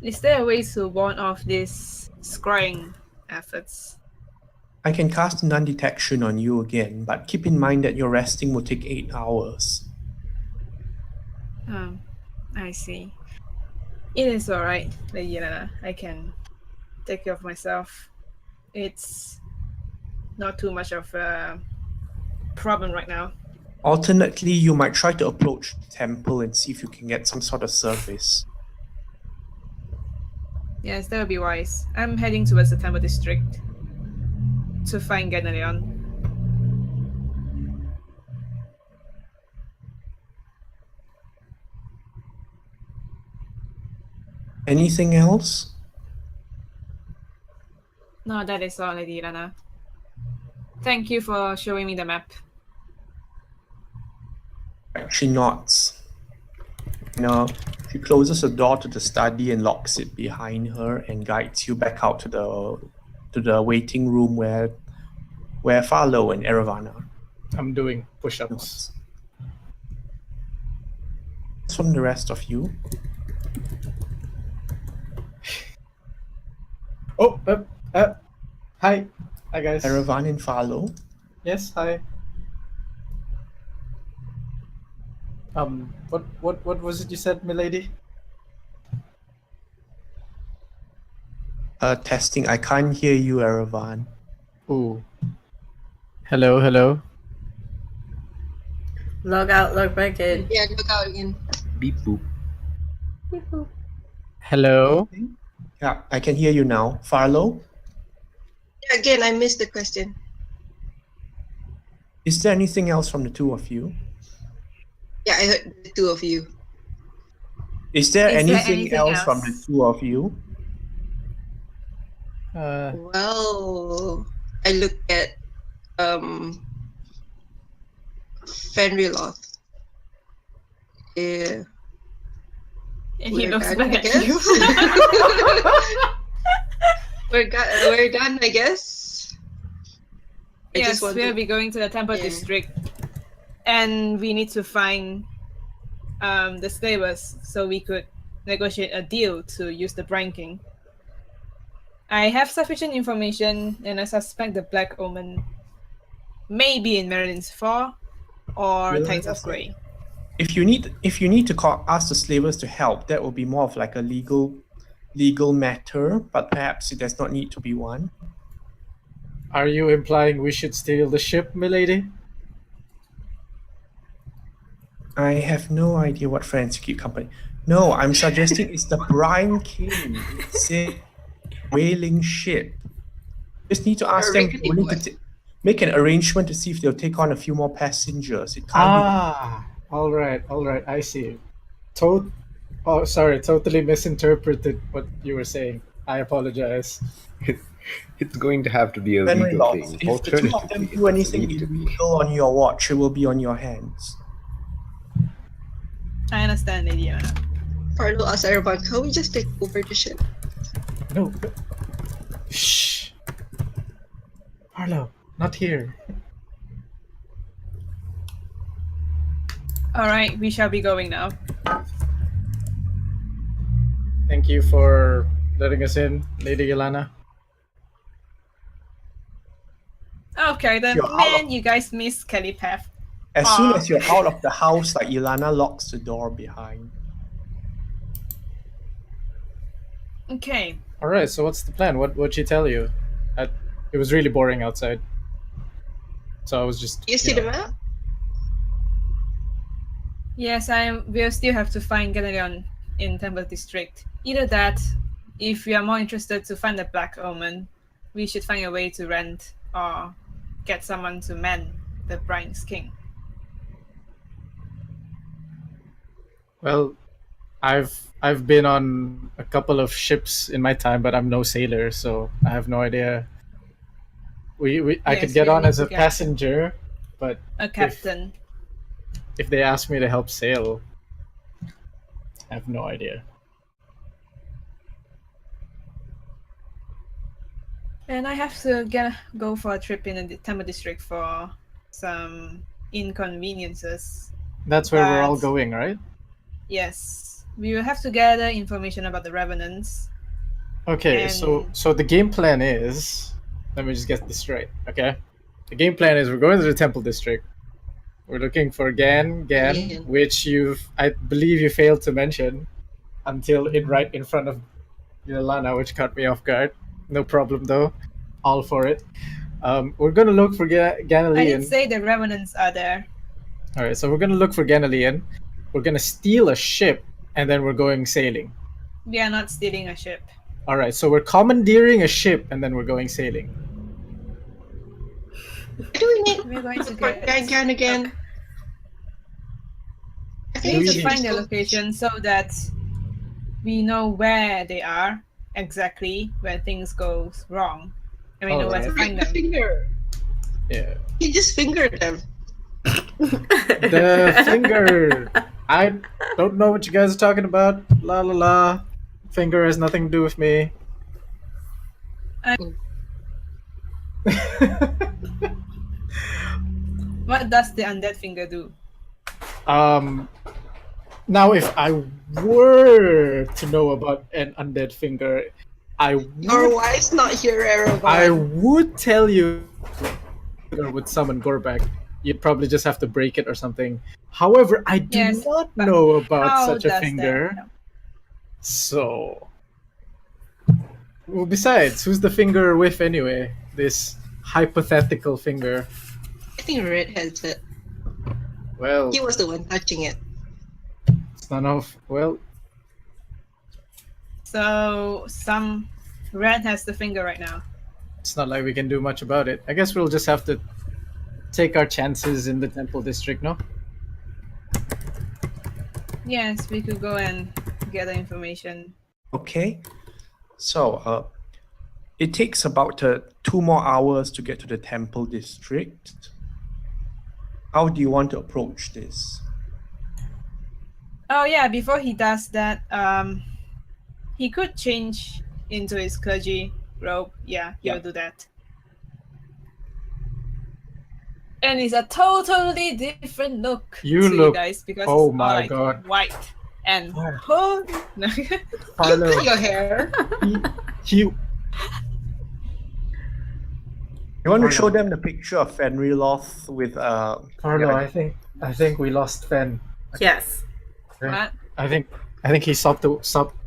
Is there a way to warn off these scrying efforts? I can cast non-detection on you again, but keep in mind that your resting will take 8 hours. I see. It is alright, Lady Yelena. I can take care of myself. It's not too much of a problem right now. Alternately, you might try to approach the temple and see if you can get some sort of service. Yes, that would be wise. I'm heading towards the Temple District to find Ganaleon. Anything else? No, that is all, Lady Yelena. Thank you for showing me the map. She nods. She closes the door to the study and locks it behind her and guides you back out to the waiting room where Farlowe and Erevan are. I'm doing push-ups. What's from the rest of you? Oh, hi. Hi, guys. Erevan and Farlowe? Yes, hi. What was it you said, milady? Testing. I can't hear you, Erevan. Ooh. Hello. Log out, log back in. Yeah, look out again. Beep boop. Hello. Yeah, I can hear you now. Farlowe? Yeah, again, I missed the question. Is there anything else from the two of you? Yeah, I heard the two of you. Is there Is there anything anything else from the else? two of you? Well, I looked at Fenriloth. Yeah. And he We're looks done, back I at you. guess. We're done, I guess. I Yes, just want we'll to. be going to the temple Yeah. district, and we need to find the slavers so we could negotiate a deal to use the Brine King. I have sufficient information, and I suspect the Black Omen may be in Merlin's Fall or Well, Tides like I of said, Grey. If you need to ask the slavers to help, that will be more of like a legal matter, but perhaps it does not need to be one. Are you implying we should steal the ship, milady? I have no idea what friends you keep company. No, I'm suggesting it's the Brine King. It's a whaling ship. Just need to ask them. Already We need what? to make an arrangement to see if they'll take on a few more passengers. It can't All right, I see. Totally misinterpreted what you were saying. I apologize. It's going to have to be a be legal Fenriloth. thing. If the two of them Alternatively, do it anything doesn't need to be. illegal on your watch, it will be on your hands. I understand, Lady Anna. Farlowe asked Erevan, can we just take over the ship? No. Shh. Farlowe, not here. Alright, we shall be going now. Thank you for letting us in, Lady Yelana. Okay then, You're out man, of- you guys missed Kelly Path. As soon Aw. as you're out of the house, like Ilana locks the door behind. Okay, All right, so what's the plan? What'd she tell you? It was really boring outside, so I was just. You see the map? yes, we'll still have to find Ganelion in Temple District. Either that, if we are more interested to find the Black Omen, we should find a way to rent or get someone to man the Brine King. Well, I've been on a couple of ships in my time, but I'm no sailor, so I have no idea. I could Yes, get we on need as to a get- passenger, but A captain. if they ask me to help sail, I have no idea. And I have to go for a trip in the Temple District for some inconveniences. That's where we're all But- going, right? Yes, we will have to gather information about the Revenants. Okay, so And- the game plan is, let me just get this straight, okay? The game plan is we're going to the Temple District. We're looking for Gan, Yeah. which I believe you failed to mention until right in front of Yelana, which caught me off guard. No problem though, all for it. We're gonna look for I did Ganalian. say the Revenants are there. All right, so we're gonna look for Ganalian. We're gonna steal a ship, and then we're going sailing. We are not stealing a ship. All right, so we're commandeering a ship, and then we're going sailing. Why do we need We're going to support get Gan again? I We think need Do to we- find their location so that we know where they are exactly when things go wrong, and we know where to Alright. find them. Finger. Yeah. He just fingered them. The finger. I don't know what you guys are talking about. La la la. Finger has nothing to do with me. What does the undead finger do? Now if I were to know about an undead finger, Your wife's not here, Erevan. I would tell you would summon Gorbak. You'd probably just have to break it or something. However, I do Yes, not but know about How such a does finger. that? So, well, besides, who's the finger with anyway? This hypothetical finger. I think Red has it. Well, He was the one touching it. it's none of. Well, So some red has the finger right now. it's not like we can do much about it. I guess we'll just have to take our chances in the Temple District, no? Yes, we could go and gather information. Okay. So, it takes about 2 more hours to get to the temple district. How do you want to approach this? Oh yeah, before he does that, he could change into his clergy robe. Yeah, he'll Yeah. do that. And it's a totally different look You to look- you guys because oh it's my all like God. white and Yeah. holy. No. Farlowe, Your hair. he You want to Farlowe. show them the picture of Fenriloth with Farlowe, yeah, I think we lost Fen. Yes. What? I think he stopped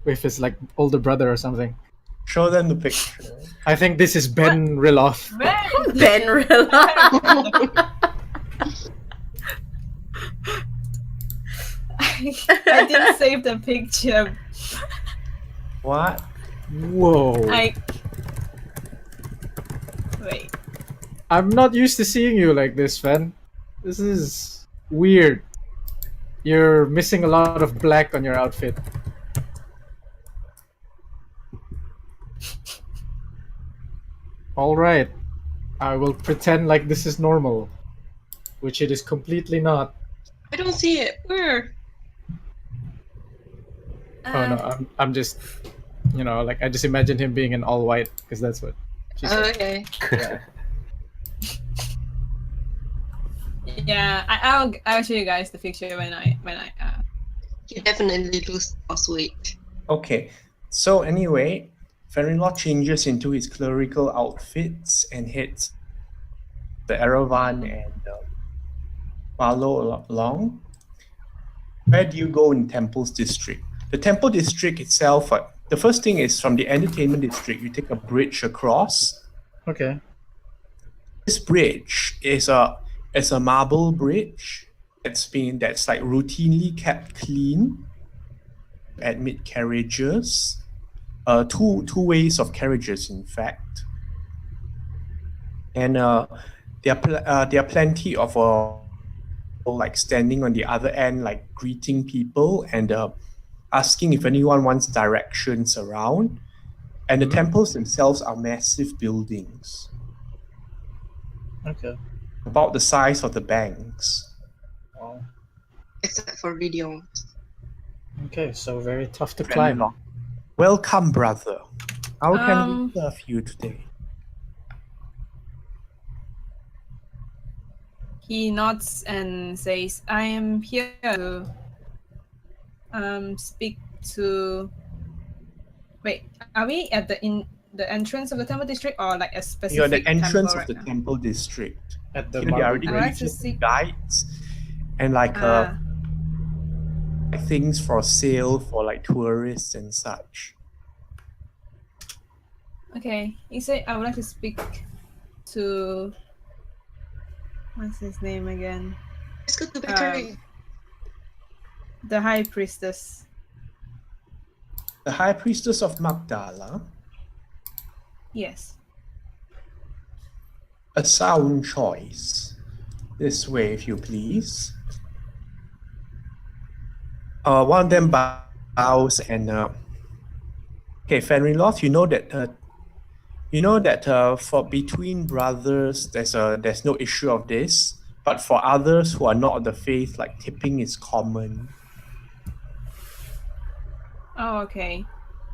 with his like older brother or something. show them the picture. I think this is Ben Riloff. Man! Fenriloth. I didn't save the picture. What? Whoa! Wait. I'm not used to seeing you like this, Fen. This is weird. You're missing a lot of black on your outfit. Alright. I will pretend like this is normal. Which it is completely not. I don't see it. Where? Oh no, I'm just, you know, like I just imagine him being in all white because that's what she said. Okay. Yeah. Yeah, I'll show you guys the picture when I You definitely lose weight. Okay. So anyway, Fenriloth changes into his clerical outfits and heads the Erevan and Farlowe along. Where do you go in Temple's district? The Temple district itself, the first thing is from the entertainment district, you take a bridge across. Okay. This bridge is a marble bridge that's like routinely kept clean. Admit carriages, two ways of carriages, in fact, and there are plenty of like standing on the other end, like greeting people and asking if anyone wants directions around. And the temples themselves are massive buildings, Okay. about the size of the banks. Wow. Except for radio. Okay, so very tough to climb. Welcome, brother. How can Um, we serve you today? he nods and says, "I am here to speak to." Wait, are we at the entrance of the temple district or like a specific? You're at the entrance temple of the right now? temple district. At the Here they are already I like to greeting see- guides and like things for sale for like tourists and such. Okay, he said, "I would like to speak to." What's his name again? Let's go to bakery. The High Priestess. The High Priestess of Magdala, Yes. a sound choice. This way, if you please. One of them bows and okay, Fenriloth, you know that for between brothers, there's no issue of this, but for others who are not of the faith, like tipping is common. Oh, okay.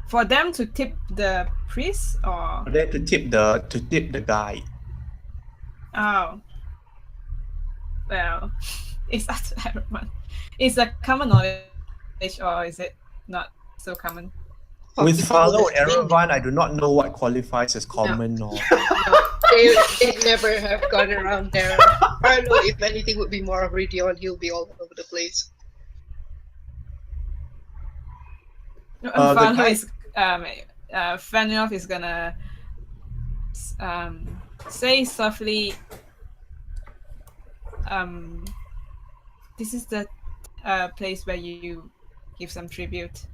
For them to tip the priest or For them to tip the guide. oh, well, it's up to everyone. Is a common knowledge or is it not so common? For With people Farlowe that and think Erevan, I do not know what qualifies as common or. they never have gone around there. Farlowe, if anything, would be more of radio and he'll be all over the place. the Farlowe guy- is Fenriloth is gonna say softly. This is the place where you give some tribute.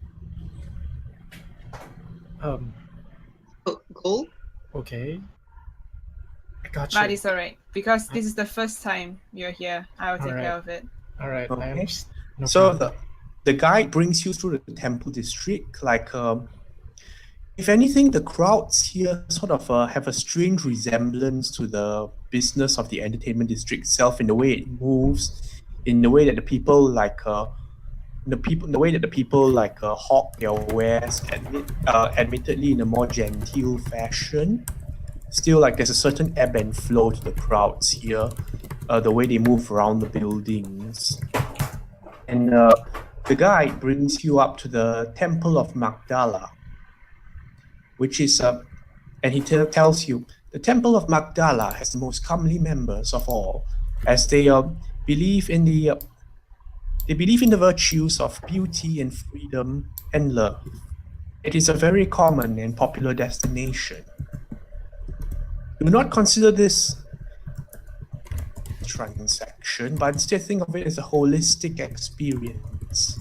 Gold? Okay. I got you. But it's alright because this is the first time you're here. I'll take Alright. care of it. All right. Okay. No So problem. the guide brings you through the temple district. Like, if anything, the crowds here sort of have a strange resemblance to the business of the entertainment district itself, in the way it moves, in the way that the people like hawk their wares, admittedly in a more genteel fashion. Still, like, there's a certain ebb and flow to the crowds here, the way they move around the buildings. And the guide brings you up to the Temple of Magdala, which is, and he tells you, the Temple of Magdala has the most comely members of all, as they believe in the virtues of beauty and freedom and love. It is a very common and popular destination. Do not consider this transaction, but instead think of it as a holistic experience.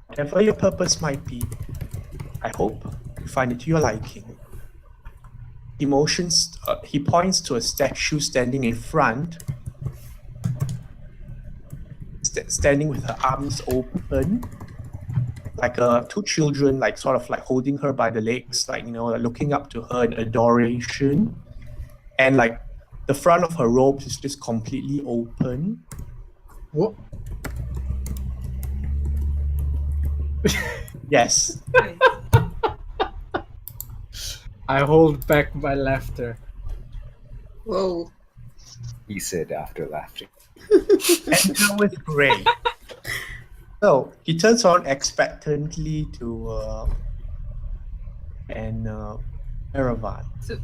Whatever your purpose might be, I hope you find it to your liking. Emotions, he points to a statue standing in front, standing with her arms open, like two children, like sort of like holding her by the legs, like, like looking up to her in adoration. And like the front of her robes is just completely open. What? Yes. I hold back my laughter. Whoa. He said after laughing. Enter with Gray. So he turns on expectantly to Erevan. So,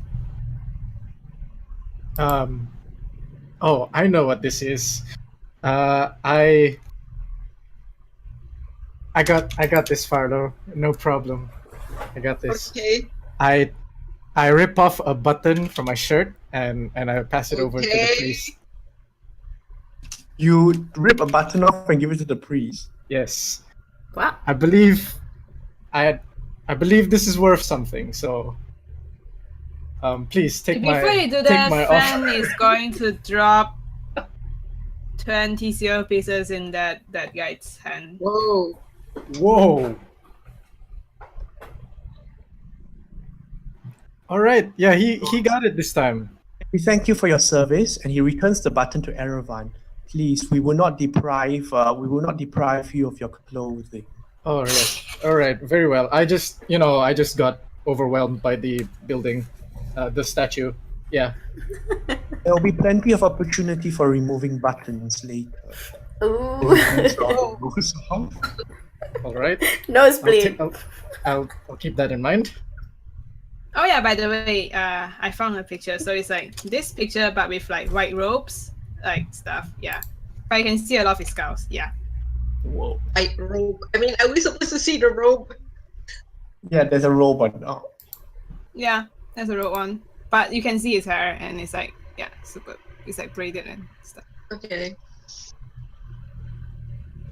Oh, I know what this is. I got this, Farlowe. No problem. I got this. Okay. I rip off a button from my shirt and I pass it over to the priest. You rip a button off and give it to the priest. Yes. Wow. I believe this is worth something, so please take my before you do take that, my Fan offer. is going to drop 20 silver pieces in that guide's hand. Whoa. Whoa. All right. Yeah, he got it this time. We thank you for your service, and he returns the button to Erevan. Please, we will not deprive you of your clothing. All right. Very well. I just got overwhelmed by the building, the statue. Yeah. There will be plenty of opportunity for removing buttons later. Ooh. All right. Nosebleed. I'll keep that in mind. Oh yeah, by the way, I found a picture. So it's like this picture, but with like white robes, like stuff. Yeah, but you can see a lot of his scars. Yeah. Whoa. White robe. I mean, are we supposed to see the robe? Yeah, there's a robot now. Yeah, there's a robe one, but you can see his hair, and it's like super. It's like braided and stuff. Okay.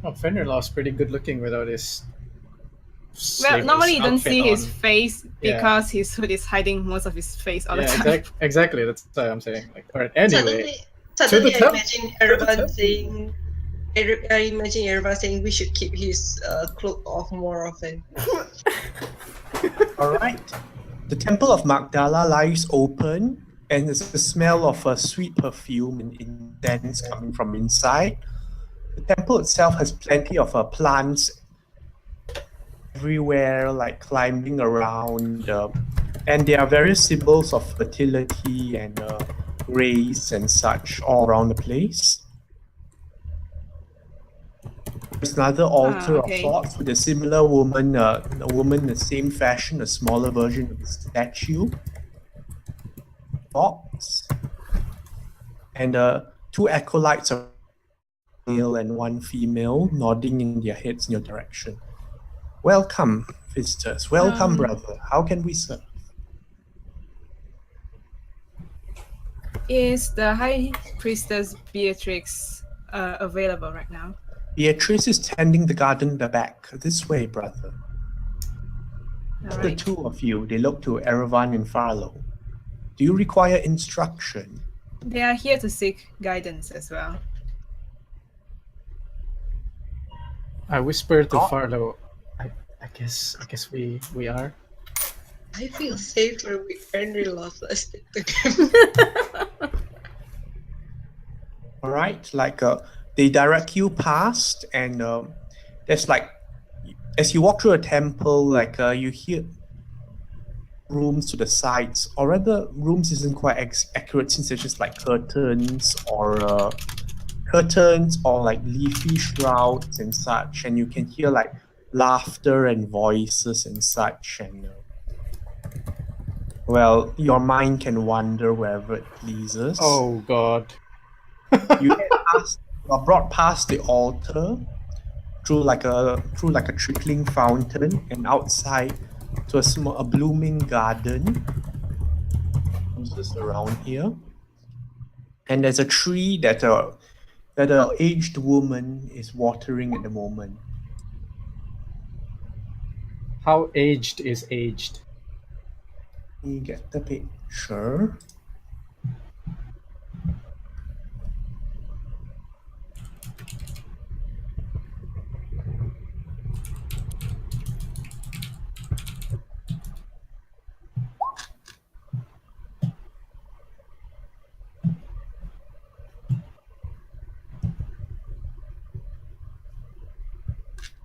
Oh, Fenriloth's pretty good looking without his. Well, normally you don't see his on. face because his hood is hiding most of his face all the time. Exactly. That's what I'm saying. Like, all right. Anyway, Suddenly I temp- imagine Erevan saying, we should keep his cloak off more often. All right. The Temple of Magdala lies open, and there's the smell of a sweet perfume and incense coming from inside. The temple itself has plenty of plants everywhere, like climbing around, and there are various symbols of fertility and grace and such all around the place. There's another altar of sorts with a similar woman, a woman in the same fashion, a smaller version of the statue. Box. And two acolytes, a male and one female, nodding in their heads in your direction. Welcome, visitors. Welcome, brother. How can we serve? Is the High Priestess Beatrix available right now? Beatrice is tending the garden in the back. This way, brother. All The right. two of you, they look to Erevan and Farlowe. Do you require instruction? They are here to seek guidance as well. I whisper to Not- Farlowe. I guess we are. I feel safer with Fenriloth. Let's stick to him. All right, they direct you past, and there's as you walk through a temple, you hear rooms to the sides, or rather, rooms isn't quite accurate since there's just like curtains or like leafy shrouds and such, and you can hear like laughter and voices and such, and well, your mind can wander wherever it pleases. Oh God. You are brought past the altar through like a trickling fountain and outside to a blooming garden just around here. And there's a tree that a aged woman is watering at the moment. How aged is aged? You get the picture.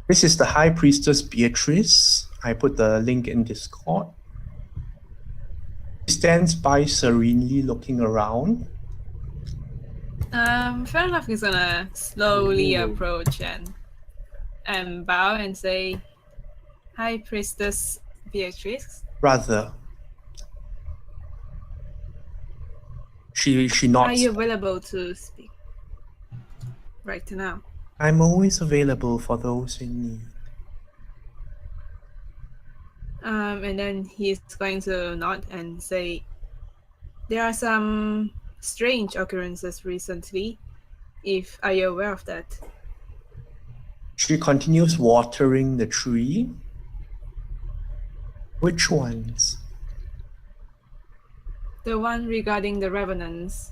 This is the High Priestess Beatrice. I put the link in Discord. She stands by serenely looking around. Fenriloth is gonna slowly Ooh. approach and bow and say, "Hi, Priestess Beatrice." Brother. She Are nods. you available to speak right now? I'm always available for those in need. And then he's going to nod and say, "There are some strange occurrences recently. Are you aware of that?" She continues watering the tree. Which ones? The one regarding the revenants,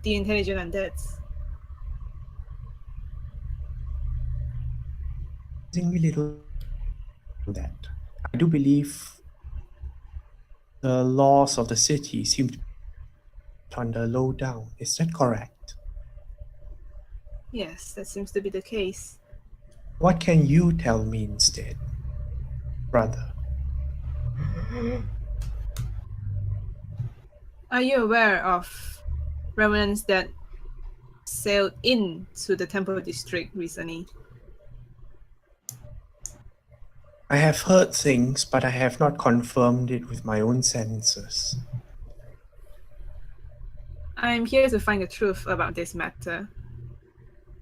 the intelligent undeads. Surprisingly little on that. I do believe the laws of the city seem to be on the low down. Is that correct? Yes, that seems to be the case. What can you tell me instead, brother? Are you aware of revenants that sailed into the temple district recently? I have heard things, but I have not confirmed it with my own senses. I'm here to find the truth about this matter.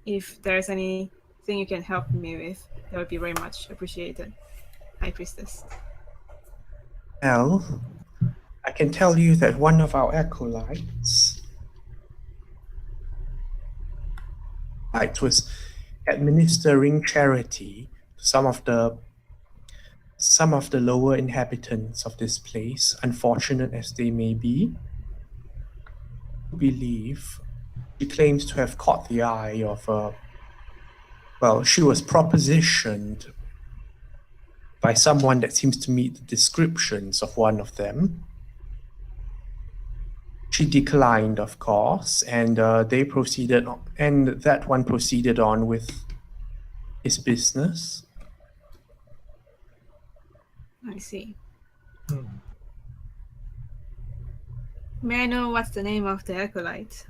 If there's anything you can help me with, that would be very much appreciated. High Priestess. Well, I can tell you that one of our acolytes was administering charity to some of the lower inhabitants of this place, unfortunate as they may be. I believe she claims to have caught the eye of she was propositioned by someone that seems to meet the descriptions of one of them. She declined, of course, and that one proceeded on with his business. I see. Hmm. May I know what's the name of the acolyte?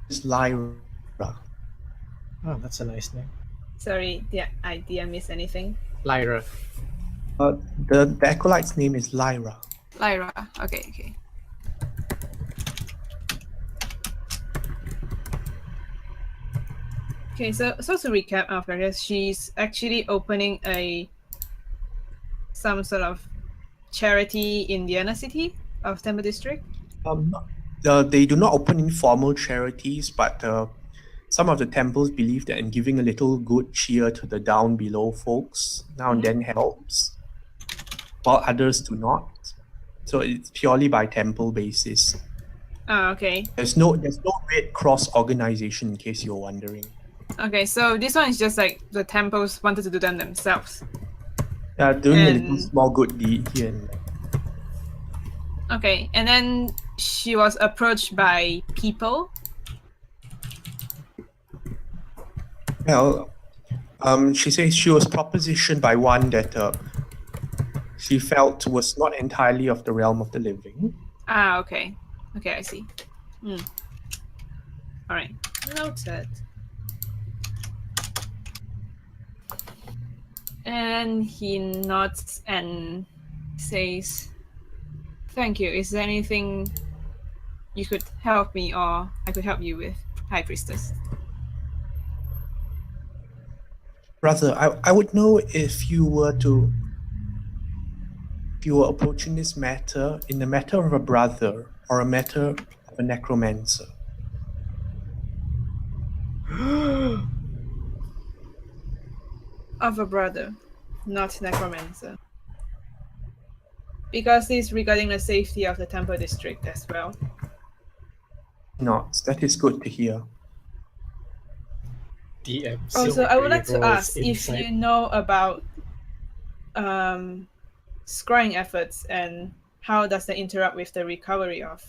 It's Lyra. Oh, that's a nice name. Sorry, did I miss anything? Lyra. The acolyte's name is Lyra. Lyra. Okay. Okay, so to recap, after this, she's actually opening some sort of charity in the inner city of Temple District. They do not open informal charities, but some of the temples believe that in giving a little good cheer to the down below folks now and then helps, while others do not. So it's purely by temple basis. Oh, okay. There's no Red Cross organization, in case you're wondering. Okay, so this one is just like the temples wanted to do them themselves. Doing a little And- small good deed here and there. Okay, and then she was approached by people. Well, she says she was propositioned by one that she felt was not entirely of the realm of the living. Ah, okay. Okay, I see. Alright, noted. And he nods and says, "Thank you. Is there anything you could help me or I could help you with, High Priestess?" Brother, I would know if you were approaching this matter in the matter of a brother or a matter of a necromancer. Of a brother, not necromancer. Because it's regarding the safety of the temple district as well. Not. That is good to hear. DM. Also, I would like to rolls ask if insight. you know about scrying efforts and how does that interrupt with the recovery of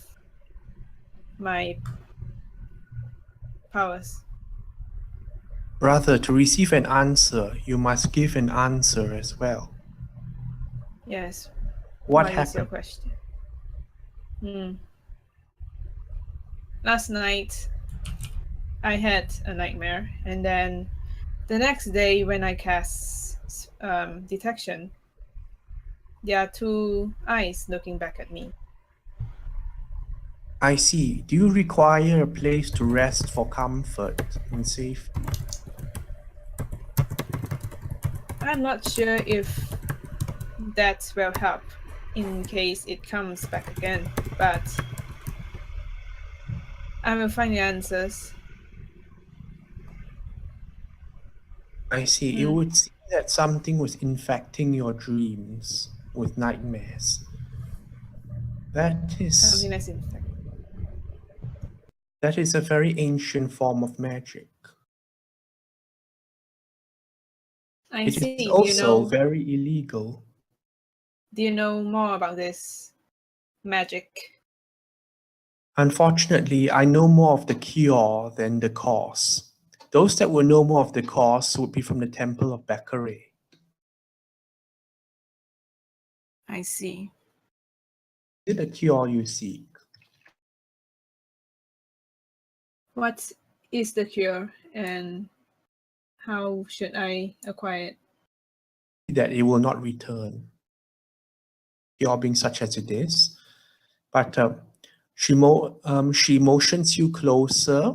my powers. Brother, to receive an answer, you must give an answer as well. Yes. What What is your happened? question? Last night, I had a nightmare, and then the next day, when I cast detection, there are two eyes looking back at me. I see. Do you require a place to rest for comfort and safety? I'm not sure if that will help in case it comes back again, but I will find the answers. I see. It would seem that something was infecting your dreams with nightmares. Something that's infected. That is a very ancient form of magic. I It see. is also very illegal. Do you know more about this magic? Unfortunately, I know more of the cure than the cause. Those that will know more of the cause would be from the Temple of Baccarat. I see. Is it a cure you seek? What is the cure and how should I acquire it? That it will not return. Cure being such as it is. But she motions you closer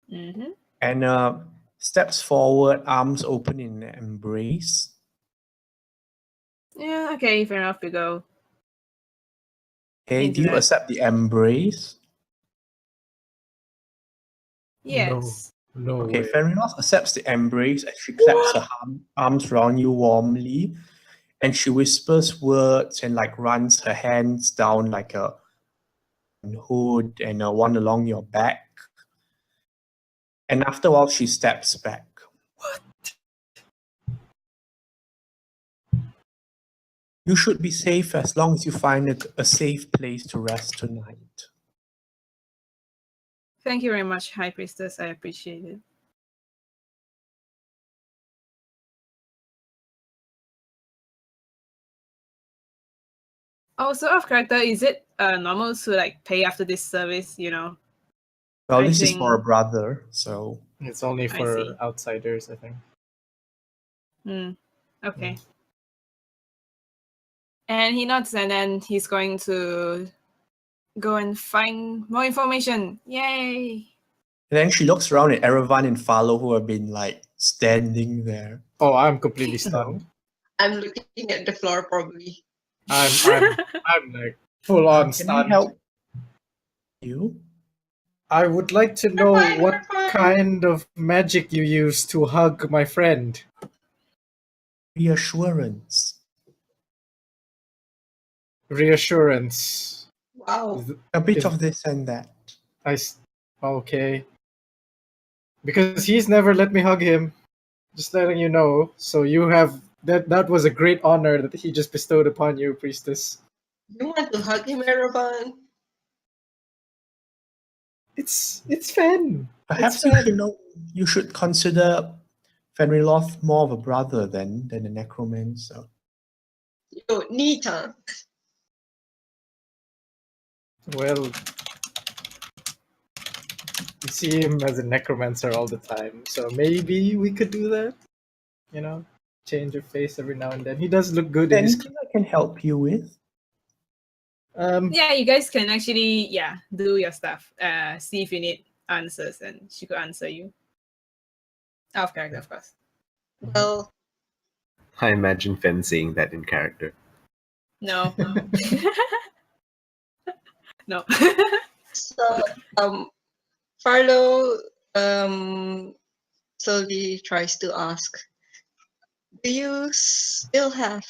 and steps forward, arms open in an embrace. Yeah, okay, fair enough, we go. Hey, Into do you that. accept the embrace? Yes. No Okay, way. Fenriloth accepts the embrace and she claps her arms around you warmly, and she whispers words and like runs her hands down like a hood and one along your back. And after a while, she steps back. What? You should be safe as long as you find a safe place to rest tonight. Thank you very much, High Priestess. I appreciate it. Also, off character, is it normal to like pay after this service? You know. Well, I this is for a think- brother, so It's only I for see. outsiders, I think. Okay. And he nods, and then he's going to go and find more information. Yay! And then she looks around at Erevan and Farlowe, who have been like standing there. Oh, I'm completely stunned. I'm looking at the floor probably. I'm like full on Can I stunned. help you? I would like to know fine, what we're fine. kind of magic you use to hug my friend. Reassurance. reassurance. Wow. A bit Is- of this and that. Okay. Because he's never let me hug him. Just letting you know. So you have that was a great honor that he just bestowed upon you, priestess. You want to hug him, Erevan? It's fun. Perhaps It's you should consider Fenriloth more of a brother than a necromancer. You don't need to. Well, you see him as a necromancer all the time, so maybe we could do that. You know, change your face every now and then. He does look good in his. Anything I can help you with? Yeah, you guys can actually do your stuff. See if you need answers, and she could answer you. Out of character, of course. Well, I imagine Fen saying that in character. No. No. so Farlowe slowly tries to ask, do you still have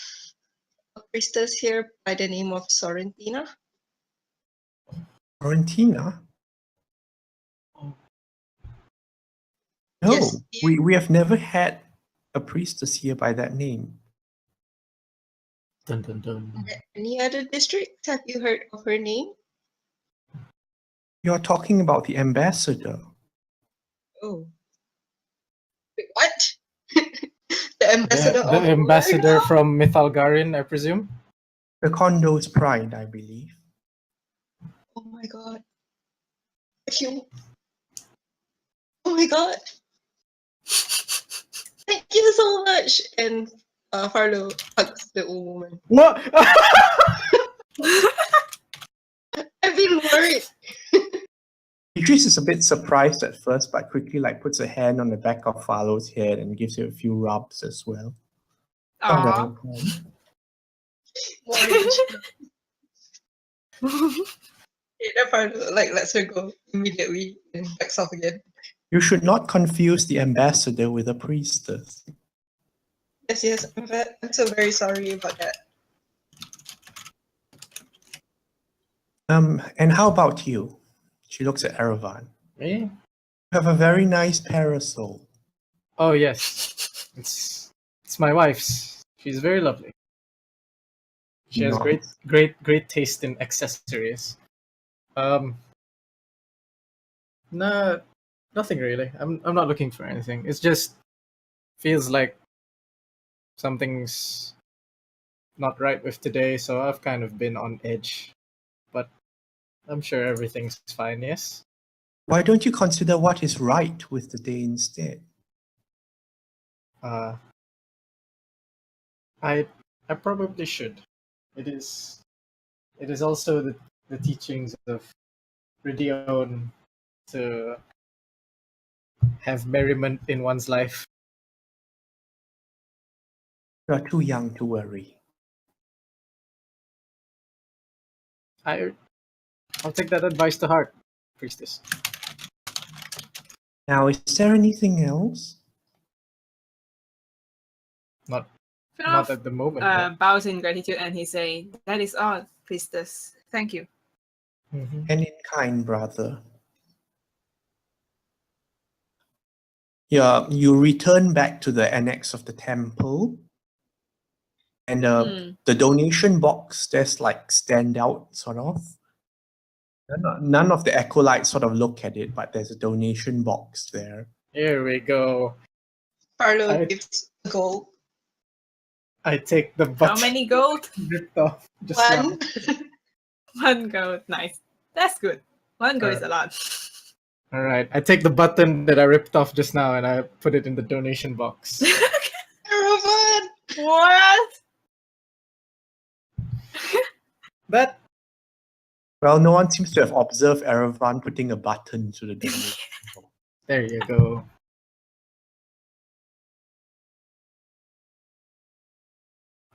a priestess here by the name of Sorrentina? Florentina? No, Yes, we have never had a priestess here by that name. Dun, dun, dun. Any other districts? Have you heard of her name? You're talking about the ambassador. Oh. Wait, what? The ambassador The of ambassador Mordor? from Mythalgarin, I presume. The condo's pride, I believe. Oh my god. You. Oh my god. Thank you so much. And Farlowe hugs the old woman. What? I've been worried. Beatrice is a bit surprised at first, but quickly puts a hand on the back of Farlowe's head and gives you a few rubs as well. Aw. Worried. Yeah, Farlowe lets her go immediately and backs off again. You should not confuse the ambassador with a priestess. Yes, I'm so very sorry about that. And how about you? She looks at Erevan. Me? You have a very nice parasol. Oh yes, it's my wife's. She's very lovely. She has Nice. great taste in accessories. No, nothing really. I'm not looking for anything. It's just feels like something's not right with today, so I've kind of been on edge. But I'm sure everything's fine. Yes. Why don't you consider what is right with the day instead? I probably should. It is also the teachings of Ridion to have merriment in one's life. You are too young to worry. I'll take that advice to heart, priestess. Now, is there anything else? Not Fenriloth, at the moment. no. bows in gratitude and he say, "That is all, priestess. Thank you." Mhm. And in kind, brother. Yeah, you return back to the annex of the temple. And the donation box, there's stand out sort of. None of the acolytes sort of look at it, but there's a donation box there. Here we go. Farlowe gives a gold. I take the How button many gold? ripped off just now. One gold. Nice. That's good. One gold is a lot. All right, I take the button that I ripped off just now and I put it in the donation box. Erevan! What? That Well, no one seems to have observed Erevan putting a button to the donation box. there you go.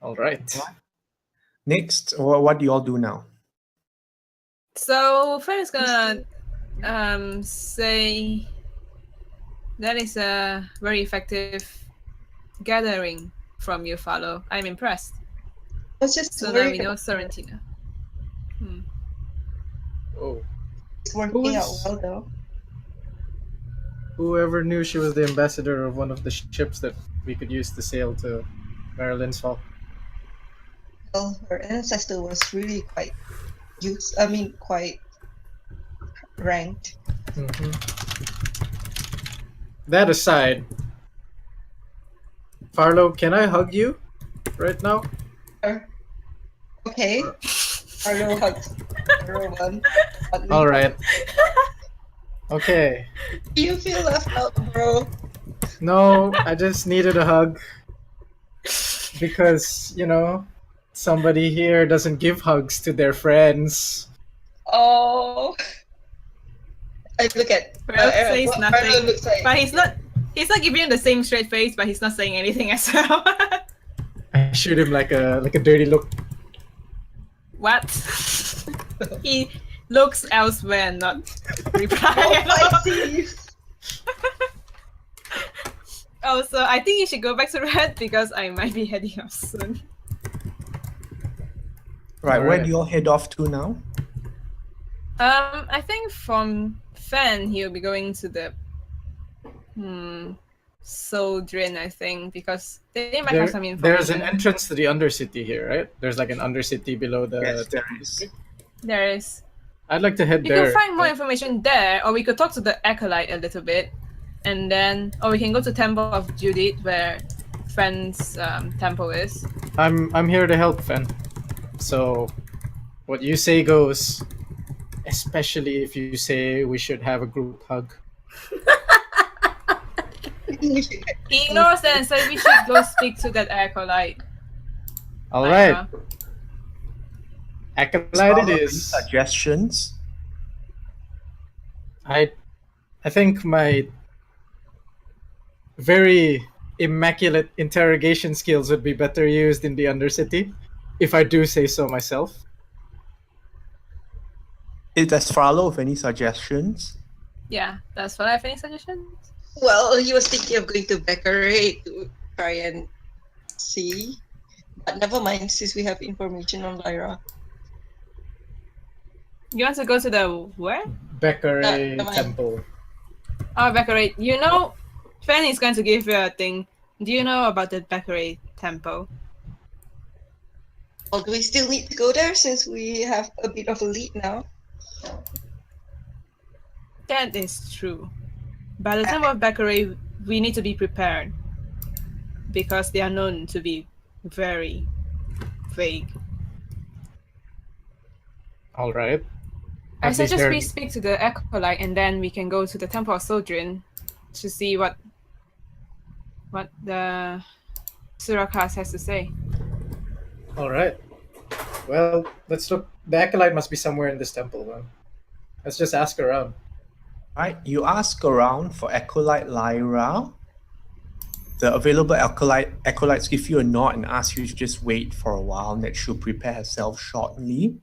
All right. Next, what do you all do now? So Fer is gonna say that is a very effective gathering from you, Farlowe. I'm impressed. I was just So now we worried. know Sorrentina. Oh, It's working out Who's- well though. whoever knew she was the ambassador of one of the ships that we could use to sail to Maryland's Fall. Well, her ancestor was really quite quite ranked. Mhm. That aside, Farlowe, can I hug you right now? Okay. Farlowe hugs Erevan. All right. Okay. Do you feel left out, bro? No, I just needed a hug because somebody here doesn't give hugs to their friends. Oh. I look at Farlowe says what nothing, Farlowe looks like. but he's not giving him the same straight face, but he's not saying anything as well. I shoot him like a dirty look. What? He looks elsewhere and not reply at I all. see. Also, I think you should go back to Red because I might be heading off soon. Right, where Alright. do you all head off to now? I think from Fen he'll be going to the Soldrin, I think, because they might have some information. There's an entrance to the Undercity here, right? There's like an Undercity below the. Yes, there is. There is. I'd like to head We there. can find more information there, or we could talk to the Acolyte a little bit, and then, or we can go to Temple of Judith, where Fen's temple is. I'm here to help, Fen. So, what you say goes. Especially if you say we should have a group hug. You should get- He ignores that and says we should go speak to that Acolyte. All right, Lyra. acolyte it Any is. suggestions? I think my very immaculate interrogation skills would be better used in the Undercity, if I do say so myself. Does Farlowe have any suggestions? Yeah, that's what I have. Any suggestions? Well, he was thinking of going to Beckeray to try and see. But never mind, since we have information on Lyra. You want to go to the where? Beckeray Come on. Temple. Oh, Beckeray. You know, Fen is going to give you a thing. Do you know about the Beckeray temple? Well, do we still need to go there since we have a bit of a lead now? That is true. By the time of Beckeray, we need to be prepared. Because they are known to be very vague. All right. I At least suggest they're- we speak to the Acolyte and then we can go to the Temple of Soldrin to see what the Surakas has to say. All right. Well, let's look. The acolyte must be somewhere in this temple, man. Let's just ask around. Right, you ask around for Acolyte Lyra. The available acolytes give you a nod and ask you to just wait for a while and that she'll prepare herself shortly.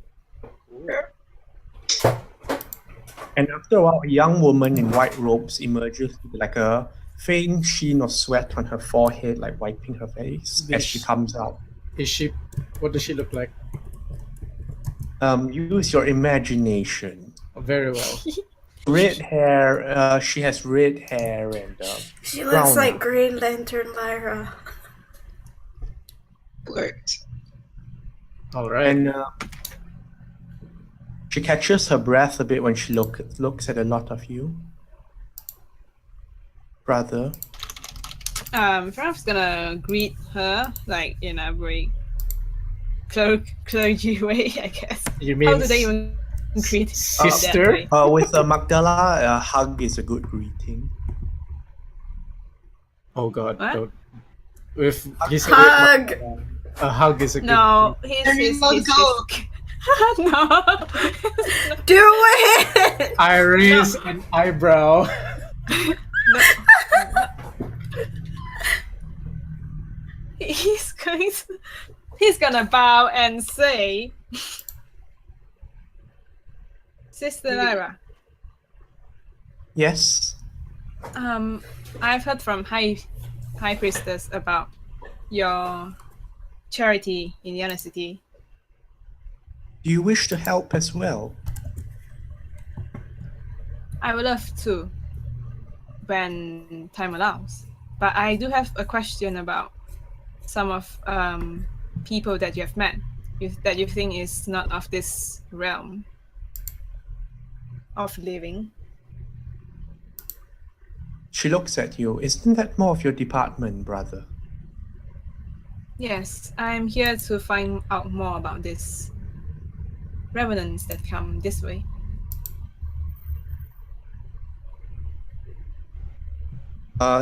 And after a while, a young woman in white robes emerges with like a faint sheen of sweat on her forehead, like wiping her face as she comes out. Is she? What does she look like? Use your imagination. Oh, very well. Red hair, she has red hair and She brown looks like eyes. Green Lantern Lyra. Works. All right. And she catches her breath a bit when she looks at a lot of you. Brother. Faraf's gonna greet her, like, in a very clergy way, I guess. You mean How do they even greet sister? that way? With Magdala, a hug is a good greeting. Oh God! What? Don't. If he said Hug! a hug is a good. No, he's Go. no. Do it! I raise an eyebrow. No. He's gonna bow and say, Sister Lyra, Yes. I've heard from High Priestess about your charity in the City. Do you wish to help as well? I would love to, when time allows. But I do have a question about some of people that you have met that you think is not of this realm of living. She looks at you. Isn't that more of your department, brother? Yes, I'm here to find out more about this revenants that come this way.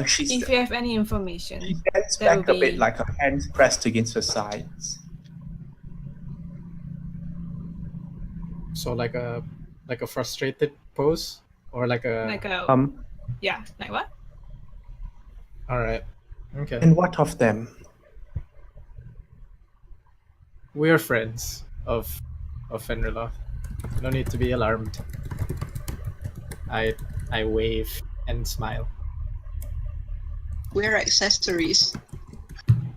She If you have any information, stands that back would a bit, be like her hands pressed against her sides. So like a frustrated pose, or like a. like a yeah, like what? All right. Okay. And what of them? We're friends of Fenriloth. No need to be alarmed. I wave and smile. We're accessories.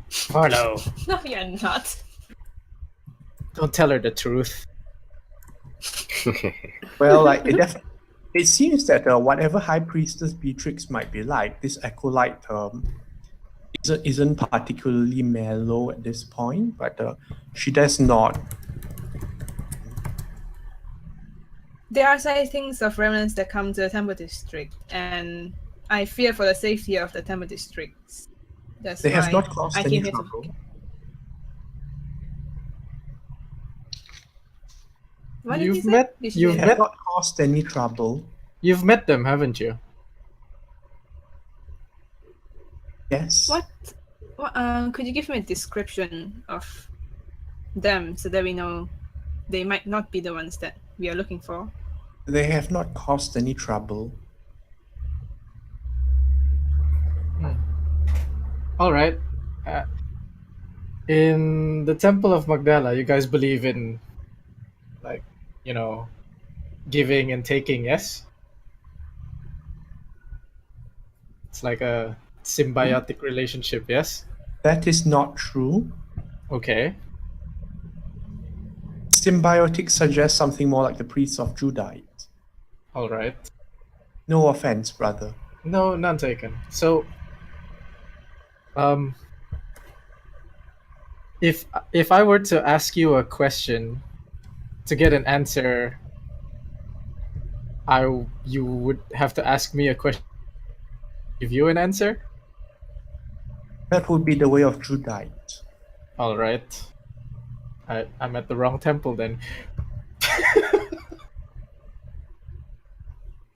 Farlowe, No, you're not. don't tell her the truth. Well, like it seems that whatever High Priestess Beatrix might be like, this acolyte isn't particularly mellow at this point, but she does not. There are sightings of remnants that come to the Temple District, and I fear for the safety of the Temple Districts. That's They why have not caused I any came here trouble. to. What did You've you say? met- Did you you've say They that? have not caused any trouble. You've met them, haven't you? Yes. What? Could you give me a description of them so that we know they might not be the ones that we are looking for? They have not caused any trouble. All right. In the Temple of Magdala, you guys believe in, like, giving and taking, yes? It's like a symbiotic relationship, yes? That is not true. Okay. Symbiotic suggests something more like the priests of Judite. All right. No offense, brother. No, none taken. So, if I were to ask you a question to get an answer, you would have to ask me a question. Give you an answer. That would be the way of Judite. All right. I'm at the wrong temple then.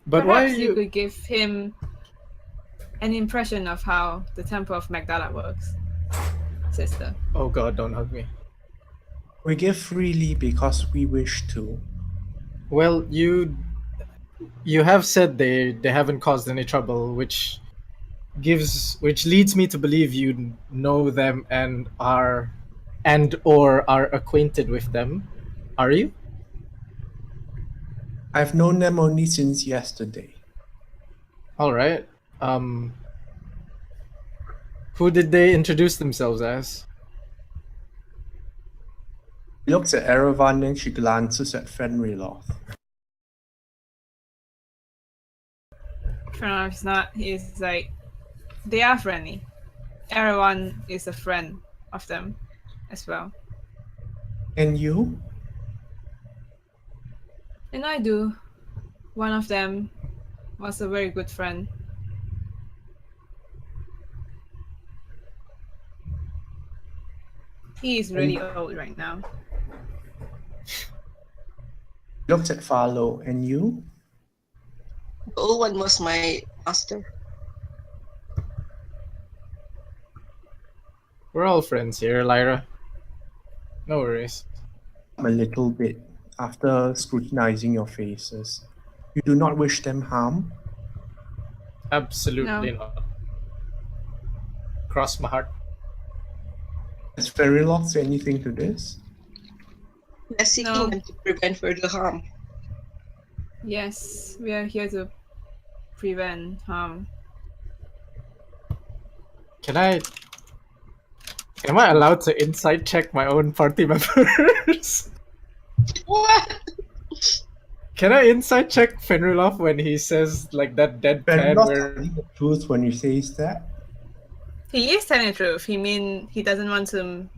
But why are Perhaps you you? could give him an impression of how the Temple of Magdala works, sister. Oh God! Don't hug me. We give freely because we wish to. Well, you have said they haven't caused any trouble, which leads me to believe you know them and are acquainted with them. Are you? I've known them only since yesterday. All right. Who did they introduce themselves as? She looks at Erevan and she glances at Fenriloth. Fenriloth is not. He's like, they are friendly. Everyone is a friend of them as well. And you? And I do. One of them was a very good friend. He is really old right now. Looks at Farlowe. And you? The old one was my master. We're all friends here, Lyra. No worries. A little bit after scrutinizing your faces. You do not wish them harm? Absolutely not. Cross my heart. Has Fenriloth say anything to this? We're seeking No. them to prevent further harm. Yes, we are here to prevent harm. Am I allowed to insight check my own party members? What? Can I insight check Fenriloth when he says like that deadpan Fenriloth where telling the truth when you say that. He is telling the truth. He doesn't want to.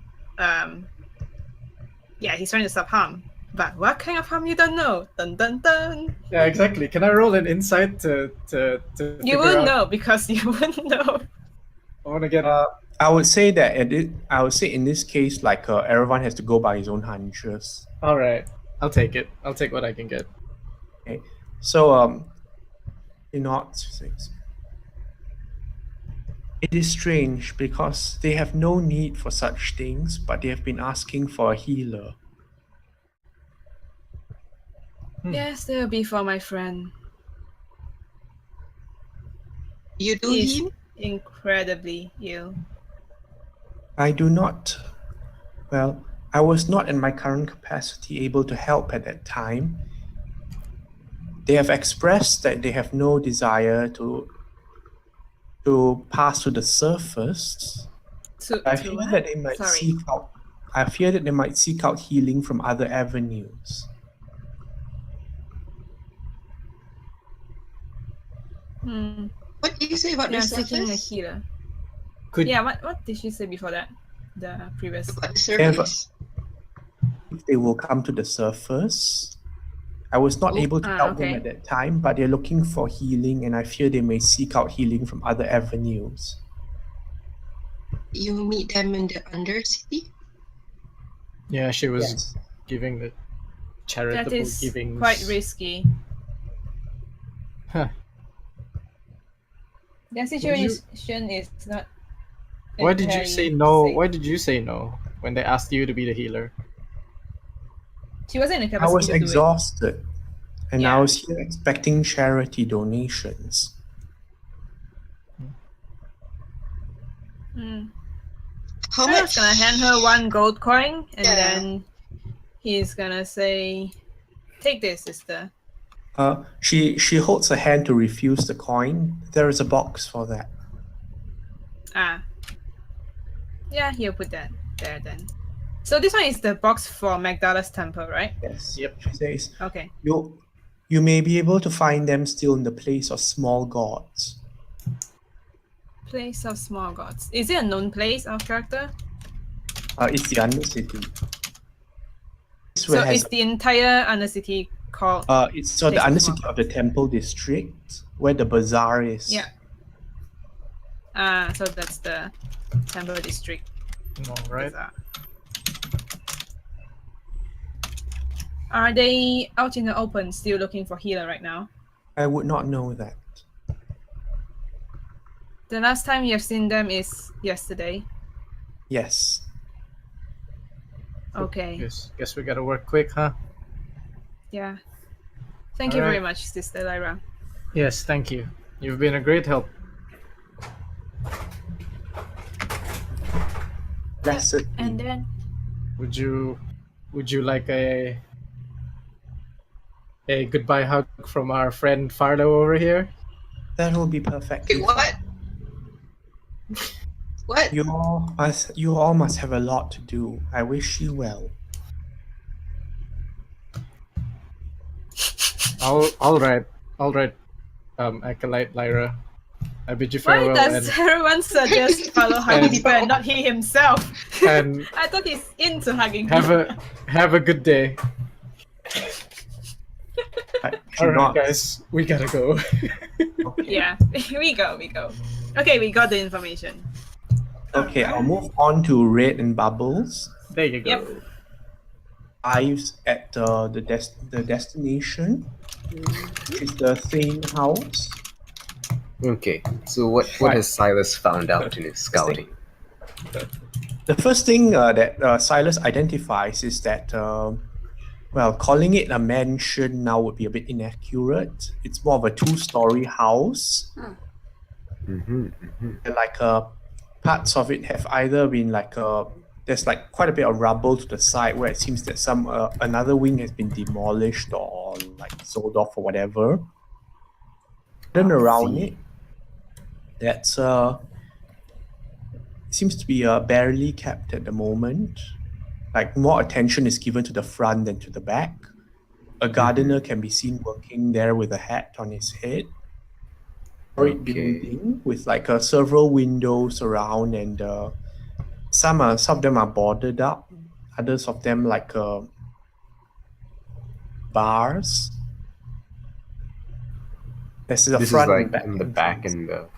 Yeah, he's trying to stop harm. But what kind of harm you don't know? Dun dun dun. Yeah, exactly. Can I roll an insight to You figure wouldn't out? know because you wouldn't know. I want to get I would say that I would say in this case, like Erevan has to go by his own hunches. all right. I'll take it. I'll take what I can get. Okay, so not six. It is strange because they have no need for such things, but they have been asking for a healer. Yes, they'll be for my friend. You do He's heal? incredibly ill. I do not. Well, I was not in my current capacity able to help at that time. They have expressed that they have no desire to pass to the surface. I fear what? that they might Sorry. seek out. I fear that they might seek out healing from other avenues. What did you say about Yeah, the seeking a surface? healer. Could Yeah, what did she say before that? The previous. About the surface? If they will come to the surface, I was not able to help them okay. at that time, but they're looking for healing, and I fear they may seek out healing from other avenues. You meet them in the Undercity? yeah, she was Yes. giving the That charitable is givings. quite risky. Huh. Their situation is not. Why did you say entirely no? safe. Why did you say no when they asked you to be the healer? She wasn't in a I capacity was to do it. exhausted, and I Yeah. was here expecting charity donations. How So I was much? gonna hand her 1 gold coin, and Yeah. then he's gonna say, "Take this, sister." She holds a hand to refuse the coin. There is a box for that. Yeah, he'll put that there then. So this one is the box for Magdala's temple, right? Yes. Yep. She says, Okay. you may be able to find them still in the place of small gods. Place of small gods. Is it a known place of character? It's the Undercity. This So one has is the entire Undercity called? it's the Place of Undercity Small of the Temple District where the bazaar is. Yeah. So that's the temple district. All right. bazaar. Are they out in the open, still looking for healer right now? I would not know that. The last time you have seen them is yesterday. Yes. Okay. Guess we gotta work quick, huh? Yeah. Thank you Alright. very much, Sister Lyra. Yes, thank you. You've been a great help. Blessed. And then Would you like a goodbye hug from our friend Farlowe over here? That will be perfectly Wait, what? What? You all must have a lot to do. I wish you well. All right. Acolyte Lyra. I bid you why farewell does everyone suggest follow hugging and- people and not he himself? and I thought he's into hugging have people. a good day. I should All right, not. guys, we gotta go. Yeah, we go. Okay, we got the information. Okay, I'll move on to Red and Bubbles. There you go. Yep. Arrives at the destination, which is the Thane house. Okay, so what has Silas found out in his scouting? The first thing that Silas identifies is that, calling it a mansion now would be a bit inaccurate. It's more of a 2-story house. And parts of it have either been there's quite a bit of rubble to the side where it seems that another wing has been demolished or sold off or whatever. Then around it, that's seems to be barely kept at the moment. More attention is given to the front than to the back. A gardener can be seen working there with a hat on his head. Bright Okay. building with like several windows around, and some of them are boarded up. Others of them like bars. There's the This front is and like back in the back entrance. and the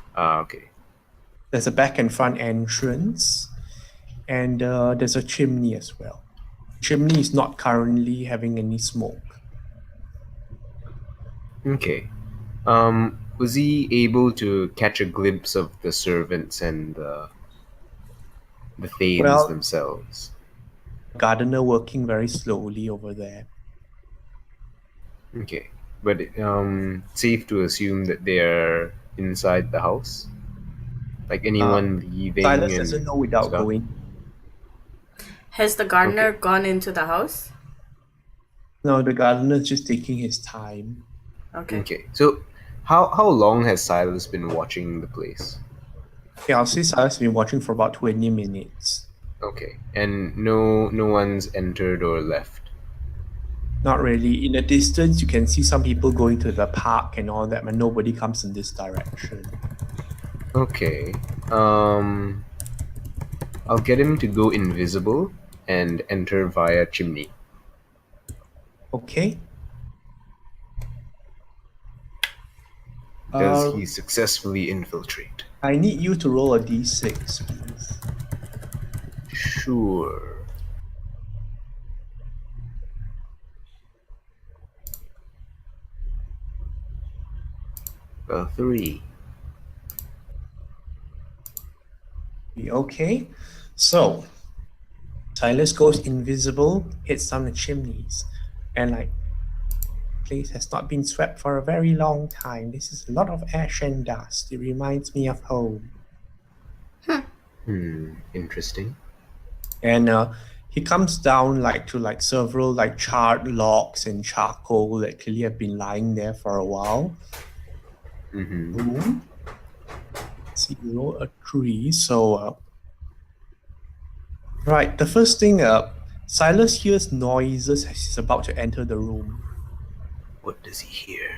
okay. There's a back and front entrance, and there's a chimney as well. Chimney is not currently having any smoke. Okay. Was he able to catch a glimpse of the servants and the Thanes Well- themselves? Gardener working very slowly over there. Okay. But safe to assume that they're inside the house? Like anyone leaving Silas and doesn't know without stuff? going. Has the gardener Okay. gone into the house? No, the gardener's just taking his time. Okay. Okay. So how long has Silas been watching the place? Yeah, I'll say Silas has been watching for about 20 minutes. Okay. And no one's entered or left. Not really. In the distance, you can see some people going to the park and all that, but nobody comes in this direction. Okay. I'll get him to go invisible and enter via chimney. Okay. Does he successfully infiltrate? I need you to roll a d6, please. Sure. A 3. Okay. So, Silas goes invisible, hits down the chimneys, and like, place has not been swept for a very long time. This is a lot of ash and dust. It reminds me of home. Interesting. And he comes down like to like several like charred logs and charcoal that clearly have been lying there for a while. Mm-hmm. See, roll a 3. So, right, the first thing, Silas hears noises as he's about to enter the room. What does he hear?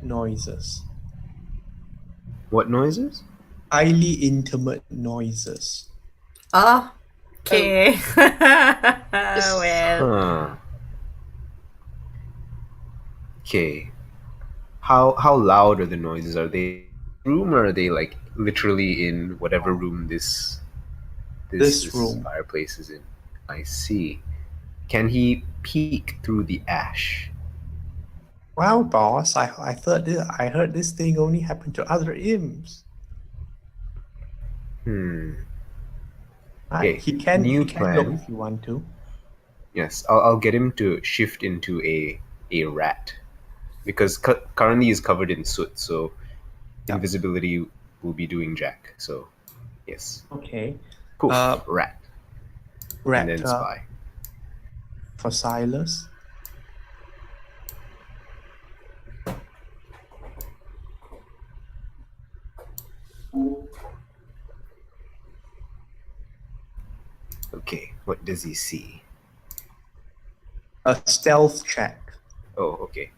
Noises. What noises? Highly intimate noises. Oh, okay. Well, Huh. Okay. How loud are the noises? Are they in the room or are they like literally in whatever room this room. fireplace is in? I see. Can he peek through the ash? Well, boss, I heard this thing only happened to other imps. Okay. He can New look plan. if you want to. Yes, I'll get him to shift into a rat, because currently he's covered in soot, so Yeah. invisibility will be doing jack. So, yes, Okay. poof, rat, Rat and then spy. for Silas. Okay, what does he see? A stealth check. Oh, okay.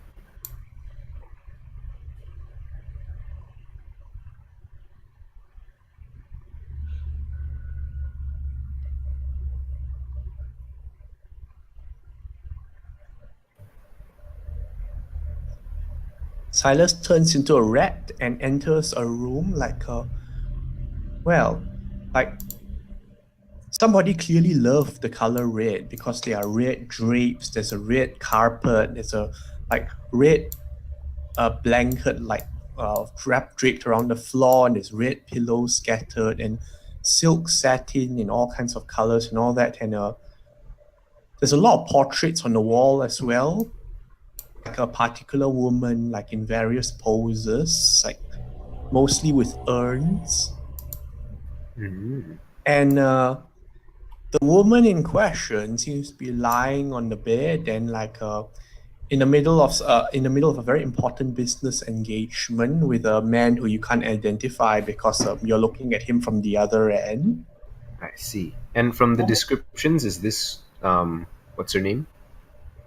Silas turns into a rat and enters a room like somebody clearly loved the color red because there are red drapes, there's a red carpet, there's a like red blanket draped around the floor, and there's red pillows scattered and silk satin in all kinds of colors and all that, and there's a lot of portraits on the wall as well, like a particular woman like in various poses, like mostly with urns. And the woman in question seems to be lying on the bed and like in the middle of a very important business engagement with a man who you can't identify because you're looking at him from the other end. I see. And from the descriptions, is this What's her name?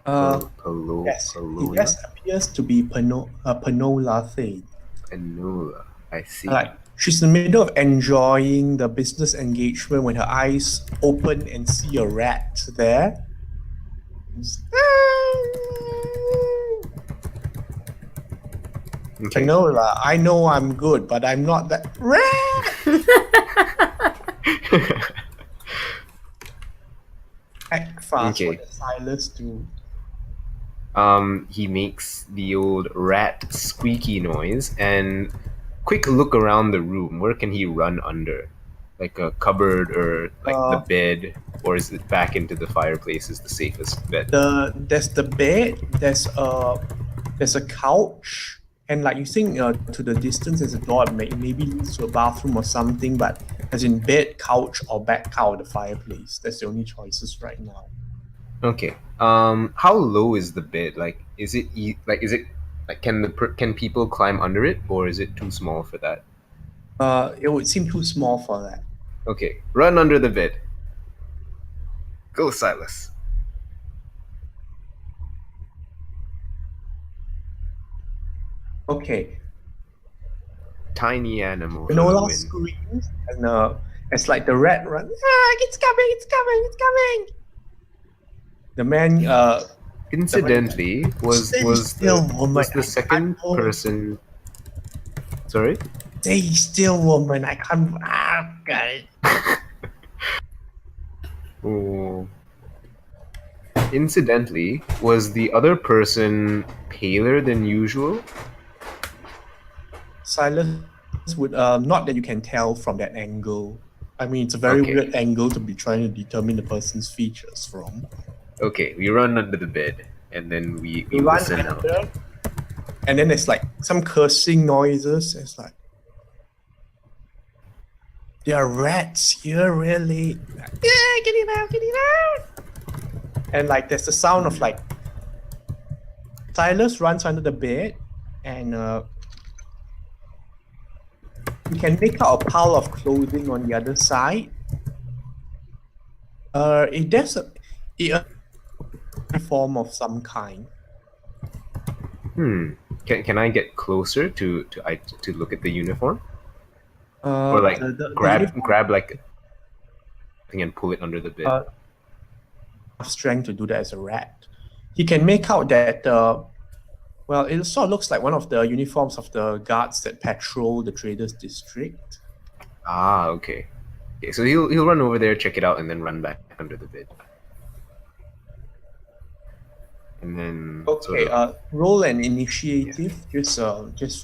Yes, Palola? it just appears to be Panola Thane. Enola. I see. Like she's in the middle of enjoying the business engagement when her eyes open and see a rat there. Okay. Panola, I know I'm good, but I'm not that rat. Act fast for Okay. the Silas to. He makes the old rat squeaky noise and quick look around the room. Where can he run under? Like a cupboard or like the bed, or is it back into the fireplace is the safest bet? There's the bed, there's a couch, and like you think to the distance there's a door that maybe leads to a bathroom or something, but as in bed, couch, or back out of the fireplace. That's the only choices right now. Okay. How low is the bed? Like, is it can people climb under it, or is it too small for that? It would seem too small for that. Okay, run under the bed. Go, Silas. Okay. Tiny animal for the Panola win. screams, and it's like the rat runs. It's coming! The man, Incidentally, was Stay the still, woman. I second can't move. person? Sorry. Stay still, woman. I can't. God. Oh. Incidentally, was the other person paler than usual? Silas would not that you can tell from that angle. I mean, it's a very Okay. weird angle to be trying to determine the person's features from. Okay, we run under the bed and then we You run listen out. under, and then there's like some cursing noises. It's like there are rats here, really. Yeah, get it out! And like there's the sound of like Silas runs under the bed, and you can make out a pile of clothing on the other side. It does a form of some kind. Can I get closer to look at the uniform, Uh, or like the grab uniform like thing and pull it under the bed? have strength to do that as a rat. He can make out that well, it sort of looks like one of the uniforms of the guards that patrol the traders district. Okay. Okay, so he'll run over there, check it out, and then run back under the bed. And then Okay, roll an initiative just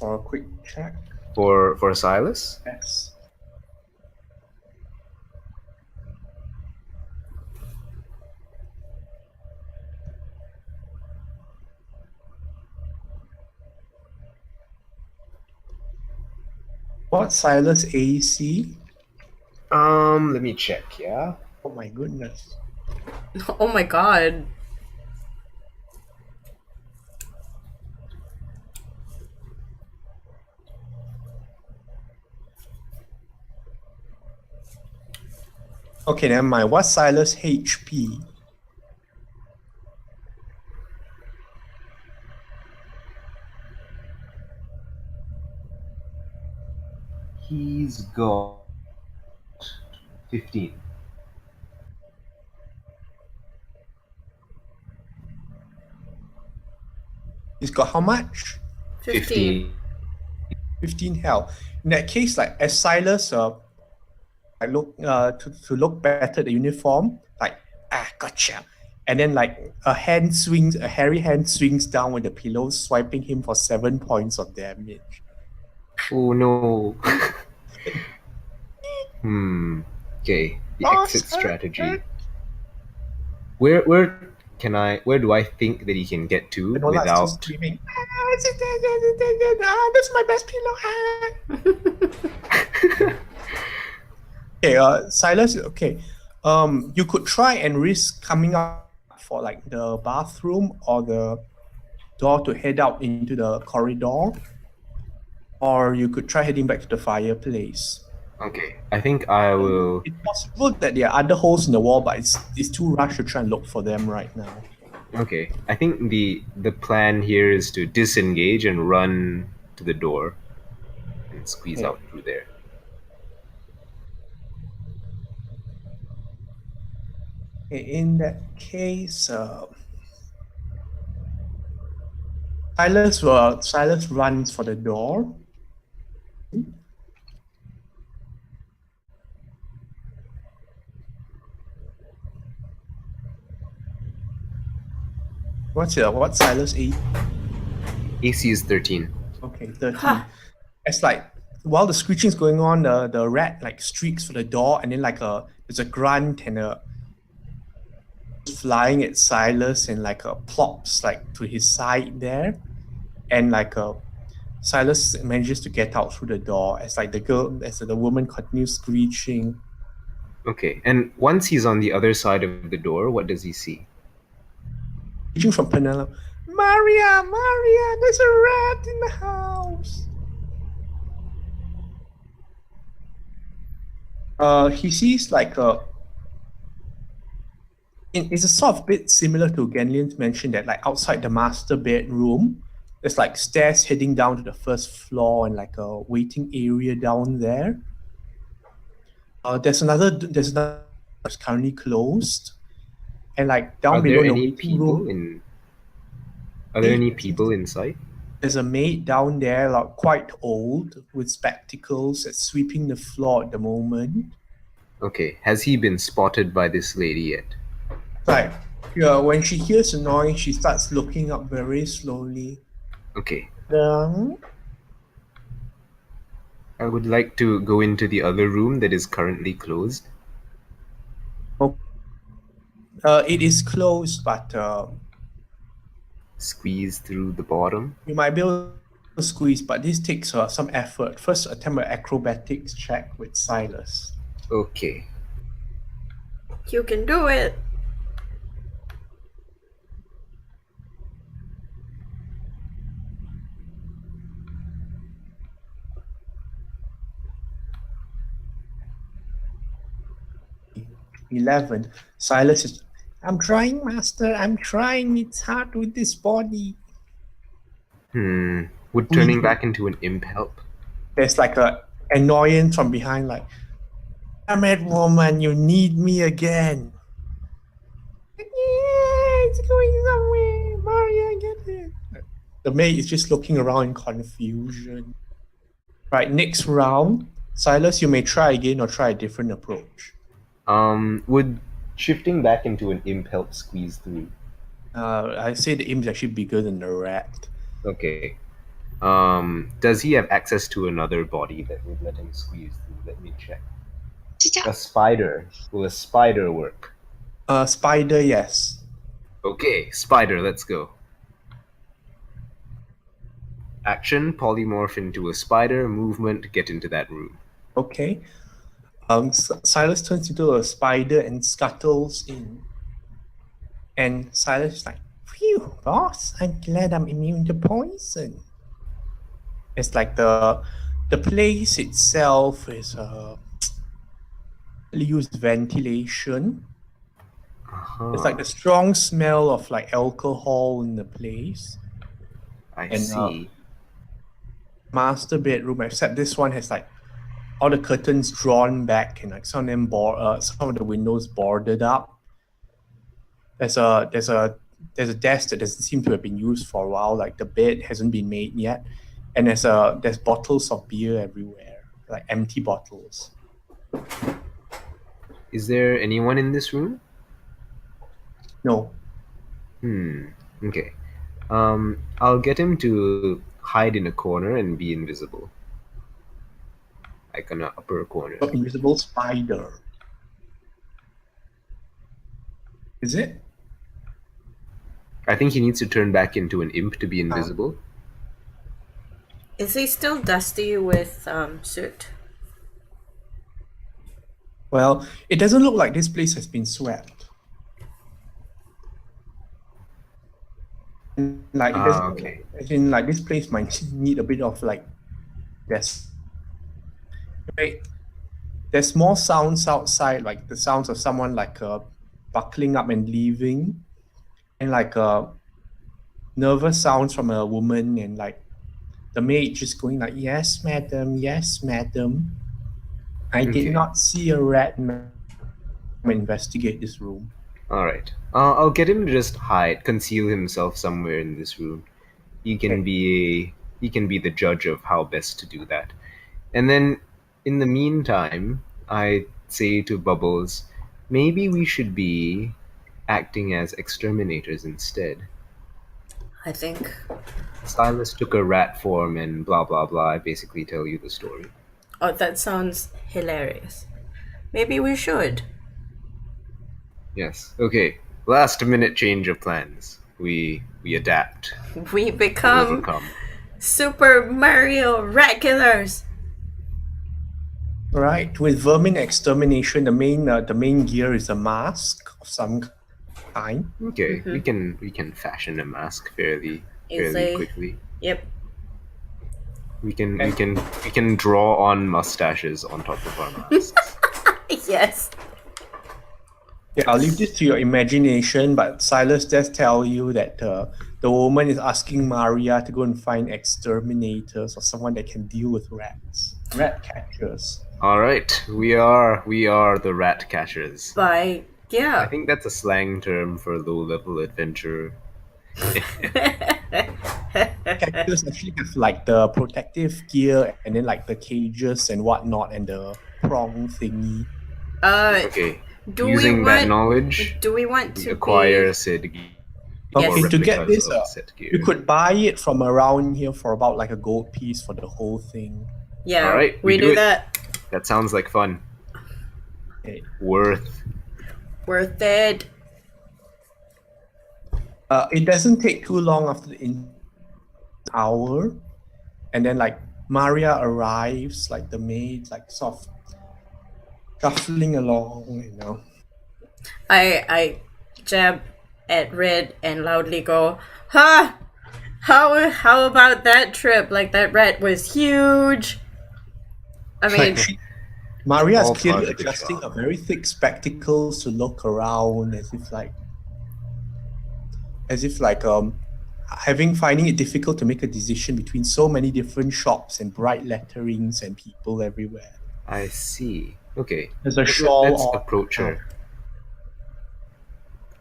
for a quick check. for Silas. Yes. What's Silas AC? Let me check. Yeah. Oh my goodness. Oh my god. Okay, never mind. What's Silas HP? He's got 15. He's got how much? 15. 15 hell. In that case, like as Silas I look to look better at the uniform, like gotcha. And then like a hairy hand swings down with the pillow, swiping him for 7 points of damage. Oh no. Okay. The exit strategy. Where do I think that he can get to Pinola's without just screaming, that's my best pillow. Okay, Silas, okay. You could try and risk coming up for like the bathroom or the door to head out into the corridor. Or you could try heading back to the fireplace. Okay, I think I will. It's possible that there are other holes in the wall, but it's too rushed to try and look for them right now. Okay, I think the plan here is to disengage and run to the door and squeeze Yeah. out through there. In that case, Silas runs for the door. What's Silas A? AC is 13. Okay, 13. Ha. It's like while the screeching's going on, the rat like streaks for the door, and then there's a grunt and a flying at Silas and like plops like to his side there, and Silas manages to get out through the door as the woman continues screeching. Okay, and once he's on the other side of the door, what does he see? Screeching from Penelope, Maria, there's a rat in the house. He sees it's a sort of bit similar to Ganlian's mention that like outside the master bedroom, there's like stairs heading down to the first floor and like a waiting area down there. There's another that's currently closed, and like down Are below there in the any waiting people room, in? Are there any people inside? there's a maid down there, like quite old with spectacles, that's sweeping the floor at the moment. Okay, has he been spotted by this lady yet? Like, yeah, when she hears a noise, she starts looking up very slowly. Okay, Then, I would like to go into the other room that is currently closed. it is closed, but Squeeze through the bottom. you might be able to squeeze, but this takes some effort. First, attempt an acrobatics check with Silas. Okay. You can do it. $11. Silas is, I'm trying, master. I'm trying. It's hard with this body. Would turning back into an imp help? There's like a annoyance from behind, like, damn it, woman, you need me again. Yeah, it's going somewhere. Maria, get it. The maid is just looking around in confusion. Right, next round. Silas, you may try again or try a different approach. Would shifting back into an imp help squeeze through? I say the imp is actually bigger than the rat. Okay. Does he have access to another body that would let him squeeze through? Let me check. A spider. Will a spider work? Spider, yes. Okay, spider, let's go. Action, polymorph into a spider, movement, get into that room. Okay. Silas turns into a spider and scuttles in. And Silas is like, phew, boss, I'm glad I'm immune to poison. It's like the place itself is used ventilation. It's like the strong smell of like alcohol in the place. I see. Master bedroom, except this one has like all the curtains drawn back and like some of the windows boarded up. There's a desk that doesn't seem to have been used for a while. Like the bed hasn't been made yet, and there's bottles of beer everywhere, like empty bottles. Is there anyone in this room? No. Okay. I'll get him to hide in a corner and be invisible. Like an upper corner. Invisible spider. Is it? I think he needs to turn back into an imp to be invisible. Is he still dusty with soot? Well, it doesn't look like this place has been swept. Like it doesn't Okay. as in like this place might need a bit of like this. Right. there's more sounds outside, like the sounds of someone like buckling up and leaving, and like nervous sounds from a woman, and like the maid just going like, yes, madam, yes, madam. I did Okay. not see a rat. Investigate this room. All right. I'll get him to just conceal himself somewhere in this room. He can be the judge of how best to do that. And then, in the meantime, I say to Bubbles, maybe we should be acting as exterminators instead. I think. Silas took a rat form and blah blah blah. I basically tell you the story. Oh, that sounds hilarious. Maybe we should. Yes. Okay. Last minute change of plans. We adapt. We become Overcome. Super Mario rat killers. Right, with vermin extermination, the main gear is a mask of some kind. Okay, we can fashion a mask fairly Easily. quickly. Yep. We can draw on mustaches on top of our masks. Yes. Yeah, I'll leave this to your imagination, but Silas does tell you that the woman is asking Maria to go and find exterminators or someone that can deal with rats, rat catchers. All right, we are the rat catchers. I Yeah. think that's a slang term for low-level adventurer. Catchers actually have like the protective gear and then like the cages and whatnot and the prong thingy. Okay, Do using we that want? knowledge, Do we want we to acquire be? said gear. Yes. Okay, to get replicas this, of said gear. you could buy it from around here for about like a gold piece for the whole thing. Yeah. All right, we we do do it. that. That sounds like fun. Okay. Worth. Worth it. It doesn't take too long after the hour, and then like Maria arrives, like the maid, like sort of shuffling along, you know. I jab at Red and loudly go, "Ha! How about that trip? Like that rat was huge." I mean, Maria is All clearly part of the adjusting her charm. very thick spectacles to look around as if finding it difficult to make a decision between so many different shops and bright letterings and people everywhere. I see. Okay. There's a shawl Let's on. approach her.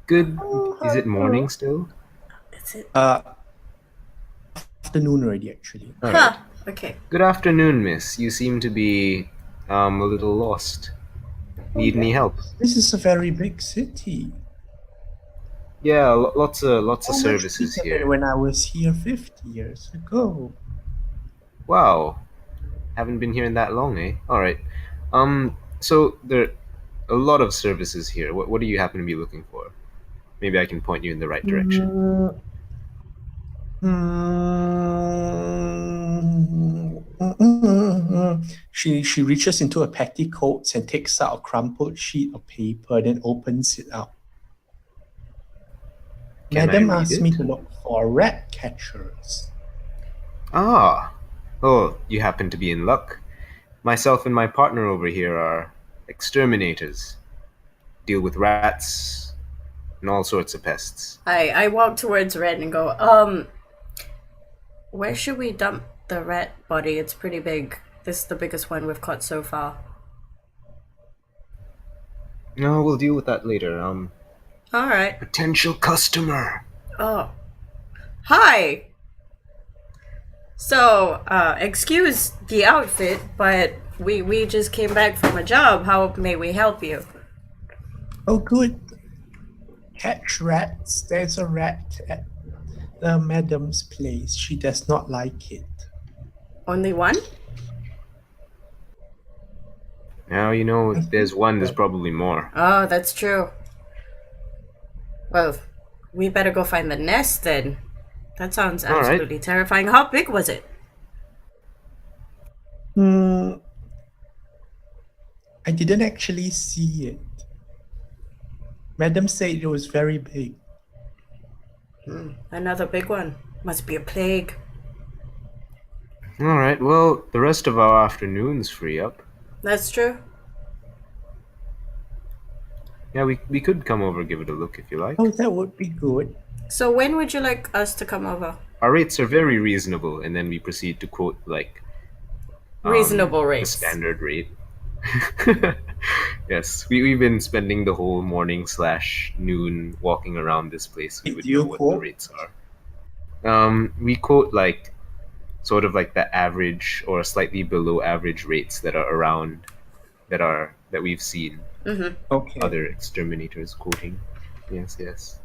Good. Is it morning still? is it? Afternoon already, actually. All Huh. right. Okay. Good afternoon, miss. You seem to be a little lost. Need any help? This is a very big city. Yeah, lots of So much services bigger here. than when I was here 50 years ago. Wow. Haven't been here in that long, eh? All right. So there are a lot of services here. What do you happen to be looking for? Maybe I can point you in the right direction. She reaches into her petticoats and takes out a crumpled sheet of paper, then opens it up. Can I Madam read asked it? me to look for rat catchers. Ah. Oh, you happen to be in luck. Myself and my partner over here are exterminators. Deal with rats and all sorts of pests. I walk towards Red and go, where should we dump the rat body? It's pretty big. This is the biggest one we've caught so far. No, we'll deal with that later. Alright. Potential customer. Oh. Hi! So, excuse the outfit, but we just came back from a job. How may we help you? Oh, good. Catch rats. There's a rat at the madam's place. She does not like it. Only one? Now, you know, if there's one, there's probably more. Oh, that's true. Well, we better go find the nest then. That sounds All right. absolutely terrifying. How big was it? I didn't actually see it. Madam said it was very big. Another big one. Must be a plague. All right, well, the rest of our afternoon's free up. That's true. Yeah, we could come over, give it a look if you like. Oh, that would be good. So when would you like us to come over? Our rates are very reasonable, and then we proceed to quote like Reasonable the rates. standard rate. Yes, we've been spending the whole morning / noon walking around this place. We Do would you know what the quote? rates are. We quote like sort of like the average or slightly below average rates that are around that we've seen Okay. other exterminators quoting. Yes.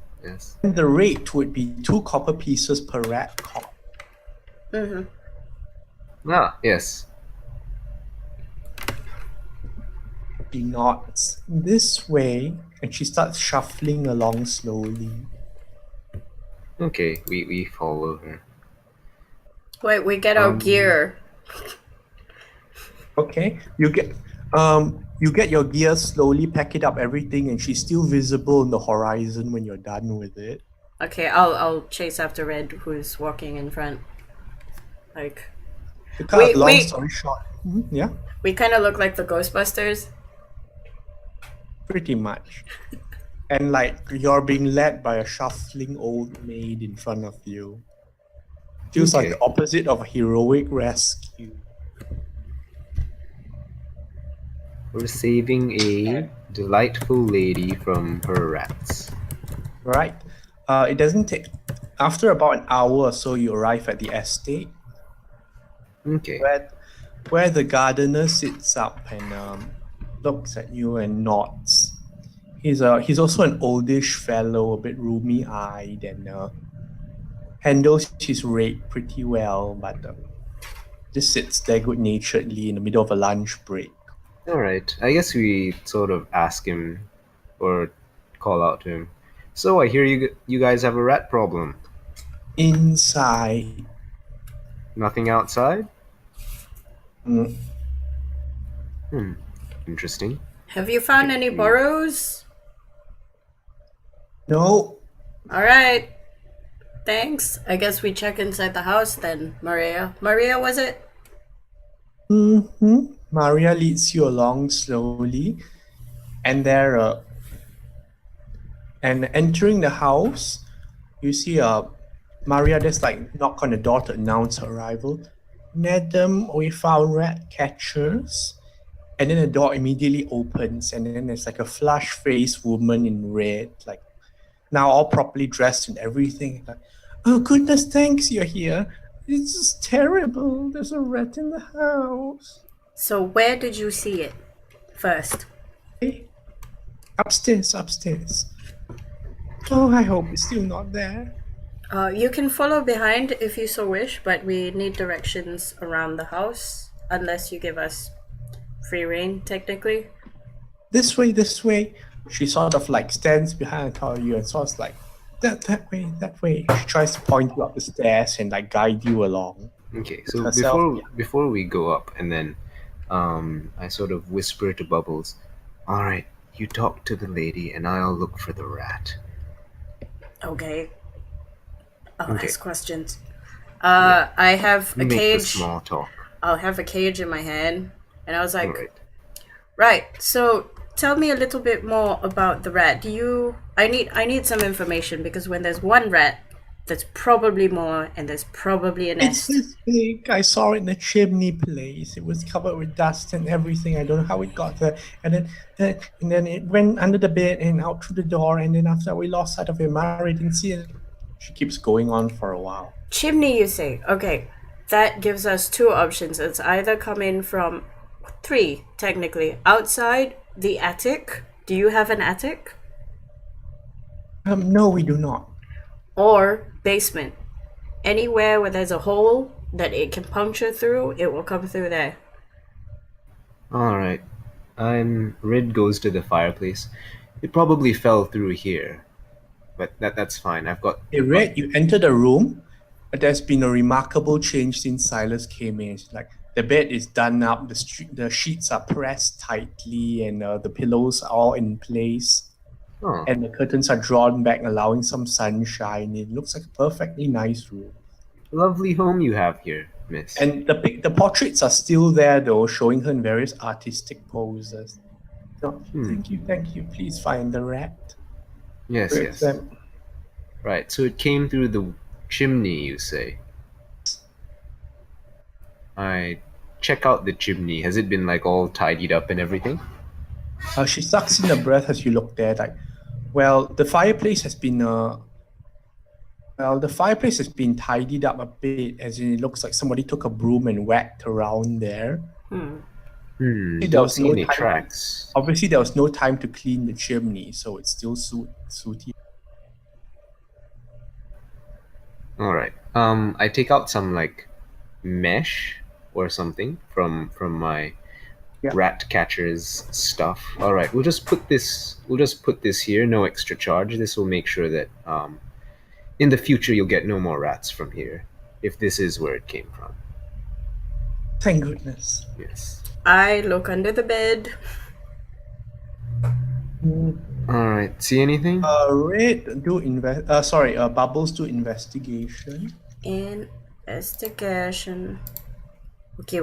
And the rate would be 2 copper pieces per rat caught. Yes. She nods this way, and she starts shuffling along slowly. Okay, we follow her. Wait, we get our gear. Okay, you get your gear, slowly pack it up, everything, and she's still visible on the horizon when you're done with it. Okay, I'll chase after Red, who's walking in front. Like, To cut a long story short, yeah, we kind of look like the Ghostbusters. pretty much. And like you're being led by a shuffling old maid in front of you. Feels like Okay. the opposite of a heroic rescue. We're saving a delightful lady from her rats. Right? It doesn't take. After about an hour or so, you arrive at the estate Okay. where the gardener sits up and looks at you and nods. He's also an oldish fellow, a bit roomy-eyed, and handles his rake pretty well, but just sits there good-naturedly in the middle of a lunch break. All right. I guess we sort of ask him or call out to him. So I hear you guys have a rat problem. Inside, Nothing outside? mm, Interesting. Have you found any burrows? no, All right. Thanks. I guess we check inside the house then, Maria. Maria, was it? Maria leads you along slowly, and and entering the house, you see Maria just like knock on the door to announce her arrival. Madam, we found rat catchers. And then the door immediately opens, and then there's like a flush-faced woman in red, like now all properly dressed and everything. Like, oh goodness, thanks you're here. It's just terrible. There's a rat in the house. So where did you see it first? Upstairs. Oh, I hope it's still not there. You can follow behind if you so wish, but we need directions around the house, unless you give us free reign, technically. This way. She sort of like stands behind you and sort of like, that way. She tries to point you up the stairs and like guide you along. Okay, so Herself, before we go up, and then I sort of whisper to Bubbles, all right, you talk to the lady and I'll look for the rat. Okay. I'll Okay. ask questions. I have You a make the cage. small talk. I'll have a cage in my hand, and I was like, All right. right. So tell me a little bit more about the rat. I need some information, because when there's one rat, there's probably more, and there's probably a It's nest. this big. I saw it in the chimney place. It was covered with dust and everything. I don't know how it got there. And then it went under the bed and out through the door. And then after we lost sight of it, Mary didn't see it. She keeps going on for a while. Chimney, you say? Okay. That gives us two options. It's either coming from three, technically. Outside the attic. Do you have an attic? No, we do not. Or basement. Anywhere where there's a hole that it can puncture through, it will come through there. All right. Red goes to the fireplace. It probably fell through here, but that's fine. I've got. Hey, Red, you enter the room, but there's been a remarkable change since Silas came in. It's like the bed is done up, the sheets are pressed tightly, and the pillows are all in place. Oh, And the curtains are drawn back, allowing some sunshine. It looks like a perfectly nice room. lovely home you have here, miss. And the portraits are still there, though, showing her in various artistic poses. No, thank you. Please find the rat. Yes, Where's yes. them? Right. So it came through the chimney, you say? I check out the chimney. Has it been like all tidied up and everything? She sucks in a breath as you look there. Like, well, the fireplace has been tidied up a bit, as in it looks like somebody took a broom and whacked around there. There Don't was see no any time. tracks. Obviously, there was no time to clean the chimney, so it's still sooty. All right. I take out some like mesh or something from my Yeah. rat catcher's stuff. All right. We'll just put this here. No extra charge. This will make sure that in the future you'll get no more rats from here, if this is where it came from. Thank goodness. Yes. I look under the bed. All right. See anything? Red, Bubbles, do investigation. Investigation. Okay.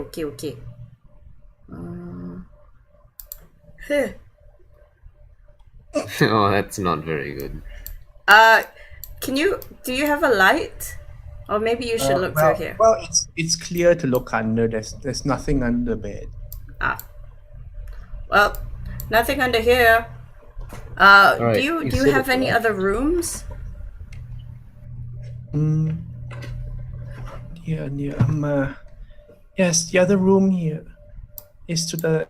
Huh. Oh, that's not very good. Do you have a light? Or maybe you should look through here. Well, it's clear to look under. There's nothing under the bed. Well, nothing under here. right, Do you sit have at any the other rooms? Yes, the other room here is to the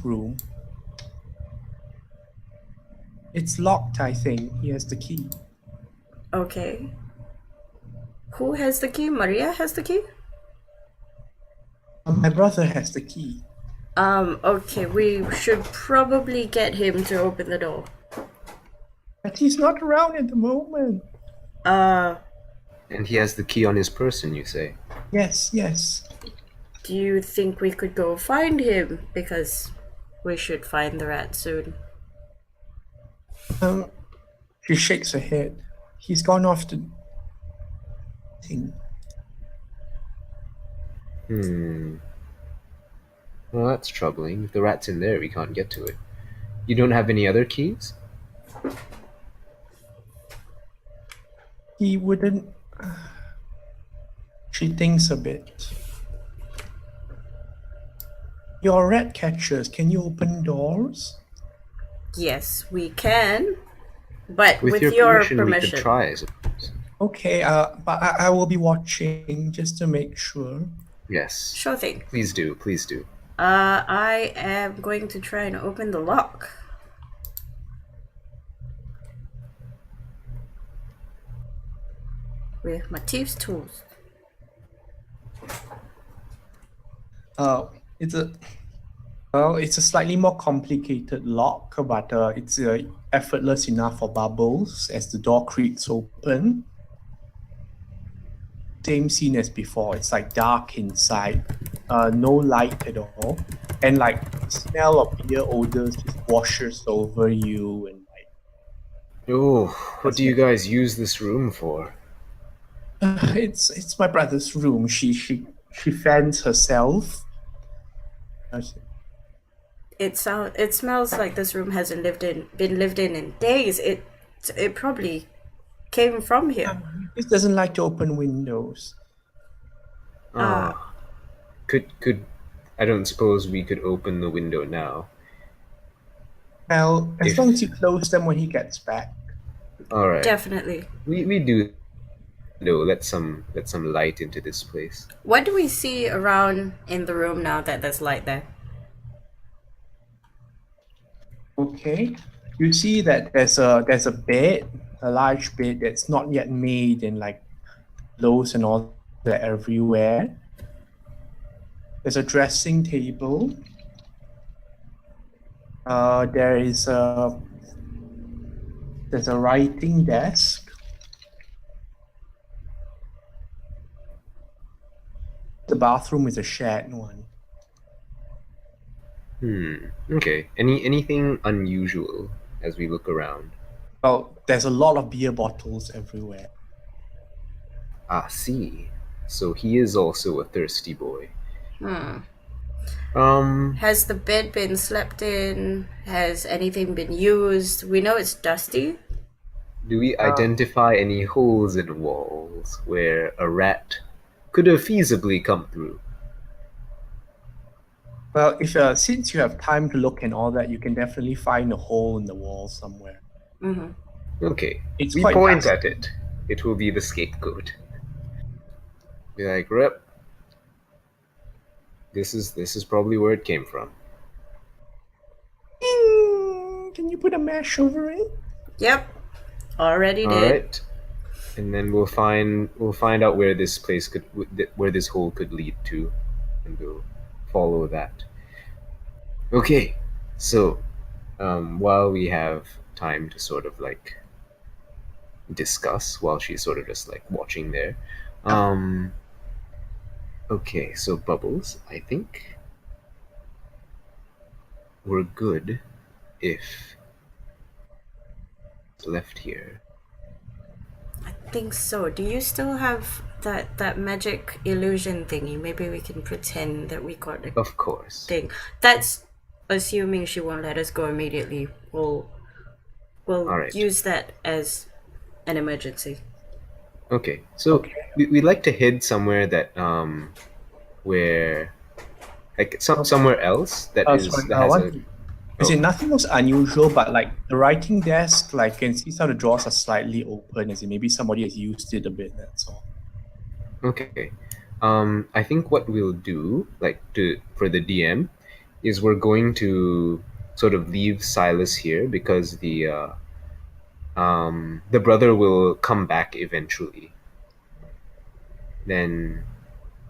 room. It's locked, I think. He has the key. Okay. Who has the key? Maria has the key? My brother has the key. Okay, we should probably get him to open the door. But he's not around at the moment. And he has the key on his person, you say? Yes. Do you think we could go find him? Because we should find the rat soon. She shakes her head. He's gone off to... Well, that's troubling. If the rat's in there, we can't get to it. You don't have any other keys? He wouldn't... She thinks a bit. You're rat catchers. Can you open doors? Yes, we can. But with your your permission, we could try, I suppose. Okay, but I will be watching just to make sure. Yes. Sure thing. Please do. I am going to try and open the lock. With my thieves' tools. It's a slightly more complicated lock, but it's effortless enough for Bubbles as the door creaks open. Same scene as before. It's like dark inside, no light at all, and like smell of beer odors just washes over you and like. Oh, what do you guys use this room for? It's my brother's room. She fends herself. It smells like this room hasn't been lived in days. It probably came from here. He doesn't like to open windows. Could I don't suppose we could open the window now. Well, as long as you close them when he gets back. All right. Definitely. We do. No, let some light into this place. What do we see around in the room now that there's light there? Okay, you see that there's a bed, a large bed that's not yet made, and like pillows and all that everywhere. There's a dressing table. There's a writing desk. The bathroom is a shared one. Okay. Anything unusual as we look around? Well, there's a lot of beer bottles everywhere. See. So he is also a thirsty boy. Has the bed been slept in? Has anything been used? We know it's dusty. Do we identify any holes in walls where a rat could have feasibly come through? Well, if since you have time to look and all that, you can definitely find a hole in the wall somewhere. Mm-hmm. Okay, It's we quite point dusty. at it. It will be the scapegoat. Be like, Rip, this is probably where it came from. Can you put a mesh over it? Yep. Already All did. right, and then we'll find out where this place where this hole could lead to, and we'll follow that. Okay, so while we have time to sort of like discuss, while she's sort of just like watching there, okay, so Bubbles, I think we're good if left here. I think so. Do you still have that magic illusion thingy? Maybe we can pretend that we got the Of course. thing. That's assuming she won't let us go immediately. We'll Alright. use that as an emergency. Okay, so we'd like to hid somewhere that where like somewhere else that Oh, is sorry, that has a Is it nothing was unusual, but like the writing desk, like can see some of the drawers are slightly open. As in maybe somebody has used it a bit. That's all. Okay. I think what we'll do, like for the DM, is we're going to sort of leave Silas here because the brother will come back eventually. Then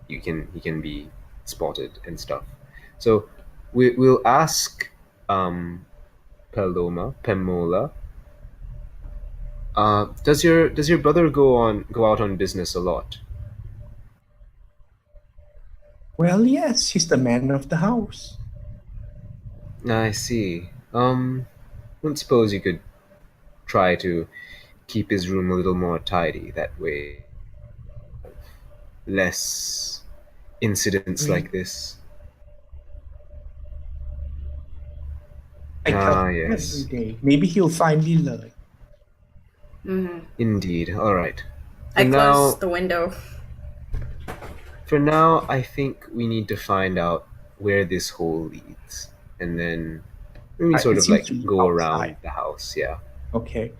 he can be spotted and stuff. So we'll ask Pemola. Does your brother go out on business a lot? Well, yes, he's the man of the house. I see. I don't suppose you could try to keep his room a little more tidy. That way, less incidents like this. I tell him Yes. every day. Maybe he'll finally learn. Mm-hmm. Indeed. All right. I closed the window. For now, I think we need to find out where this hole leads, and then we sort It of seems like to be go outside. around the house. Yeah. Okay.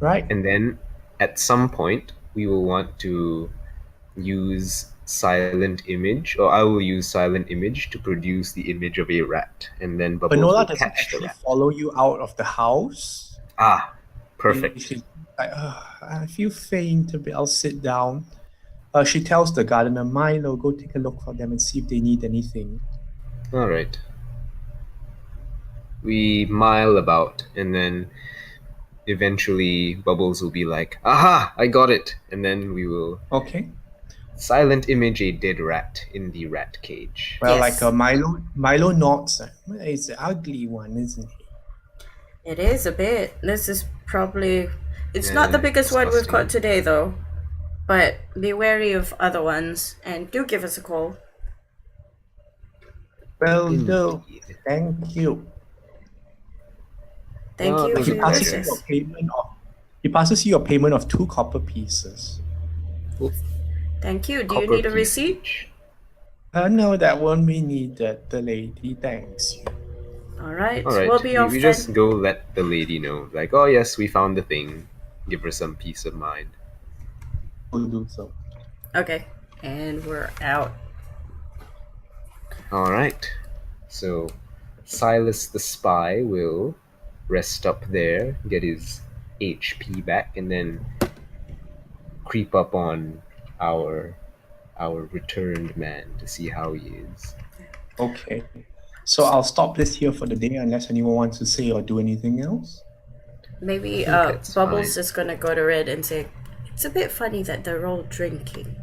Right. And then at some point we will want to use silent image, or I will use silent image to produce the image of a rat, and then Bubbles Panola will doesn't catch the actually rat. follow you out of the house. Perfect. She's like, I feel faint a bit. I'll sit down. She tells the gardener, Milo, go take a look for them and see if they need anything. All right. We mile about, and then eventually Bubbles will be like, aha, I got it, and then we will Okay. silent image a dead rat in the rat cage. Well, Yes. like Milo nods. It's an ugly one, isn't he? It is a bit. This is probably... It's not the biggest one we've disgusting. caught today, though. But be wary of other ones, and do give us a call. Well, no. Indeed. Thank you. Thank you thank for you. your Passes you assist. your payment of. He passes you your payment of 2 copper pieces. Thank you. Do you Copper need a piece receipt? each. No, that won't be needed. The lady thanks you. Alright, All right. we'll be off we then. just go let the lady know, like, oh yes, we found the thing. Give her some peace of mind. We'll do so. Okay, and we're out. All right. So Silas the spy will rest up there, get his HP back, and then creep up on our returned man to see how he is. Okay. So I'll stop this here for the day unless anyone wants to say or do anything else. Maybe that's Bubbles fine. is gonna go to Red and say, it's a bit funny that they're all drinking.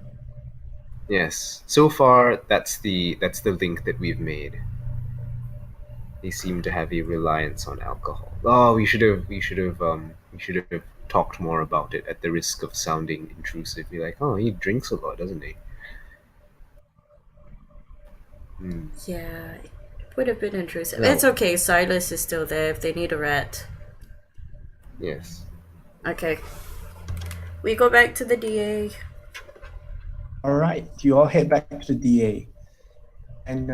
Yes. So far, that's the link that we've made. They seem to have a reliance on alcohol. Oh, we should have talked more about it at the risk of sounding intrusive. Be like, oh, he drinks a lot, doesn't he? Yeah, it would have been intrusive. No. It's okay, Silas is still there if they need a rat. Yes. Okay. We go back to the DA. All right, you all head back to the DA. And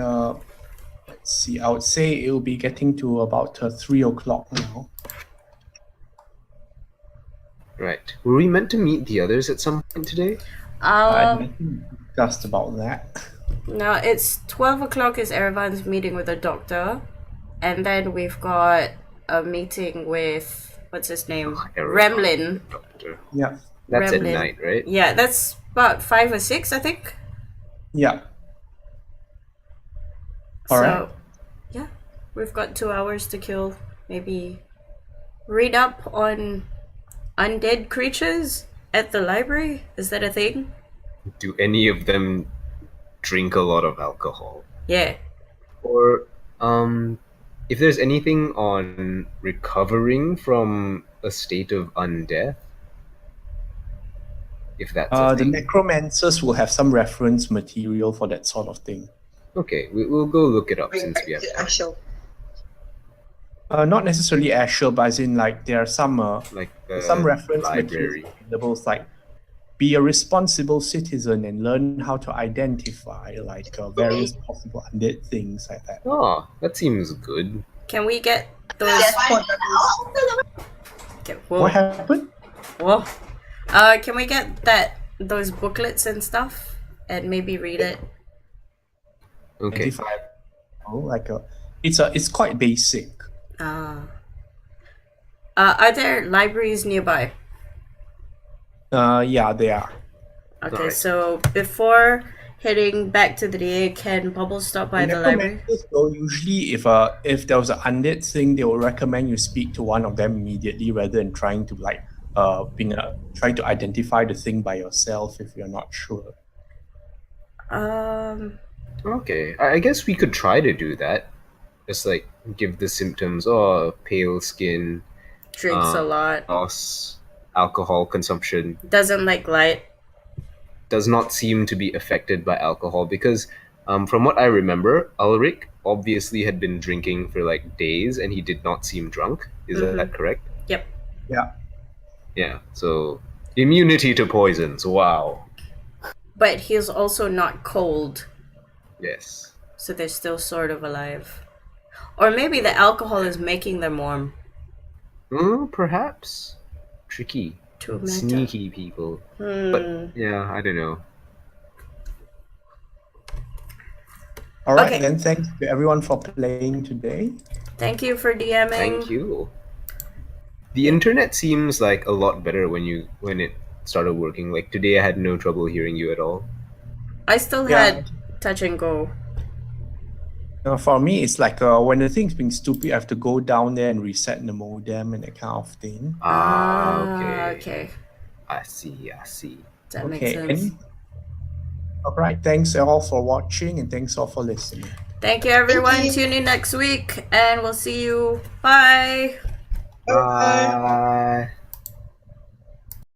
let's see, I would say it will be getting to about 3 o'clock now. Right. Were we meant to meet the others at some point today? I discussed about that. No, it's 12 o'clock is Erevan's meeting with the doctor. And then we've got a meeting with, what's his name? Erevan, Remlin. Doctor. Yeah, That's Remlin. at night, right? Yeah, that's about 5 or 6, I think. yeah. All right. Yeah, we've got 2 hours to kill. Maybe read up on undead creatures at the library. Is that a thing? Do any of them drink a lot of alcohol? Yeah. Or if there's anything on recovering from a state of undeath, if that's a The thing. necromancers will have some reference material for that sort of thing. Okay, we'll go look it up since we have to time. Ashel. Not necessarily Asher, but as in like there are some Like some reference library. materials available, like be a responsible citizen and learn how to identify like various possible undead things like that. Oh, that seems good. Can we get those? Okay, whoa. What happened? Whoa. Can we get those booklets and stuff and maybe read it? Okay. Identify, like it's quite basic. Are there libraries nearby? Yeah, they are. Okay, Alright. so before heading back to the DA, can Bubbles stop by the library? Necromancers, though, usually if there was an undead thing, they will recommend you speak to one of them immediately rather than trying to trying to identify the thing by yourself if you're not sure. Okay, I guess we could try to do that. Just like give the symptoms, pale skin, Drinks a lot. loss, alcohol consumption. Doesn't like light. Does not seem to be affected by alcohol because from what I remember, Ulrich obviously had been drinking for like days and he did not seem drunk. Is that correct? Yep. Yeah. Yeah, so immunity to poisons, wow. But he's also not cold, Yes. so they're still sort of alive. Or maybe the alcohol is making them warm. Perhaps. Tricky. Too meta. Sneaky people. But yeah, I don't know. All right, Okay. then thanks to everyone for playing today. Thank you for DMing. Thank you. The internet seems like a lot better when it started working. Like today I had no trouble hearing you at all. I still Yeah. had touch and go. For me, it's like when the thing's being stupid, I have to go down there and reset the modem and that kind of thing. Okay. Okay. I see. That makes sense. and all right, thanks all for watching and thanks all for listening. Thank you, everyone. Thank you. Tune in next week, and we'll see you. Bye. Bye.